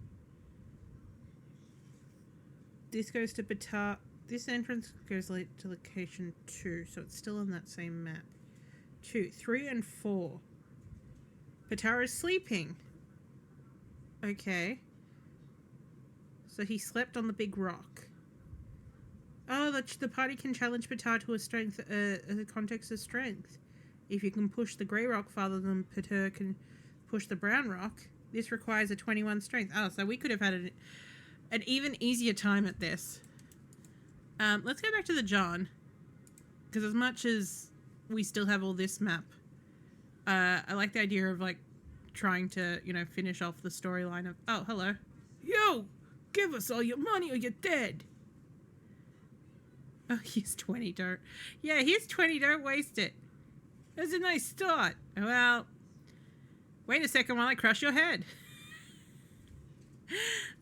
This goes to Batar. This entrance goes to location 2, so it's still on that same map. 2, 3, and 4. Patara's sleeping. Okay. So he slept on the big rock. Oh, the party can challenge Patar to a context of strength. If you can push the grey rock farther than Patar can push the brown rock, this requires a 21 strength. Oh, so we could have had an even easier time at this. Let's go back to the John. Because as much as we still have all this map, I like the idea of, like, trying to, you know, finish off the storyline of, oh, hello. Yo! Give us all your money or you're dead! Oh, here's 20, don't. Yeah, here's 20, don't waste it. That's a nice start. Well, wait a second while I crush your head.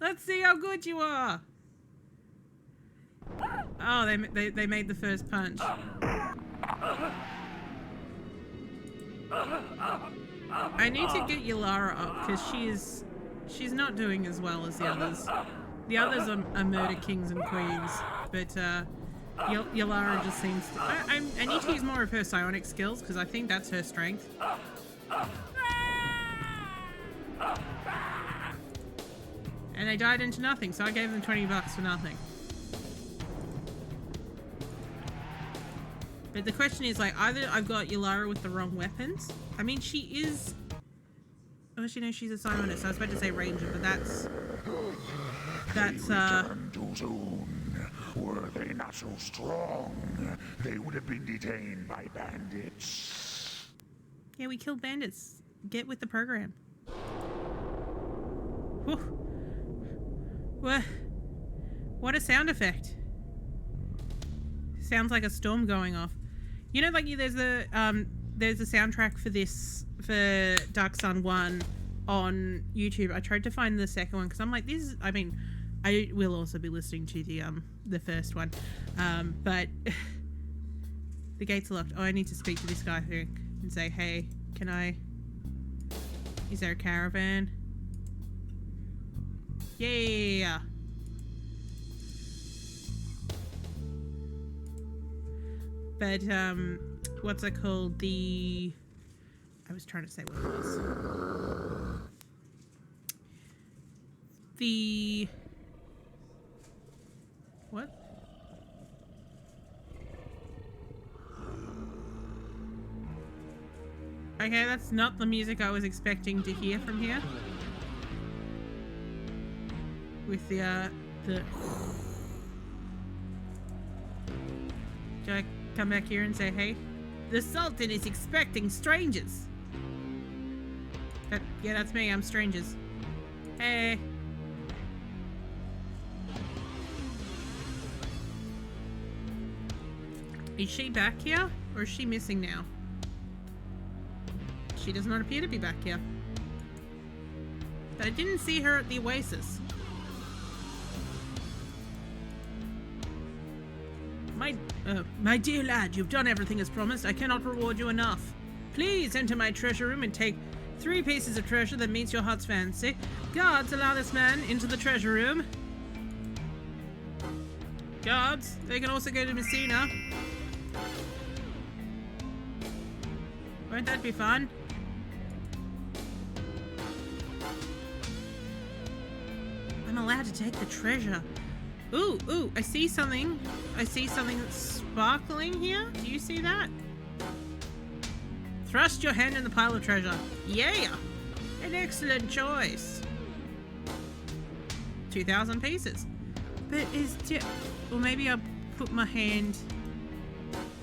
Let's see how good you are. Oh, they made the first punch. I need to get Ylara up because she's not doing as well as the others. The others are murder kings and queens, but Ylara just seems to... I need to use more of her psionic skills because I think that's her strength. And they died into nothing, so I gave them $20 for nothing. But the question is, like, either I've got Ylara with the wrong weapons. I mean, she is... Oh, she knows she's a psionist. I was about to say ranger, but that's... Returned too soon. Were they not so strong, they would have been detained by bandits. Yeah, we killed bandits. Get with the program. Whew. What a sound effect. Sounds like a storm going off. You know, like there's a soundtrack for this, for Dark Sun 1 on YouTube. I tried to find the second one because I'm like, this is, I mean, I will also be listening to the first one. But the gates are locked. Oh, I need to speak to this guy and say, hey, is there a caravan? Yeah. But, what's it called? I was trying to say what it was. What? Okay, that's not the music I was expecting to hear from here. With the... Do I come back here and say, hey? The Sultan is expecting strangers. Yeah, that's me. I'm strangers. Hey. Is she back here? Or is she missing now? She does not appear to be back here. But I didn't see her at the Oasis. My dear lad, you've done everything as promised. I cannot reward you enough. Please enter my treasure room and take 3 pieces of treasure that meets your heart's fancy. Guards, allow this man into the treasure room. Guards, they can also go to Messina. Won't that be fun? I'm allowed to take the treasure. Ooh, I see something. I see something that's sparkling here. Do you see that? Thrust your hand in the pile of treasure. Yeah! An excellent choice. 2,000 pieces. But well, maybe I'll put my hand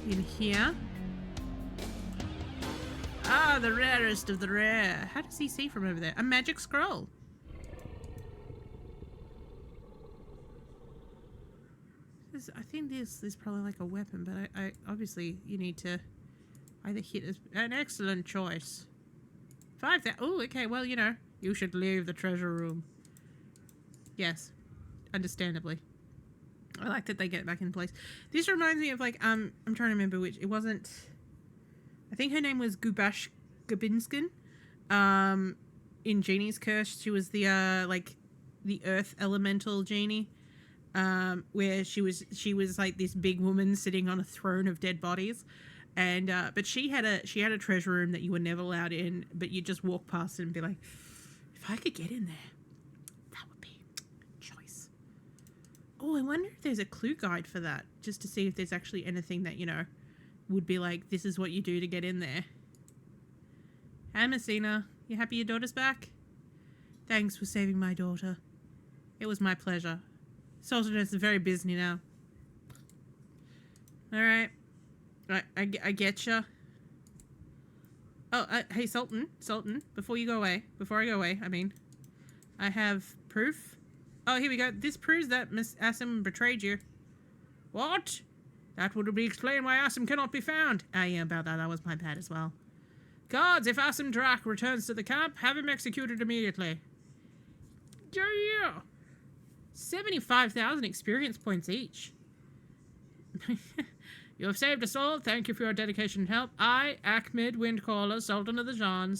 in here. Ah, Ah, the rarest of the rare. How does he see from over there? A magic scroll. I think this is probably like a weapon, but I obviously you need to either hit an excellent choice. 5,000. Oh, okay. Well, you know, you should leave the treasure room. Yes, understandably. I like that they get it back in place. This reminds me of like I'm trying to remember which it wasn't. I think her name was Gubash Gabinskin. In Genie's Curse, she was the like the Earth Elemental Genie. Where she was like this big woman sitting on a throne of dead bodies, and but she had a treasure room that you were never allowed in, but you just walk past it and be like, if I could get in there, that would be choice. Oh, I wonder if there's a clue guide for that, just to see if there's actually anything that would be like, this is what you do to get in there. Hi, Messina. You happy your daughter's back? Thanks for saving my daughter. It was my pleasure. Sultaness is very busy now. Alright. I get ya. Oh, hey, Sultan, before I go away, I have proof. Oh, here we go. This proves that Miss Asim betrayed you. What? That would explain why Asim cannot be found. Ah, yeah, about that. That was my bad as well. Guards, if Asim Drak returns to the camp, have him executed immediately. Yeah. 75,000 experience points each. You have saved us all. Thank you for your dedication and help. I, Ahmed Windcaller, Sultan of the Jann,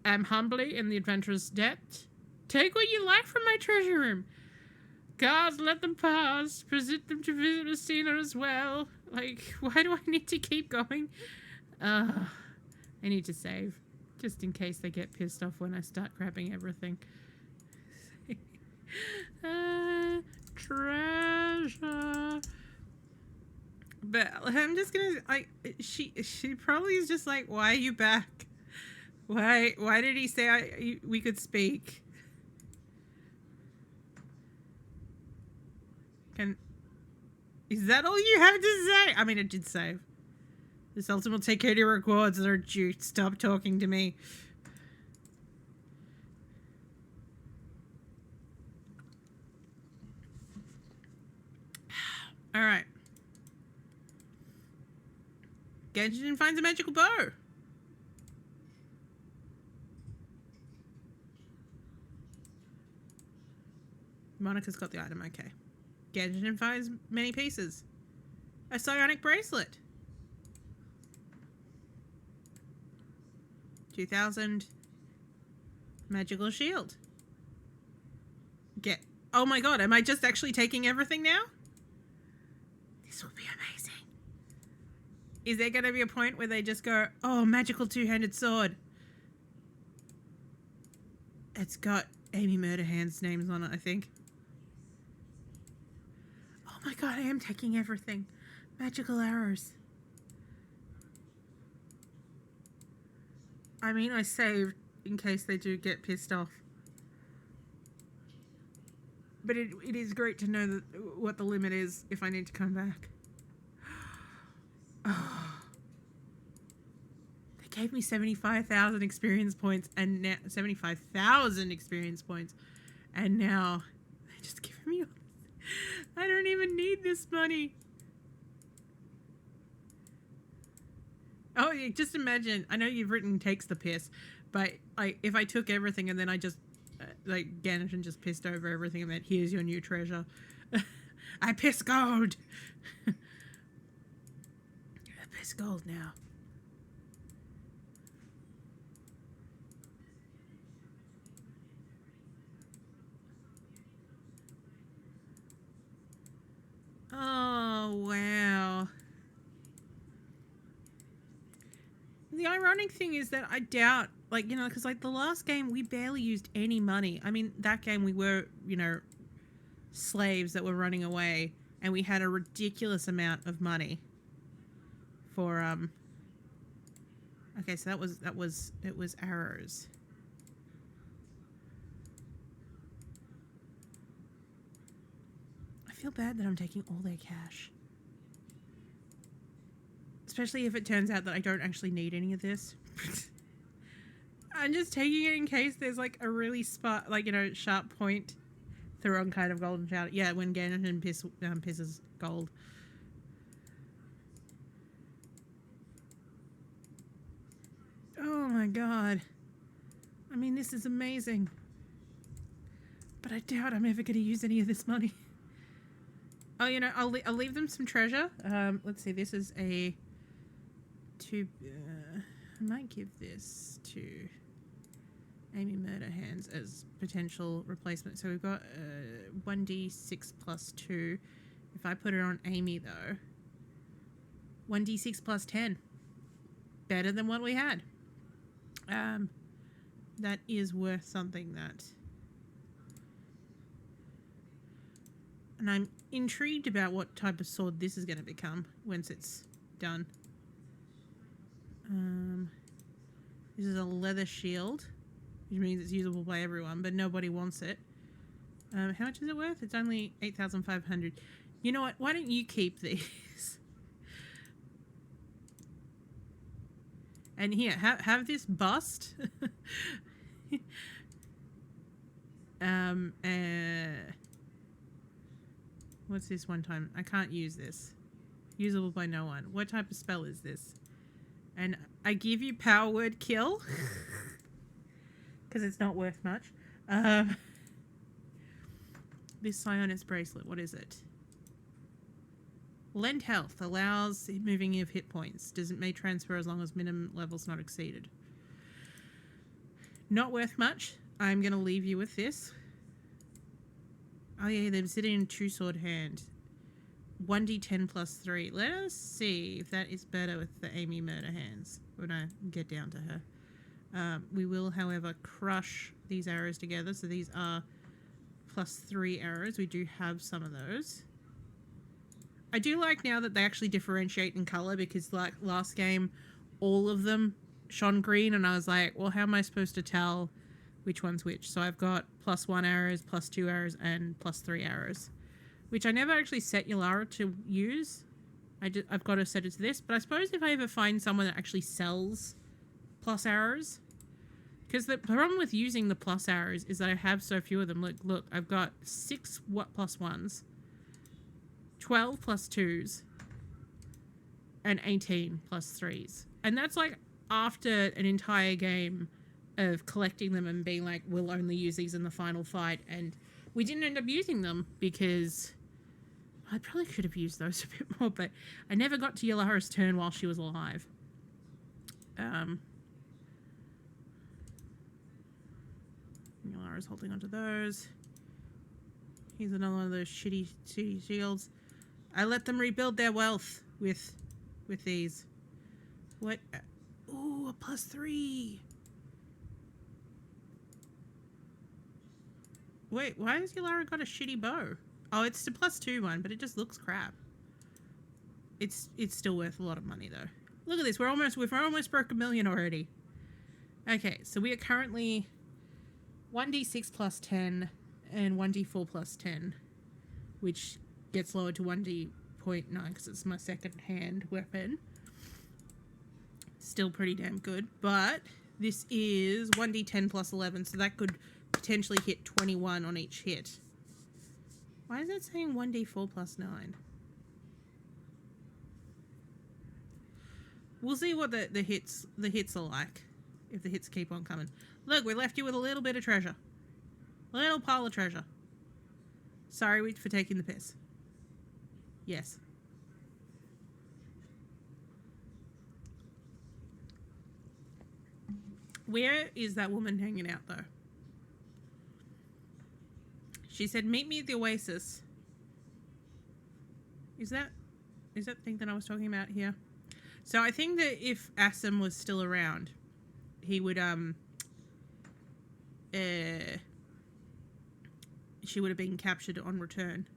am humbly in the adventurer's debt. Take what you like from my treasure room. Guards, let them pass. Present them to visit Messina as well. Like, why do I need to keep going? I need to save. Just in case they get pissed off when I start grabbing everything. Treasure. But I'm just gonna she probably is just like, why are you back? Why did he say we could speak? Is that all you have to say? I mean, it did save. The Sultan will take care of your rewards that are due. Stop talking to me. Alright. Genshin finds a magical bow. Monica's got the item, okay. Genshin finds many pieces. A psionic bracelet. 2,000. Magical shield. Oh my god, am I just actually taking everything now? This will be amazing. Is there going to be a point where they just go, oh, magical two-handed sword? It's got Amy Murderhand's names on it, I think. Oh my god, I am taking everything. Magical arrows. I mean, I saved in case they do get pissed off. But it is great to know what the limit is if I need to come back. Oh. They gave me 75,000 experience points and now 75,000 experience points, and now they just give me. I don't even need this money. Oh, yeah, just imagine. I know you've written takes the piss, but if I took everything and then I just Ganoshin just pissed over everything and then here's your new treasure. I piss gold. I piss gold now. Oh, wow. The ironic thing is that I doubt, because the last game we barely used any money. I mean, that game we were, slaves that were running away, and we had a ridiculous amount of money for, okay, so it was arrows. I feel bad that I'm taking all their cash. especially if it turns out that I don't actually need any of this. I'm just taking it in case there's like a really sharp point. The wrong kind of golden shower. Yeah, when Ganon pisses gold. Oh my god. I mean, this is amazing. But I doubt I'm ever going to use any of this money. Oh, you know, I'll leave them some treasure. Let's see, this is I might give this to Amy Murderhands as potential replacement. So we've got 1d6 plus 2. If I put it on Amy, though, 1d6 plus 10. Better than what we had. That is worth something, that. And I'm intrigued about what type of sword this is going to become once it's done. This is a leather shield, which means it's usable by everyone, but nobody wants it. How much is it worth? It's only 8,500. You know what? Why don't you keep these? And here, have this bust. What's this one time? I can't use this. Usable by no one. What type of spell is this? And I give you power word kill. Because it's not worth much. This Psionis bracelet, what is it? Lend health. Allows moving of hit points. Does it may transfer as long as minimum level's not exceeded. Not worth much. I'm going to leave you with this. Oh yeah, they're sitting in two sword hand. 1d10 plus 3. Let us see if that is better with the Amy Murderhands when I get down to her. We will, however, crush these arrows together. So these are plus 3 arrows. We do have some of those. I do like now that they actually differentiate in color, because like last game, all of them shone green, and I was like, well, how am I supposed to tell which one's which? So I've got plus 1 arrows, plus 2 arrows, and plus 3 arrows, which I never actually set Yulara to use. I've got to set it to this, but I suppose if I ever find someone that actually sells plus arrows, because the problem with using the plus arrows is that I have so few of them. Look, I've got 6 plus 1s, 12 plus 2s, and 18 plus 3s. And that's like after an entire game of collecting them and being like, we'll only use these in the final fight. And we didn't end up using them because I probably could have used those a bit more, but I never got to Yulara's turn while she was alive. Yulara's holding onto those. Here's another one of those shitty shields. I let them rebuild their wealth with these. What? Ooh, a plus 3. Wait, why has Yulara got a shitty bow? Oh, it's the plus 2 one, but it just looks crap. It's still worth a lot of money though. Look at this, we've almost broke $1 million already. Okay, so we are currently 1d6 plus 10 and 1d4 plus 10, which gets lowered to 1d.9 because it's my second hand weapon. Still pretty damn good, but this is 1d10 plus 11, so that could potentially hit 21 on each hit. Why is it saying 1d4 plus 9? We'll see what the hits are like, if the hits keep on coming. Look, we left you with a little bit of treasure. A little pile of treasure. Sorry for taking the piss. Yes. Where is that woman hanging out, though? She said, meet me at the Oasis. Is that the thing that I was talking about here? So I think that if Assam was still around, he would, she would have been captured on return.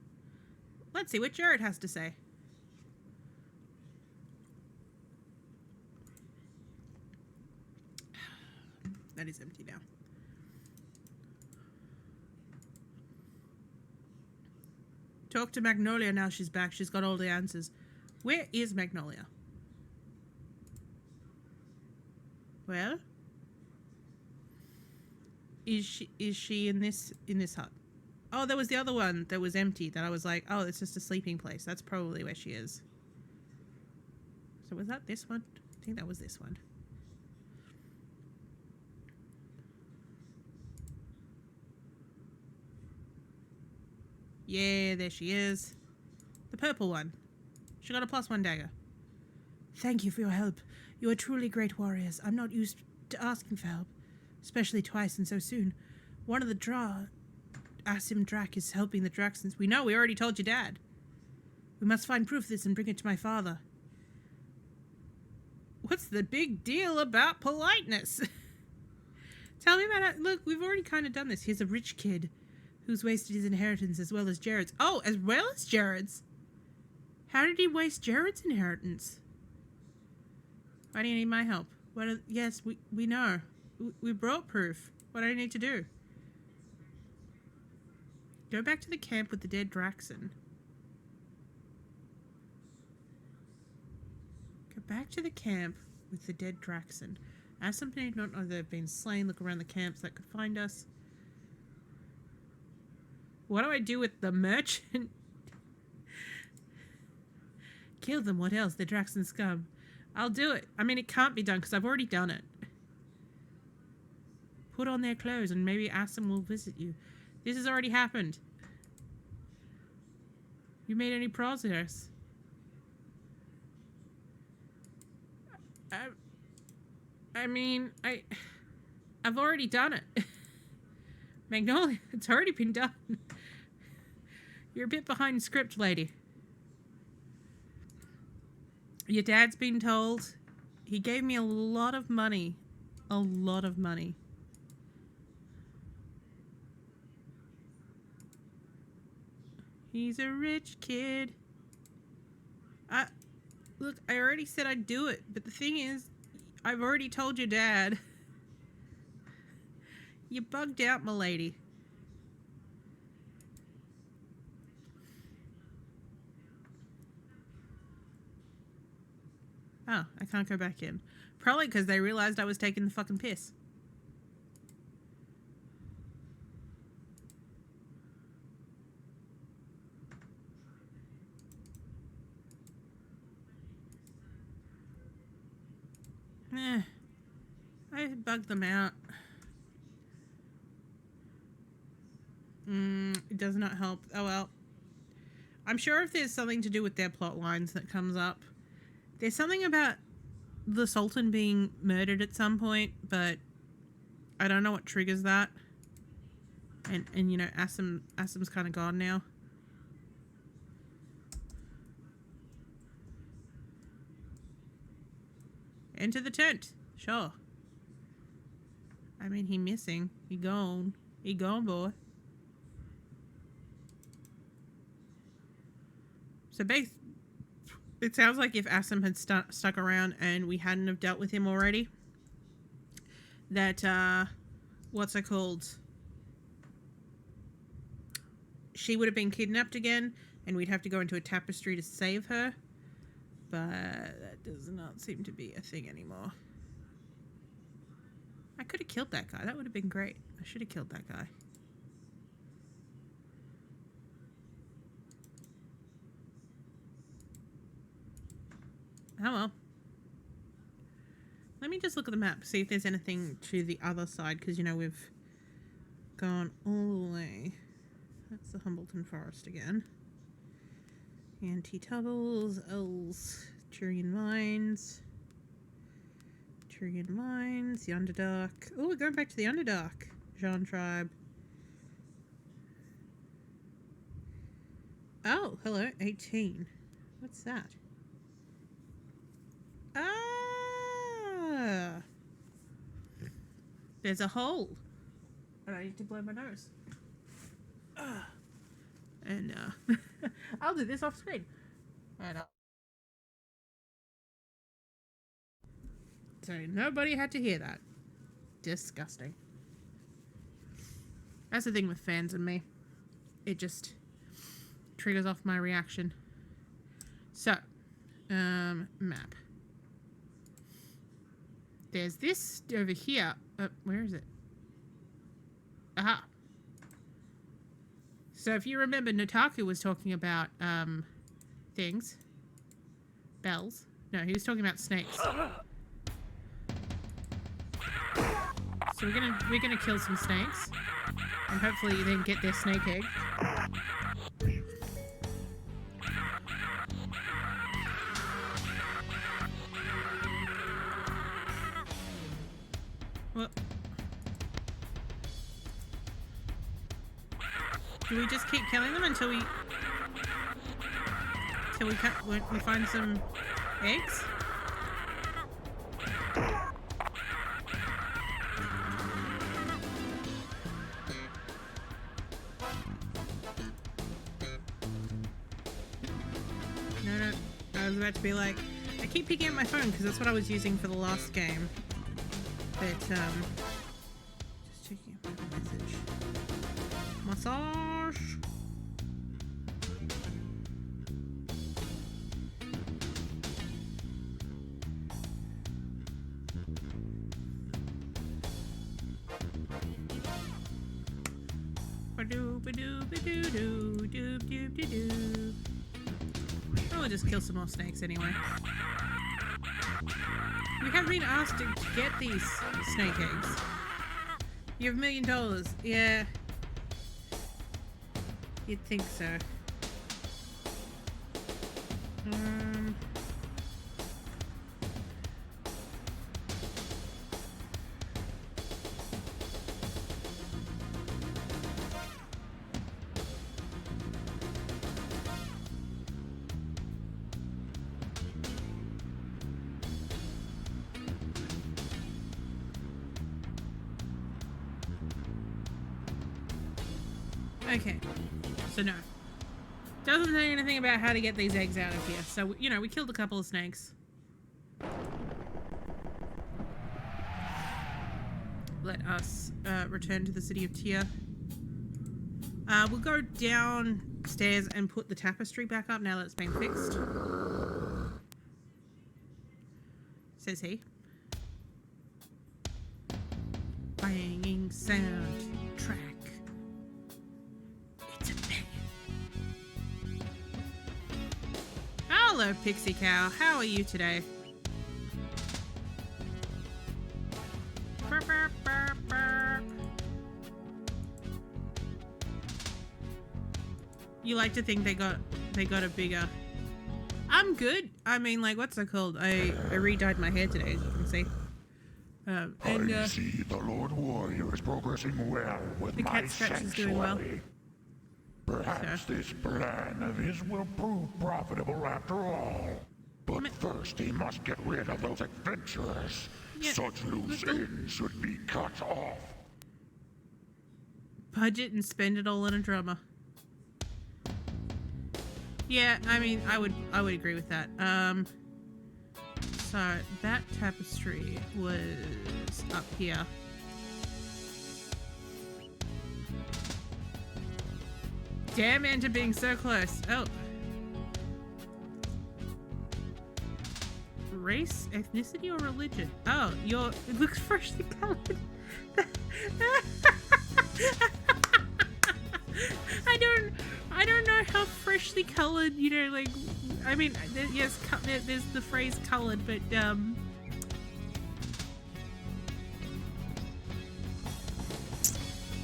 Let's see what Jared has to say. That is empty now. Talk to Magnolia now she's back. She's got all the answers. Where is Magnolia? Well? Is she in this hut? Oh, there was the other one that was empty that I was like, oh, it's just a sleeping place. That's probably where she is. So was that this one? I think that was this one. Yeah, there she is. The purple one. She got a +1 dagger. Thank you for your help. You are truly great warriors. I'm not used to asking for help, especially twice and so soon. One of the Asim Drak is helping the Draxons. We know, we already told your dad. We must find proof of this and bring it to my father. What's the big deal about politeness? Tell me about it. Look, we've already kind of done this. Here's a rich kid who's wasted his inheritance as well as Jared's. Oh, as well as Jared's? How did he waste Jared's inheritance? Why do you need my help? Yes, we know. We brought proof. What do I need to do? Go back to the camp with the dead Draxon. Go back to the camp with the dead Draxon. Ask somebody who don't know they've been slain. Look around the camps that could find us. What do I do with the merchant? Kill them. What else? They're Draxon scum. I'll do it. I mean, it can't be done because I've already done it. Put on their clothes and maybe Asim will visit you. This has already happened. You made any progress? I mean, I've already done it. Magnolia, it's already been done. You're a bit behind script, lady. Your dad's been told. He gave me a lot of money. A lot of money. He's a rich kid. Look, I already said I'd do it, but the thing is, I've already told your dad. You bugged out, my lady. Oh, I can't go back in. Probably because they realized I was taking the fucking piss. I bugged them out. It does not help. Oh well. I'm sure if there's something to do with their plot lines that comes up. There's something about the Sultan being murdered at some point, but I don't know what triggers that. And you know, Asim's kind of gone now. Enter the tent. Sure. I mean, he missing. He gone. He gone, boy. So it sounds like if Asim had stuck around and we hadn't have dealt with him already, that, what's it called? She would have been kidnapped again, and we'd have to go into a tapestry to save her. But that does not seem to be a thing anymore. I could have killed that guy. That would have been great. I should have killed that guy. Oh well. Let me just look at the map, see if there's anything to the other side, because, you know, we've gone all the way. That's the Humbleton Forest again. Anti-Tubbles, Elves, Turian Mines, the Underdark. Oh, we're going back to the Underdark. Jean Tribe. Oh, hello, 18. What's that? Ah! There's a hole. And I need to blow my nose. And, I'll do this off screen. And, so nobody had to hear that. Disgusting. That's the thing with fans and me. It just triggers off my reaction. So, map. There's this over here. Where is it? Aha. So if you remember, Notaku was talking about things. Bells. No, he was talking about snakes. So we're gonna kill some snakes, and hopefully then get their snake egg. Well, do we just keep killing them until we find some eggs? No, I was about to be like, I keep picking up my phone because that's what I was using for the last game. But, just checking out my message. Massage! Ba-doo-ba-doo-ba-doo-doo, oh, we'll just kill some more snakes anyway. We have been asked to get these snake eggs. You have $1 million. Yeah. You'd think so. Okay, so no. Doesn't say anything about how to get these eggs out of here. So, you know, we killed a couple of snakes. Let us return to the city of Tyr. We'll go downstairs and put the tapestry back up now that it's been fixed. Says he. Banging soundtrack. Hello, Pixie Cow. How are you today? Burp, burp, burp, burp. You like to think they got a bigger. I'm good. I mean, like, what's it called? I re-dyed my hair today, as you can see. I see the Lord Warrior is progressing well with the my cat scratch is doing well. sanctuary. Perhaps this plan of his will prove profitable after all. But first he must get rid of those adventurers. Yeah, Such loose ends should be cut off. Budget and spend it all on a drummer. Yeah, I mean, I would agree with that. So that tapestry was up here. Damn into being so close. Oh. Race, ethnicity, or religion? Oh, it looks freshly colored. I don't know how freshly colored, you know, like, I mean, yes, there's the phrase colored, but,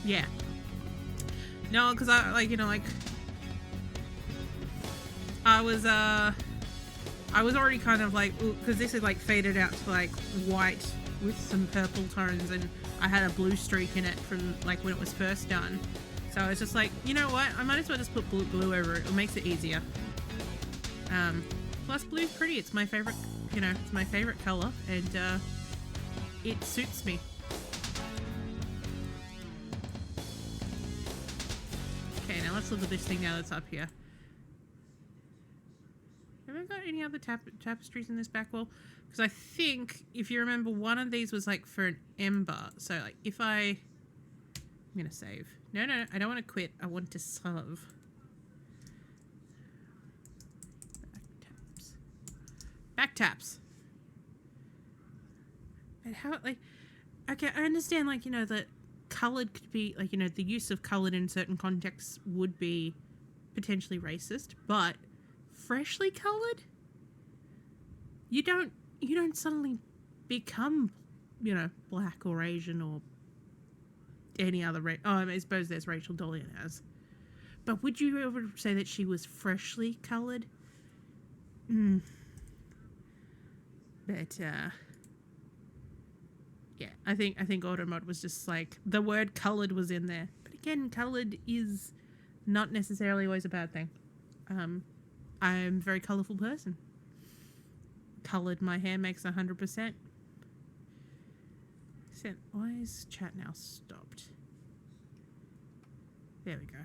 yeah. No, because I, like, you know, like, I was already kind of like, because this is like faded out to like white with some purple tones, and I had a blue streak in it from like when it was first done. So I was just like, you know what? I might as well just put blue over it. It makes it easier. Plus blue's pretty. It's my favorite, you know, it's my favorite color, and it suits me. Okay, now let's look at this thing now that's up here. Have I got any other tapestries in this back wall? Because I think, if you remember, one of these was like for an ember. So like if I'm going to save. No, I don't want to quit. I want to solve. Back taps. But how, like, okay, I understand, like, you know, that coloured could be, like, you know, the use of coloured in certain contexts would be potentially racist, but freshly coloured? You don't suddenly become, you know, black or Asian or any other race. Oh, I suppose there's Rachel Dolezal as. But would you ever say that she was freshly coloured? But, yeah, I think Automod was just like, the word coloured was in there. But again, coloured is not necessarily always a bad thing. I'm a very colourful person. Coloured my hair makes 100%. Why is chat now stopped? There we go.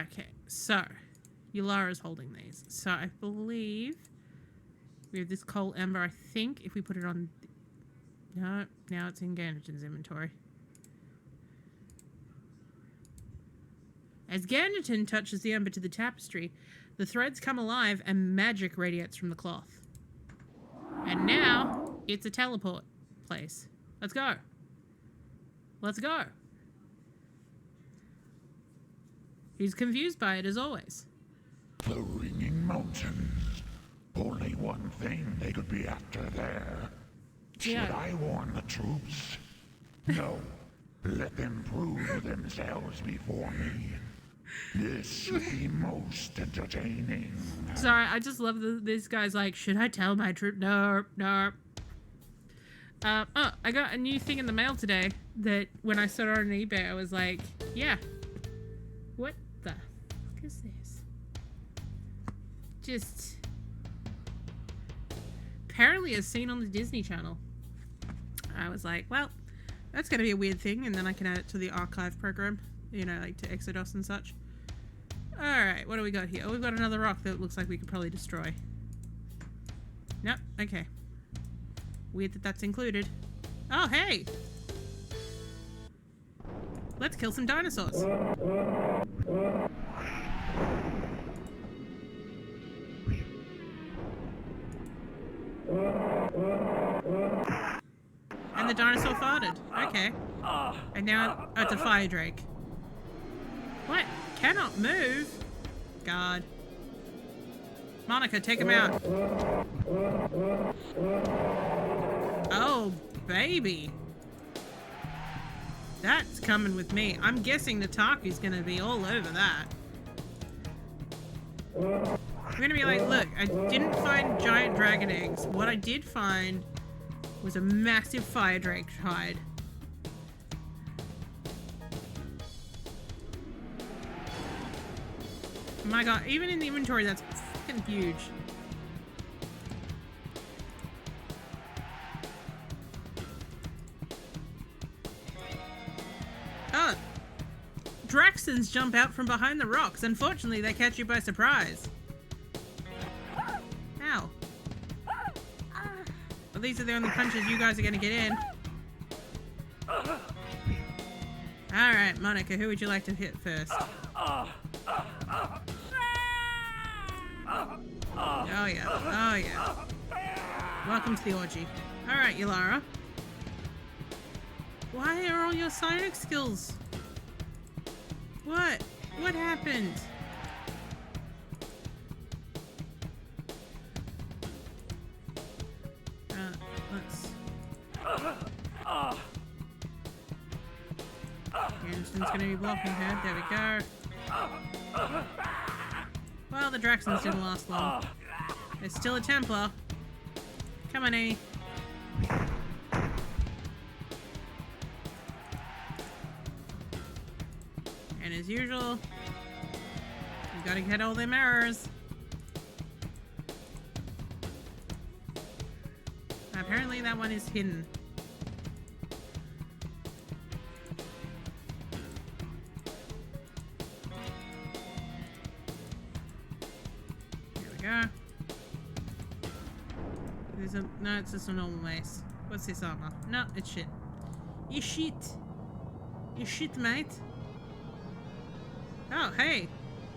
Okay, so Yulara's holding these. So I believe we have this coal ember. I think if we put it on... No, now it's in Ganderton's inventory. As Ganderton touches the ember to the tapestry, the threads come alive and magic radiates from the cloth. And now it's a teleport place. Let's go. Let's go. He's confused by it as always. The ringing mountains. Only one thing they could be after there. Should I warn the troops? No. Let them prove themselves before me. This should be most entertaining. Sorry, I just love this guy's like, should I tell my troop? No, no. Oh, I got a new thing in the mail today that when I saw it on eBay, I was like, yeah. What the fuck is this? Just... apparently as seen on the Disney Channel. I was like, well, that's going to be a weird thing, and then I can add it to the archive program, you know, like to Exodus and such. Alright, what do we got here? Oh, we've got another rock that looks like we could probably destroy. Nope, okay. Weird that that's included. Oh, hey! Let's kill some dinosaurs. And the dinosaur farted. Okay. And now it's a fire drake. What? Cannot move? God. Monica, take him out. Oh, baby. That's coming with me. I'm guessing the Taku's gonna be all over that. I'm gonna be like, look, I didn't find giant dragon eggs. What I did find was a massive fire drake hide. Oh my god, even in the inventory, that's fucking huge. Oh, Draxons jump out from behind the rocks. Unfortunately, they catch you by surprise. Ow. Well, these are the only punches you guys are gonna get in. Alright, Monica, who would you like to hit first? Oh yeah, oh yeah. Welcome to the orgy. Alright, Yulara. Why are all your psionic skills? What? What happened? Let's... Anderson's gonna be blocking her. There we go. Well, the Draxons didn't last long. There's still a Templar. Come on, Amy. And as usual, you gotta get all them errors. Apparently that one is hidden. There we go. There's a... no, it's just a normal mace. What's this armor? No, it's shit. You shit. You shit, mate. Oh, hey.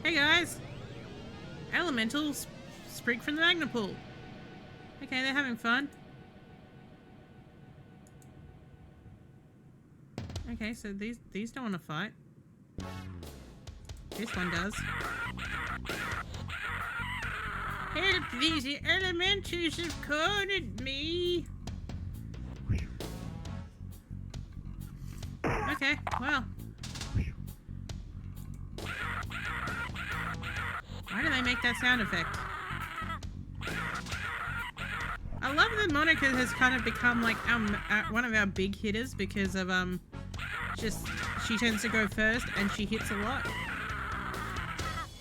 Hey, guys. Elementals sprig from the magna pool. Okay, they're having fun. Okay, so these don't want to fight. This one does. Help! These elementals have cornered me! Okay, well. Why do they make that sound effect? I love that Monica has kind of become like one of our big hitters because of just she tends to go first and she hits a lot.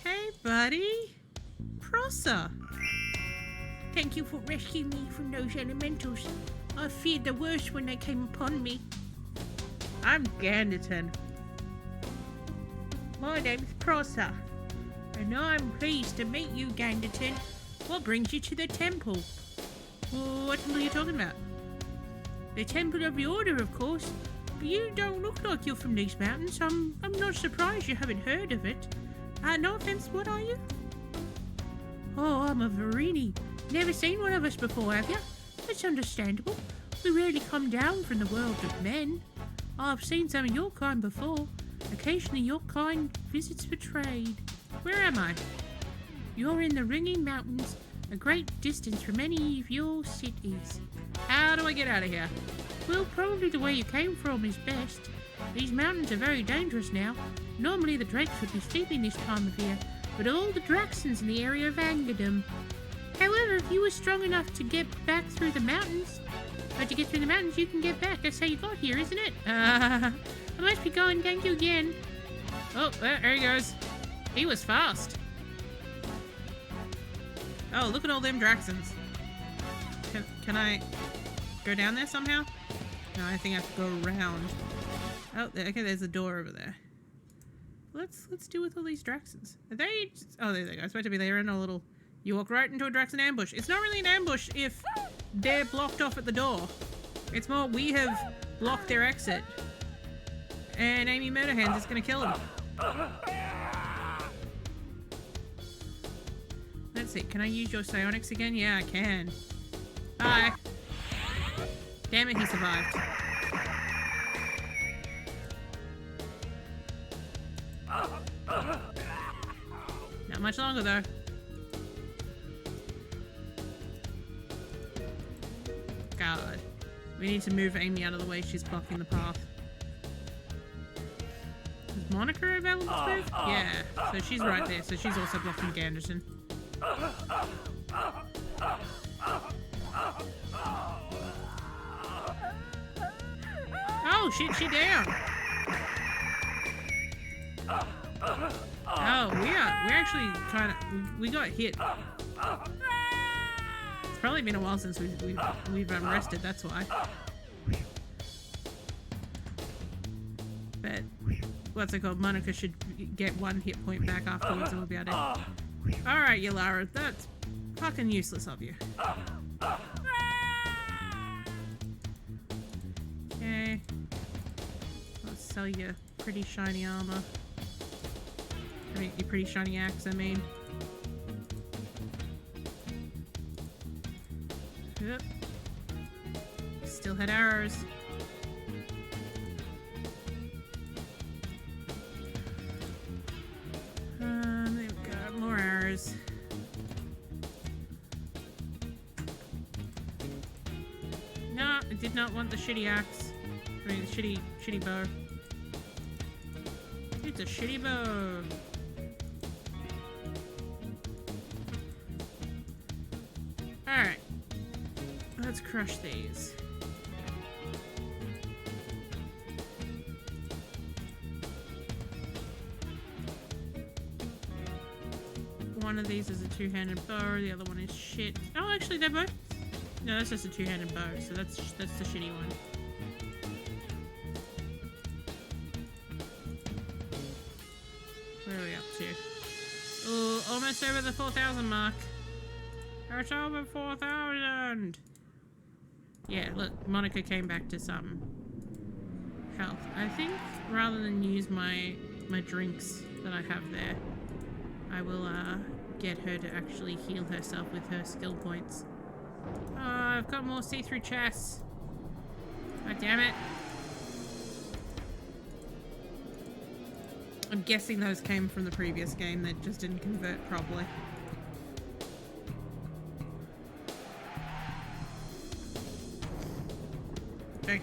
Hey buddy, Prosser. Thank you for rescuing me from those elementals. I feared the worst when they came upon me. I'm Ganderton. My name's Prosser. And I'm pleased to meet you, Ganderton. What brings you to the temple? What temple are you talking about? The Temple of the Order, of course. But you don't look like you're from these mountains. I'm not surprised you haven't heard of it. No offense, what are you? Oh, I'm a Verini. Never seen one of us before, have you? That's understandable. We rarely come down from the world of men. I've seen some of your kind before. Occasionally your kind visits for trade. Where am I? You're in the Ringing Mountains, a great distance from any of your cities. How do I get out of here? Well, probably the way you came from is best. These mountains are very dangerous now. Normally the drakes would be sleeping this time of year, but all the Draxons in the area have angered them. However, if you were strong enough to get back through the mountains, or to get through the mountains, you can get back. That's how you got here, isn't it? I must be going. Thank you again. Oh, there he goes. He was fast. Oh, look at all them Draxons. Can I go down there somehow? No, I think I have to go around. Oh, okay, there's a door over there. Let's deal with all these Draxons. Are they just, oh, there they go. I was supposed to be there in a little... You walk right into a Draxon ambush. It's not really an ambush if they're blocked off at the door. It's more we have blocked their exit. And Amy Murderhands is going to kill them. Let's see. Can I use your psionics again? Yeah, I can. Bye. Damn it, he survived. Not much longer, though. God. We need to move Amy out of the way. She's blocking the path. Is Monica available to move? Yeah. So she's right there. So she's also blocking Ganderson. Oh, shit, she down. Oh, we're actually trying to... We got hit. It's probably been a while since we've rested, that's why. But, what's it called? Monica should get one hit point back afterwards and we'll be able to... Alright, Yalara, that's fucking useless of you. Okay. Let's sell your pretty shiny armor. I mean, your pretty shiny axe, I mean. Yep. Still had arrows. There we go, more arrows. No, I did not want the shitty axe. I mean, the shitty bow. It's a shitty bow. Alright. Let's crush these. One of these is a two-handed bow, the other one is shit. Oh, actually, they're both... No, that's just a two-handed bow, so that's the shitty one. Where are we up to? Oh, almost over the 4,000 mark. It's over 4,000! Yeah, look, Monica came back to some health. I think rather than use my drinks that I have there, I will get her to actually heal herself with her skill points. Oh, I've got more see-through chests. God damn it. I'm guessing those came from the previous game that just didn't convert properly. Okay.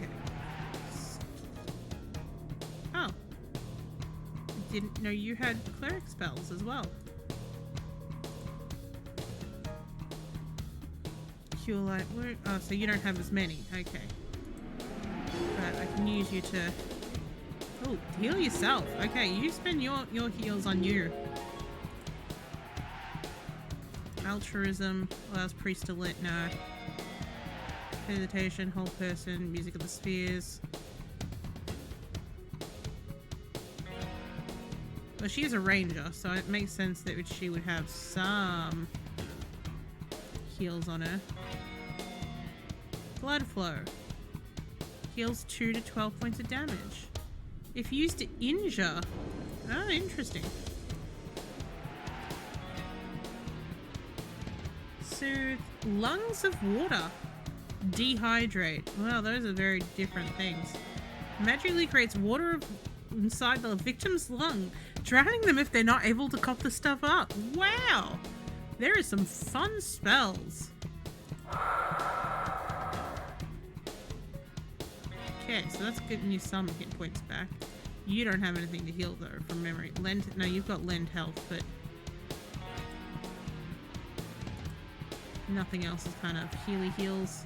Oh. I didn't know you had cleric spells as well. Cure light wound. Oh, so you don't have as many. Okay. But I can use you to... Oh, heal yourself. Okay, you spend your heals on you. Altruism allows priest to let no. Meditation, whole person, music of the spheres. Well, she is a ranger, so it makes sense that she would have some heals on her. Blood flow. Heals 2 to 12 points of damage. If used to injure. Oh, interesting. Soothe. Lungs of water. Dehydrate. Well, those are very different things. Magically creates water inside the victim's lung, drowning them if they're not able to cough the stuff up. Wow! There is some fun spells. Okay, so that's getting you some hit points back. You don't have anything to heal though, from memory. No, you've got lend health, but nothing else is kind of heals.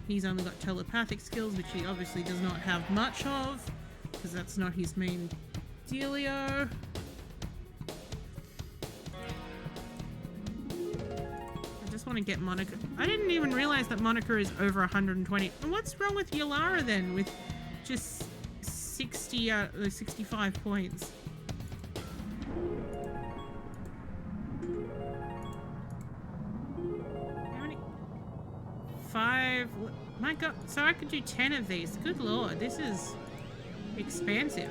He's only got telepathic skills, which he obviously does not have much of, because that's not his main dealio. I just want to get Monica. I didn't even realize that Monica is over 120. And what's wrong with Yalara then, with just 65 points? How many? 5. My god, so I could do 10 of these. Good lord, this is expansive.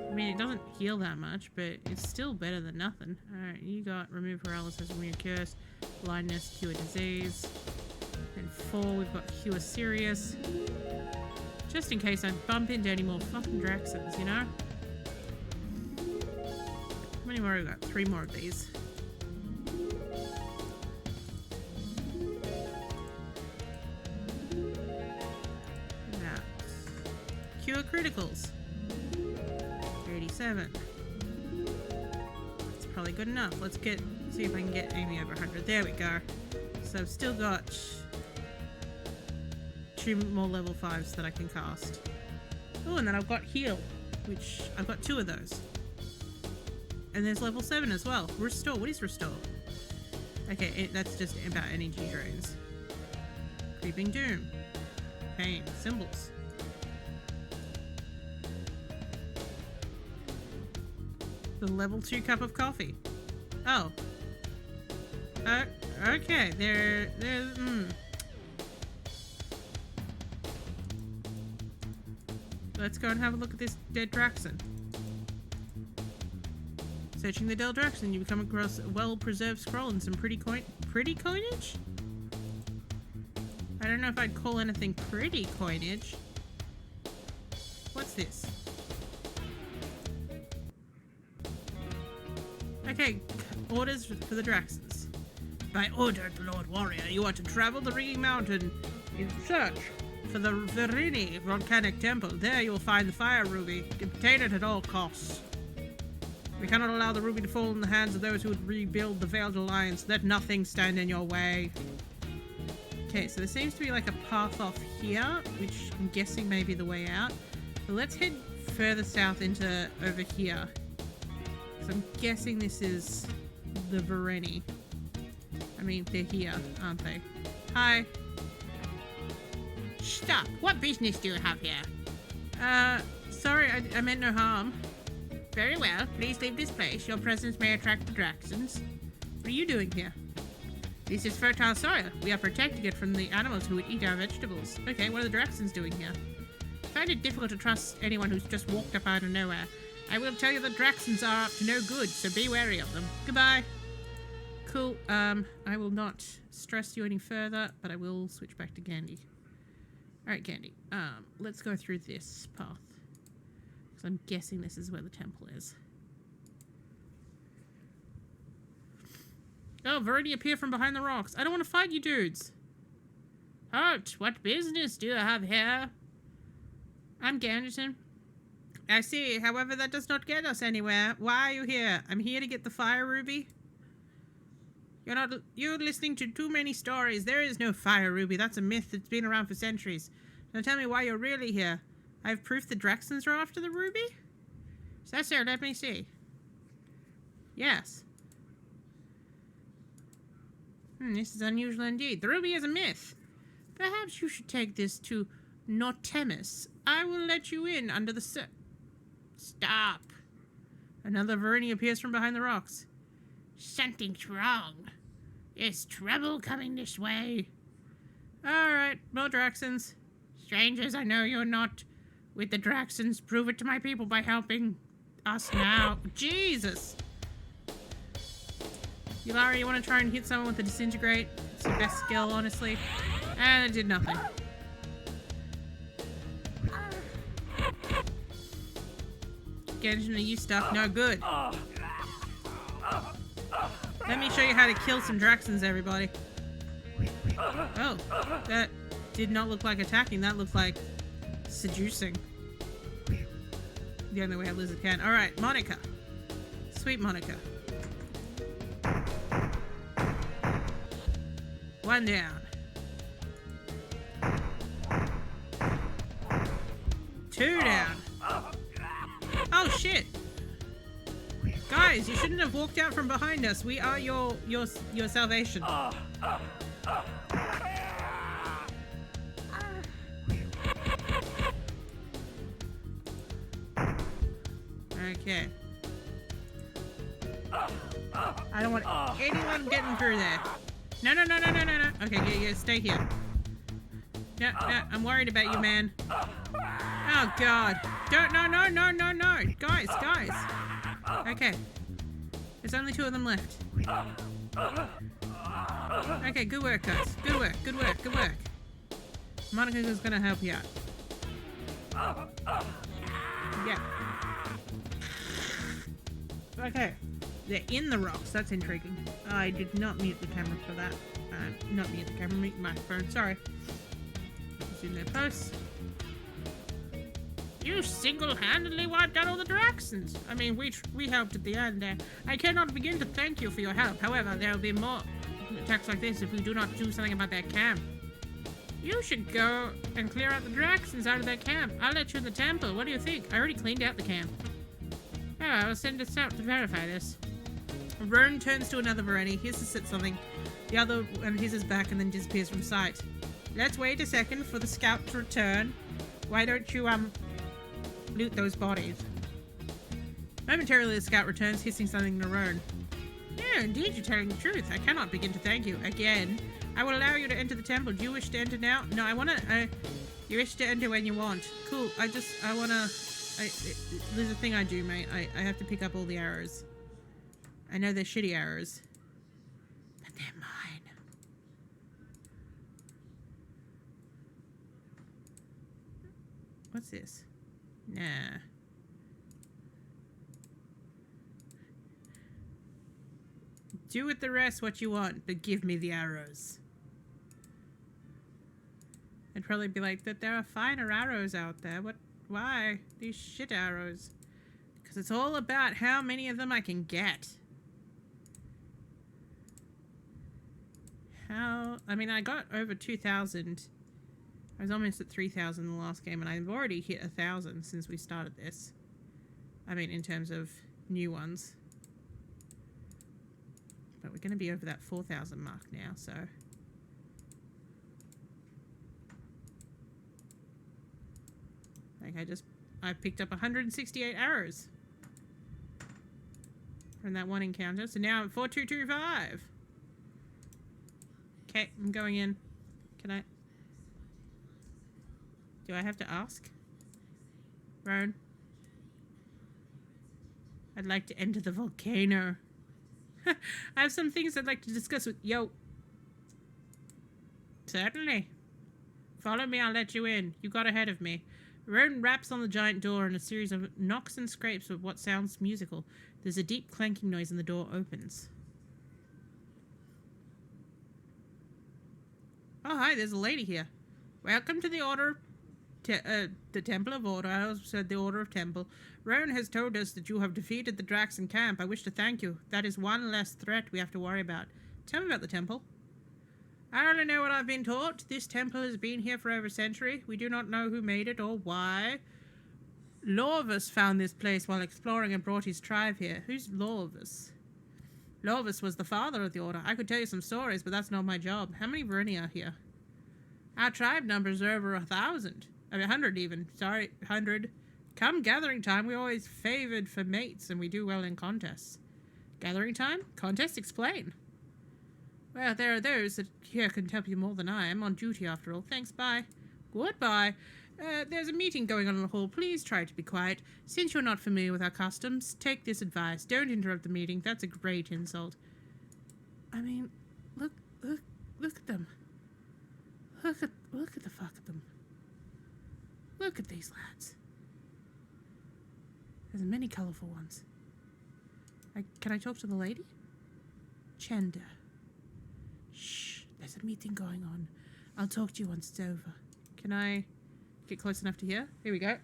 I mean, it doesn't heal that much, but it's still better than nothing. Alright, you got remove paralysis, remove curse, blindness, cure disease. And 4, we've got cure serious. Just in case I bump into any more fucking Draxons, you know? How many more have we got? 3 more of these. Now, cure criticals. 87. That's probably good enough. Let's see if I can get Amy over 100. There we go. So I've still got 2 more level 5s that I can cast. Oh, and then I've got heal, which I've got 2 of those. And there's level 7 as well. Restore. What is restore? Okay, that's just about energy drains. Creeping doom. Pain. Symbols. The level 2 cup of coffee. Oh. Okay. Let's go and have a look at this dead Draxon. Searching the dead Draxon, you come across a well-preserved scroll and some pretty coinage? I don't know if I'd call anything pretty coinage. What's this? Okay, orders for the Draxons. By order of the Lord Warrior, you are to travel the Ringing Mountain in search for the Verini volcanic temple. There you will find the fire ruby. Obtain it at all costs. We cannot allow the ruby to fall in the hands of those who would rebuild the Veiled Alliance. Let nothing stand in your way. Okay, so there seems to be like a path off here, which I'm guessing may be the way out. But let's head further south into over here. So I'm guessing this is the Verini. I mean, they're here, aren't they? Hi. Stop. What business do you have here? Sorry, I meant no harm. Very well. Please leave this place. Your presence may attract the Draxons. What are you doing here? This is fertile soil. We are protecting it from the animals who would eat our vegetables. Okay, what are the Draxons doing here? I find it difficult to trust anyone who's just walked up out of nowhere. I will tell you the Draxons are up to no good, so be wary of them. Goodbye. Cool. I will not stress you any further, but I will switch back to Gandhi. Alright, Candy. Let's go through this path. Because I'm guessing this is where the temple is. Oh, Verity appeared from behind the rocks. I don't want to fight you dudes. Halt! What business do you have here? I'm Ganderton. I see. However, that does not get us anywhere. Why are you here? I'm here to get the fire ruby. You're listening to too many stories. There is no fire ruby. That's a myth that's been around for centuries. Now tell me why you're really here. I have proof the Draxons are after the ruby? Is that so? Let me see. Yes. This is unusual indeed. The ruby is a myth. Perhaps you should take this to Nortemis. I will let you in under the Stop. Another Verity appears from behind the rocks. Something's wrong. There's trouble coming this way. Alright, more Draxons. Strangers, I know you're not with the Draxons. Prove it to my people by helping us now. Jesus! Yulari, you want to try and hit someone with a disintegrate? It's your best skill, honestly. And it did nothing. Genshin, are you stuck? No good. Let me show you how to kill some Draxons, everybody. Oh, that did not look like attacking. That looked like seducing. The only way a lizard can. Alright, Monica. Sweet Monica. One down. Two down. Oh shit! Guys, you shouldn't have walked out from behind us. We are your salvation. Okay. I don't want anyone getting through there. No. Okay, yeah, stay here. No, I'm worried about you, man. Oh, God. Don't, no. Guys. Okay. There's only two of them left. Okay, good work, guys. Good work. Monica's gonna help you out. Yeah. Okay. They're in the rocks. That's intriguing. I did not mute the camera for that. Not mute the camera, mute the microphone. Sorry. It's in their posts. You single-handedly wiped out all the Draxons. I mean, we helped at the end there. I cannot begin to thank you for your help. However, there will be more attacks like this if we do not do something about that camp. You should go and clear out the Draxons out of that camp. I'll let you in the temple. What do you think? I already cleaned out the camp. Oh, I'll send us out to verify this. Vern turns to another Vereni. Here's to sit something. The other one his is back and then disappears from sight. Let's wait a second for the scout to return. Why don't you, loot those bodies? Momentarily, the scout returns, hissing something to Vern. Yeah, indeed, you're telling the truth. I cannot begin to thank you. Again, I will allow you to enter the temple. Do you wish to enter now? No, I want to, you wish to enter when you want. Cool, I want to, there's a thing I do, mate. I have to pick up all the arrows. I know they're shitty arrows, but they're mine. What's this? Nah. Do with the rest what you want, but give me the arrows. I'd probably be like, that there are finer arrows out there. What? Why? These shit arrows. Because it's all about how many of them I can get. I mean, I got over 2,000. I was almost at 3,000 in the last game, and I've already hit 1,000 since we started this. I mean, in terms of new ones. But we're going to be over that 4,000 mark now, so... Like, I picked up 168 arrows from that one encounter, so now I'm at 4225. Okay, I'm going in. Can I... Do I have to ask? Roan? I'd like to enter the volcano. I have some things I'd like to discuss with... Yo. Certainly. Follow me, I'll let you in. You got ahead of me. Rowan raps on the giant door and a series of knocks and scrapes with what sounds musical. There's a deep clanking noise and the door opens. Oh, hi, there's a lady here. Welcome to the Order... the Temple of Order. I also said the Order of Temple. Rowan has told us that you have defeated the Drax in camp. I wish to thank you. That is one less threat we have to worry about. Tell me about the temple. I only know what I've been taught. This temple has been here for over a century. We do not know who made it or why. Lorvus found this place while exploring and brought his tribe here. Who's Lorvus? Lorvus was the father of the Order. I could tell you some stories, but that's not my job. How many Verni are here? Our tribe numbers are over 1,000. I mean, 100 even. Sorry, 100. Come gathering time, we're always favored for mates, and we do well in contests. Gathering time? Contests? Explain. Well, there are those that here can tell you more than I am. On duty, after all. Thanks, bye. Goodbye. There's a meeting going on in the hall. Please try to be quiet. Since you're not familiar with our customs, take this advice. Don't interrupt the meeting. That's a great insult. I mean, look at them. Look at the fuck of them. Look at these lads. There's many colourful ones. Can I talk to the lady? Chenda. Shh, there's a meeting going on. I'll talk to you once it's over. Can I get close enough to hear? Here we go.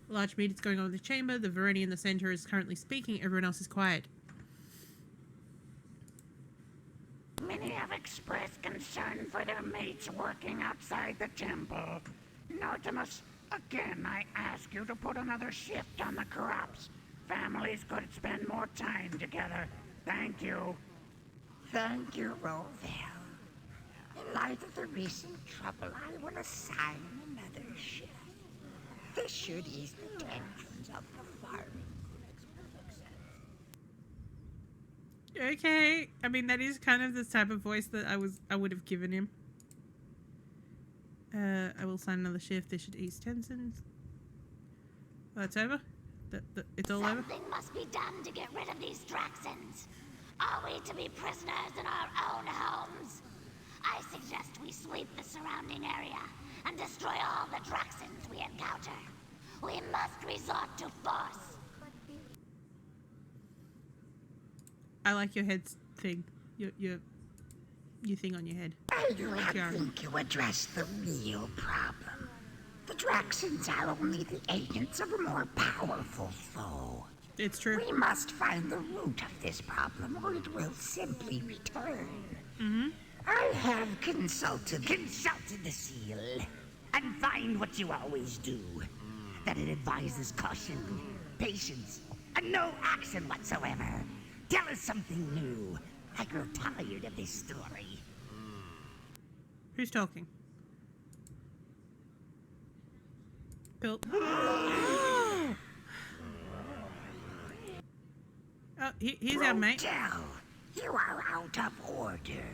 A large meeting's going on in the chamber. The Veroni in the centre is currently speaking. Everyone else is quiet. Many have expressed concern for their mates working outside the temple. Notimus, again I ask you to put another shift on the crops. Families could spend more time together. Thank you. Thank you, Rovell. In light of the recent trouble, I will assign another shift. This should ease the tensions of the farming. Okay. I mean, that is kind of the type of voice that I would have given him. I will sign another shift. This should ease tensions. Oh, it's over? It's all over? Something must be done to get rid of these Draxons. Are we to be prisoners in our own homes? I suggest we sweep the surrounding area and destroy all the Draxons we encounter. We must resort to force. I like your head thing. Your thing on your head. I do not think you addressed the real problem. The Draxons are only the agents of a more powerful foe. It's true. We must find the root of this problem, or it will simply return. Mm-hmm. I have consulted the seal, and find what you always do. That it advises caution, patience, and no action whatsoever. Tell us something new. I grow tired of this story. Who's talking? Bill. Oh, he's our mate. Rotel, you are out of order.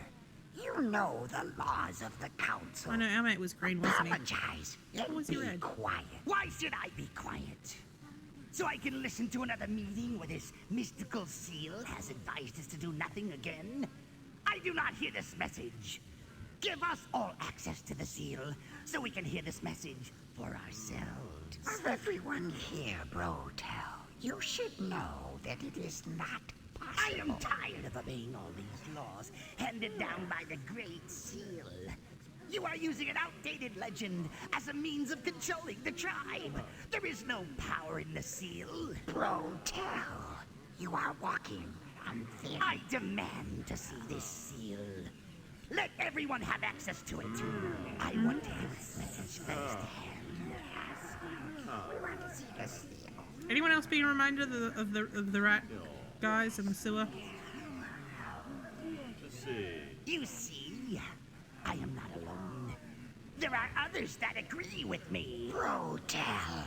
You know the laws of the council. Oh no, our mate was green, wasn't he? Apologize. Or was he Be red? quiet. Why should I be quiet? So I can listen to another meeting where this mystical seal has advised us to do nothing again? I do not hear this message. Give us all access to the seal so we can hear this message for ourselves. Of everyone here, Brotel, you should know that it is not possible. I am tired of obeying all these laws handed down by the Great Seal. You are using an outdated legend as a means of controlling the tribe. There is no power in the seal. Brotel, you are walking on thin. I demand to see this seal. Let everyone have access to it. I want to have this message firsthand. We want to see the seal. Anyone else being reminded of the rat guys in the sewer? You see, I am not alone. There are others that agree with me. Brotel,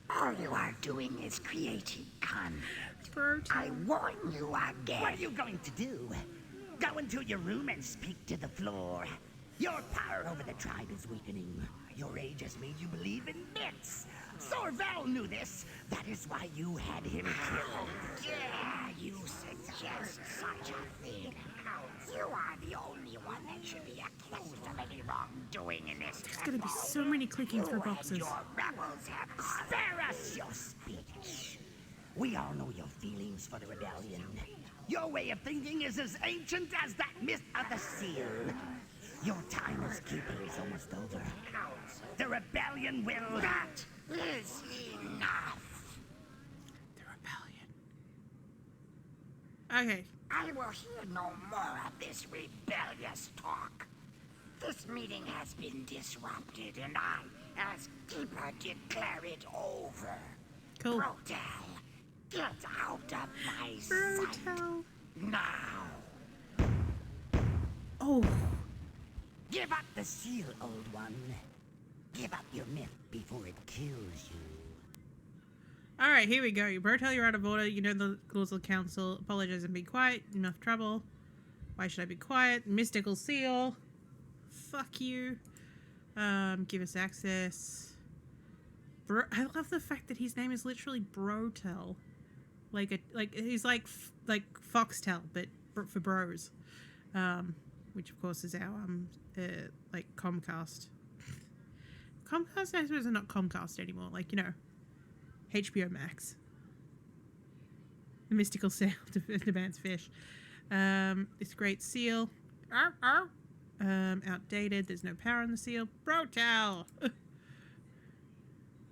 all you are doing is creating conflict. I warn you again. What are you going to do? Go into your room and speak to the floor. Your power over the tribe is weakening. Your age has made you believe in myths. Sorvel knew this. That is why you had him killed. Yeah, you suggest such a thing. You are the only one that should be accused accused of any wrongdoing in this. There's gonna be so many clicking through boxes. Your rebels have caused. Spare us your speech. We all know your feelings for the rebellion. Your way of thinking is as ancient as that myth of the seal. Your time as keeper is almost over. The rebellion will... That is enough. The rebellion. Okay. I will hear no more of this rebellious talk. This meeting has been disrupted, and I, as keeper, declare it over. Cool. Brotel, get out of my sight Brotel. now. Oh. Give up the seal, old one. Give up your myth before it kills you. Alright, here we go. Brotel, you're out of order. You know the rules of the council. Apologize and be quiet. Enough trouble. Why should I be quiet? Mystical seal. Fuck you. Give us access. I love the fact that his name is literally Brotel. He's like Foxtel, but for bros. Which of course is our like Comcast. Comcast, I suppose, are not Comcast anymore. Like, you know, HBO Max. The mystical sound of the band's fish. This great seal. Outdated. There's no power on the seal. Brotel.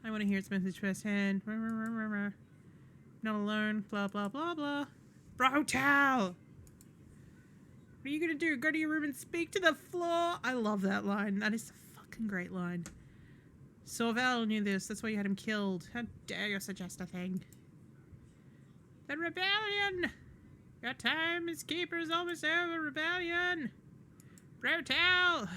I want to hear its message firsthand. Not alone. Blah blah blah blah. Brotel. What are you gonna do? Go to your room and speak to the floor? I love that line. That is a fucking great line. Sorval knew this. That's why you had him killed. How dare you suggest a thing? The rebellion! Your time as keeper is almost over, rebellion! Brotel!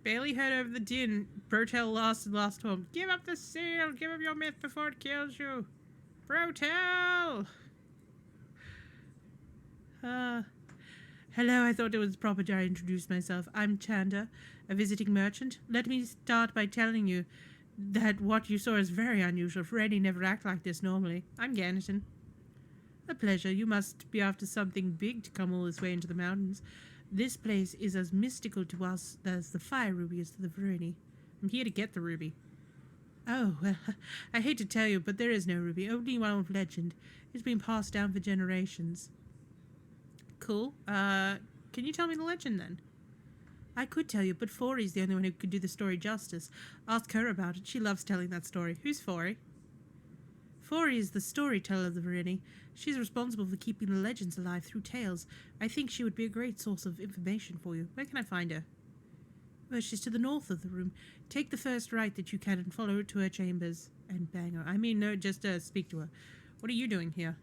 Barely heard over the din. Brotel lost home. Give up the seal! Give up your myth before it kills you! Brotel! Hello, I thought it was proper I introduced myself. I'm Chanda, a visiting merchant. Let me start by telling you that what you saw is very unusual. Freddy never act like this normally. I'm Ganniton. A pleasure. You must be after something big to come all this way into the mountains. This place is as mystical to us as the fire ruby is to the Veroni. I'm here to get the ruby. Oh, well, I hate to tell you, but there is no ruby. Only one of legend. It's been passed down for generations. Cool. Can you tell me the legend then? I could tell you, but Fori's the only one who could do the story justice. Ask her about it. She loves telling that story. Who's Fori? Fori is the storyteller of the Veroni. She's responsible for keeping the legends alive through tales. I think she would be a great source of information for you. Where can I find her? Well, she's to the north of the room. Take the first right that you can and follow her to her chambers. And bang her. I mean, no, just speak to her. What are you doing here?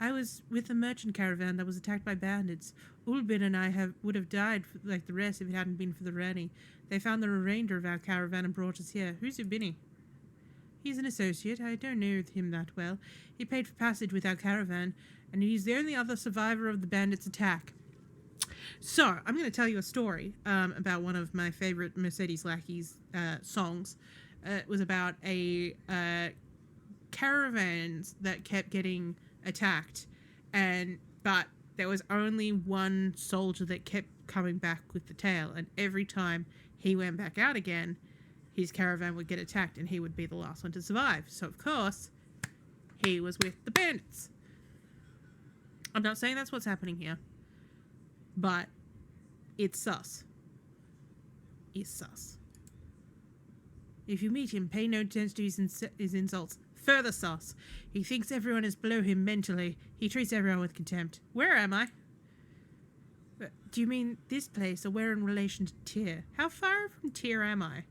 I was with a merchant caravan that was attacked by bandits. Ulbin and I would have died like the rest if it hadn't been for the Rani. They found the remainder of our caravan and brought us here. Who's Ubini? He's an associate. I don't know him that well. He paid for passage with our caravan, and he's the only other survivor of the bandits' attack. So, I'm going to tell you a story about one of my favorite Mercedes Lackey's songs. It was about a caravans that kept getting attacked, but there was only one soldier that kept coming back with the tale, and every time he went back out again, his caravan would get attacked and he would be the last one to survive. So of course he was with the bandits. I'm not saying that's what's happening here, but it's sus. It's sus. If you meet him, pay no attention to his insults. Further sus. He thinks everyone is below him mentally. He treats everyone with contempt. Where am I? Do you mean this place, or where in relation to Tyr? How far from Tyr am I?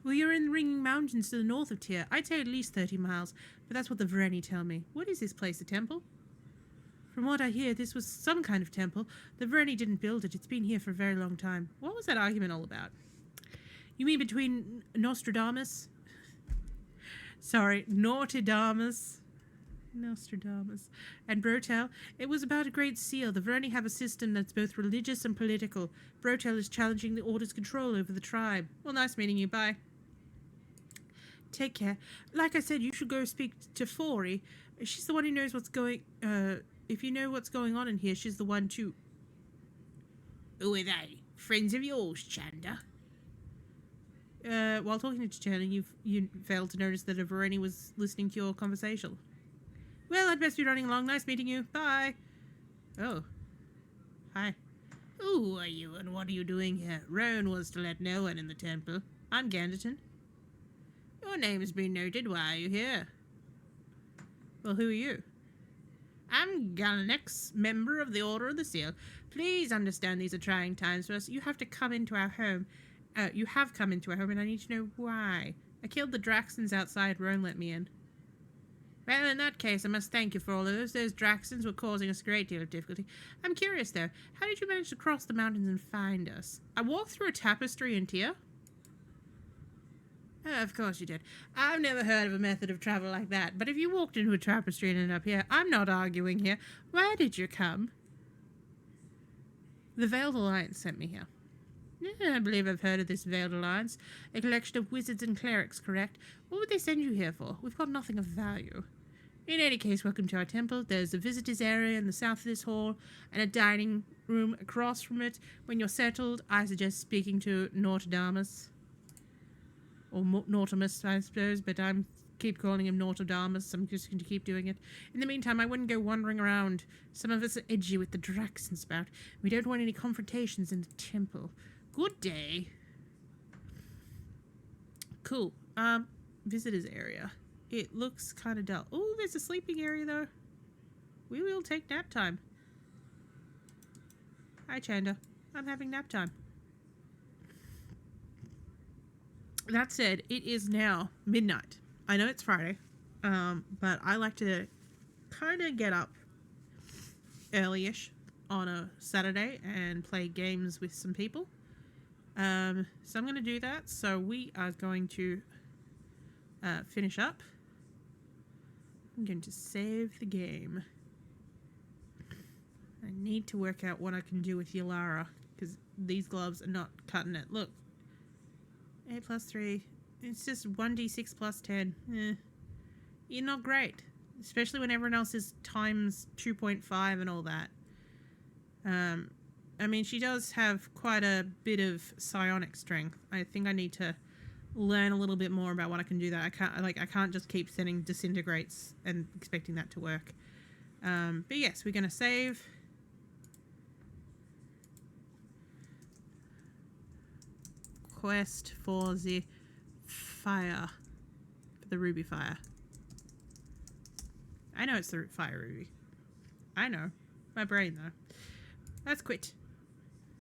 Well, you're in the Ringing Mountains to the north of Tyr. I'd say at least 30 miles, but that's what the Vereni tell me. What is this place, a temple? From what I hear, this was some kind of temple. The Vereni didn't build it. It's been here for a very long time. What was that argument all about? You mean between Nostradamus? Sorry, Nostradamus and Brotel? It was about a great seal. The Vereni have a system that's both religious and political. Brotel is challenging the Order's control over the tribe. Well, nice meeting you. Bye. Take care. Like I said, you should go speak to Fori. She's the one who knows what's going if you know what's going on in here, she's the one to... Who are they? Friends of yours, Chanda? While talking to Chanda, you failed to notice that a Vereni was listening to your conversation. Well, I'd best be running along. Nice meeting you. Bye. Oh. Hi. Who are you and what are you doing here? Rowan was to let no one in the temple. I'm Ganderton. Your name has been noted. Why are you here? Well, who are you? I'm Galanex, member of the Order of the Seal. Please understand these are trying times for us. You have to come into our home. You have come into our home, and I need to know why. I killed the Draxons outside. Rowan let me in. Well, in that case, I must thank you for all of those. Those Draxons were causing us a great deal of difficulty. I'm curious, though. How did you manage to cross the mountains and find us? I walked through a tapestry in Tyr. Of course you did. I've never heard of a method of travel like that, but if you walked into a tapestry and ended up here, I'm not arguing here. Why did you come? The Veiled Alliance sent me here. Yeah, I believe I've heard of this Veiled Alliance. A collection of wizards and clerics, correct? What would they send you here for? We've got nothing of value. In any case, welcome to our temple. There's a visitors area in the south of this hall and a dining room across from it. When you're settled, I suggest speaking to Nortodamus. Or Nortimus, I suppose, but I keep calling him Nortodamus. I'm just going to keep doing it. In the meantime, I wouldn't go wandering around. Some of us are edgy with the Draxon spout. We don't want any confrontations in the temple. Good day. Cool. Visitors area. It looks kind of dull. Oh, there's a sleeping area, though. We will take nap time. Hi, Chanda. I'm having nap time. That said, it is now midnight. I know it's Friday, but I like to kind of get up early-ish on a Saturday and play games with some people. So I'm going to do that. So we are going to finish up. I'm going to save the game. I need to work out what I can do with Yalara, because these gloves are not cutting it. Look. 8 plus 3. It's just 1d6 plus 10. You're not great. Especially when everyone else is times 2.5 and all that. I mean, she does have quite a bit of psionic strength. I think I need to learn a little bit more about what I can do that. I can't just keep sending disintegrates and expecting that to work. But yes, we're going to save. Quest for the fire. For the ruby fire. I know it's the fire ruby. I know. My brain, though. Let's quit.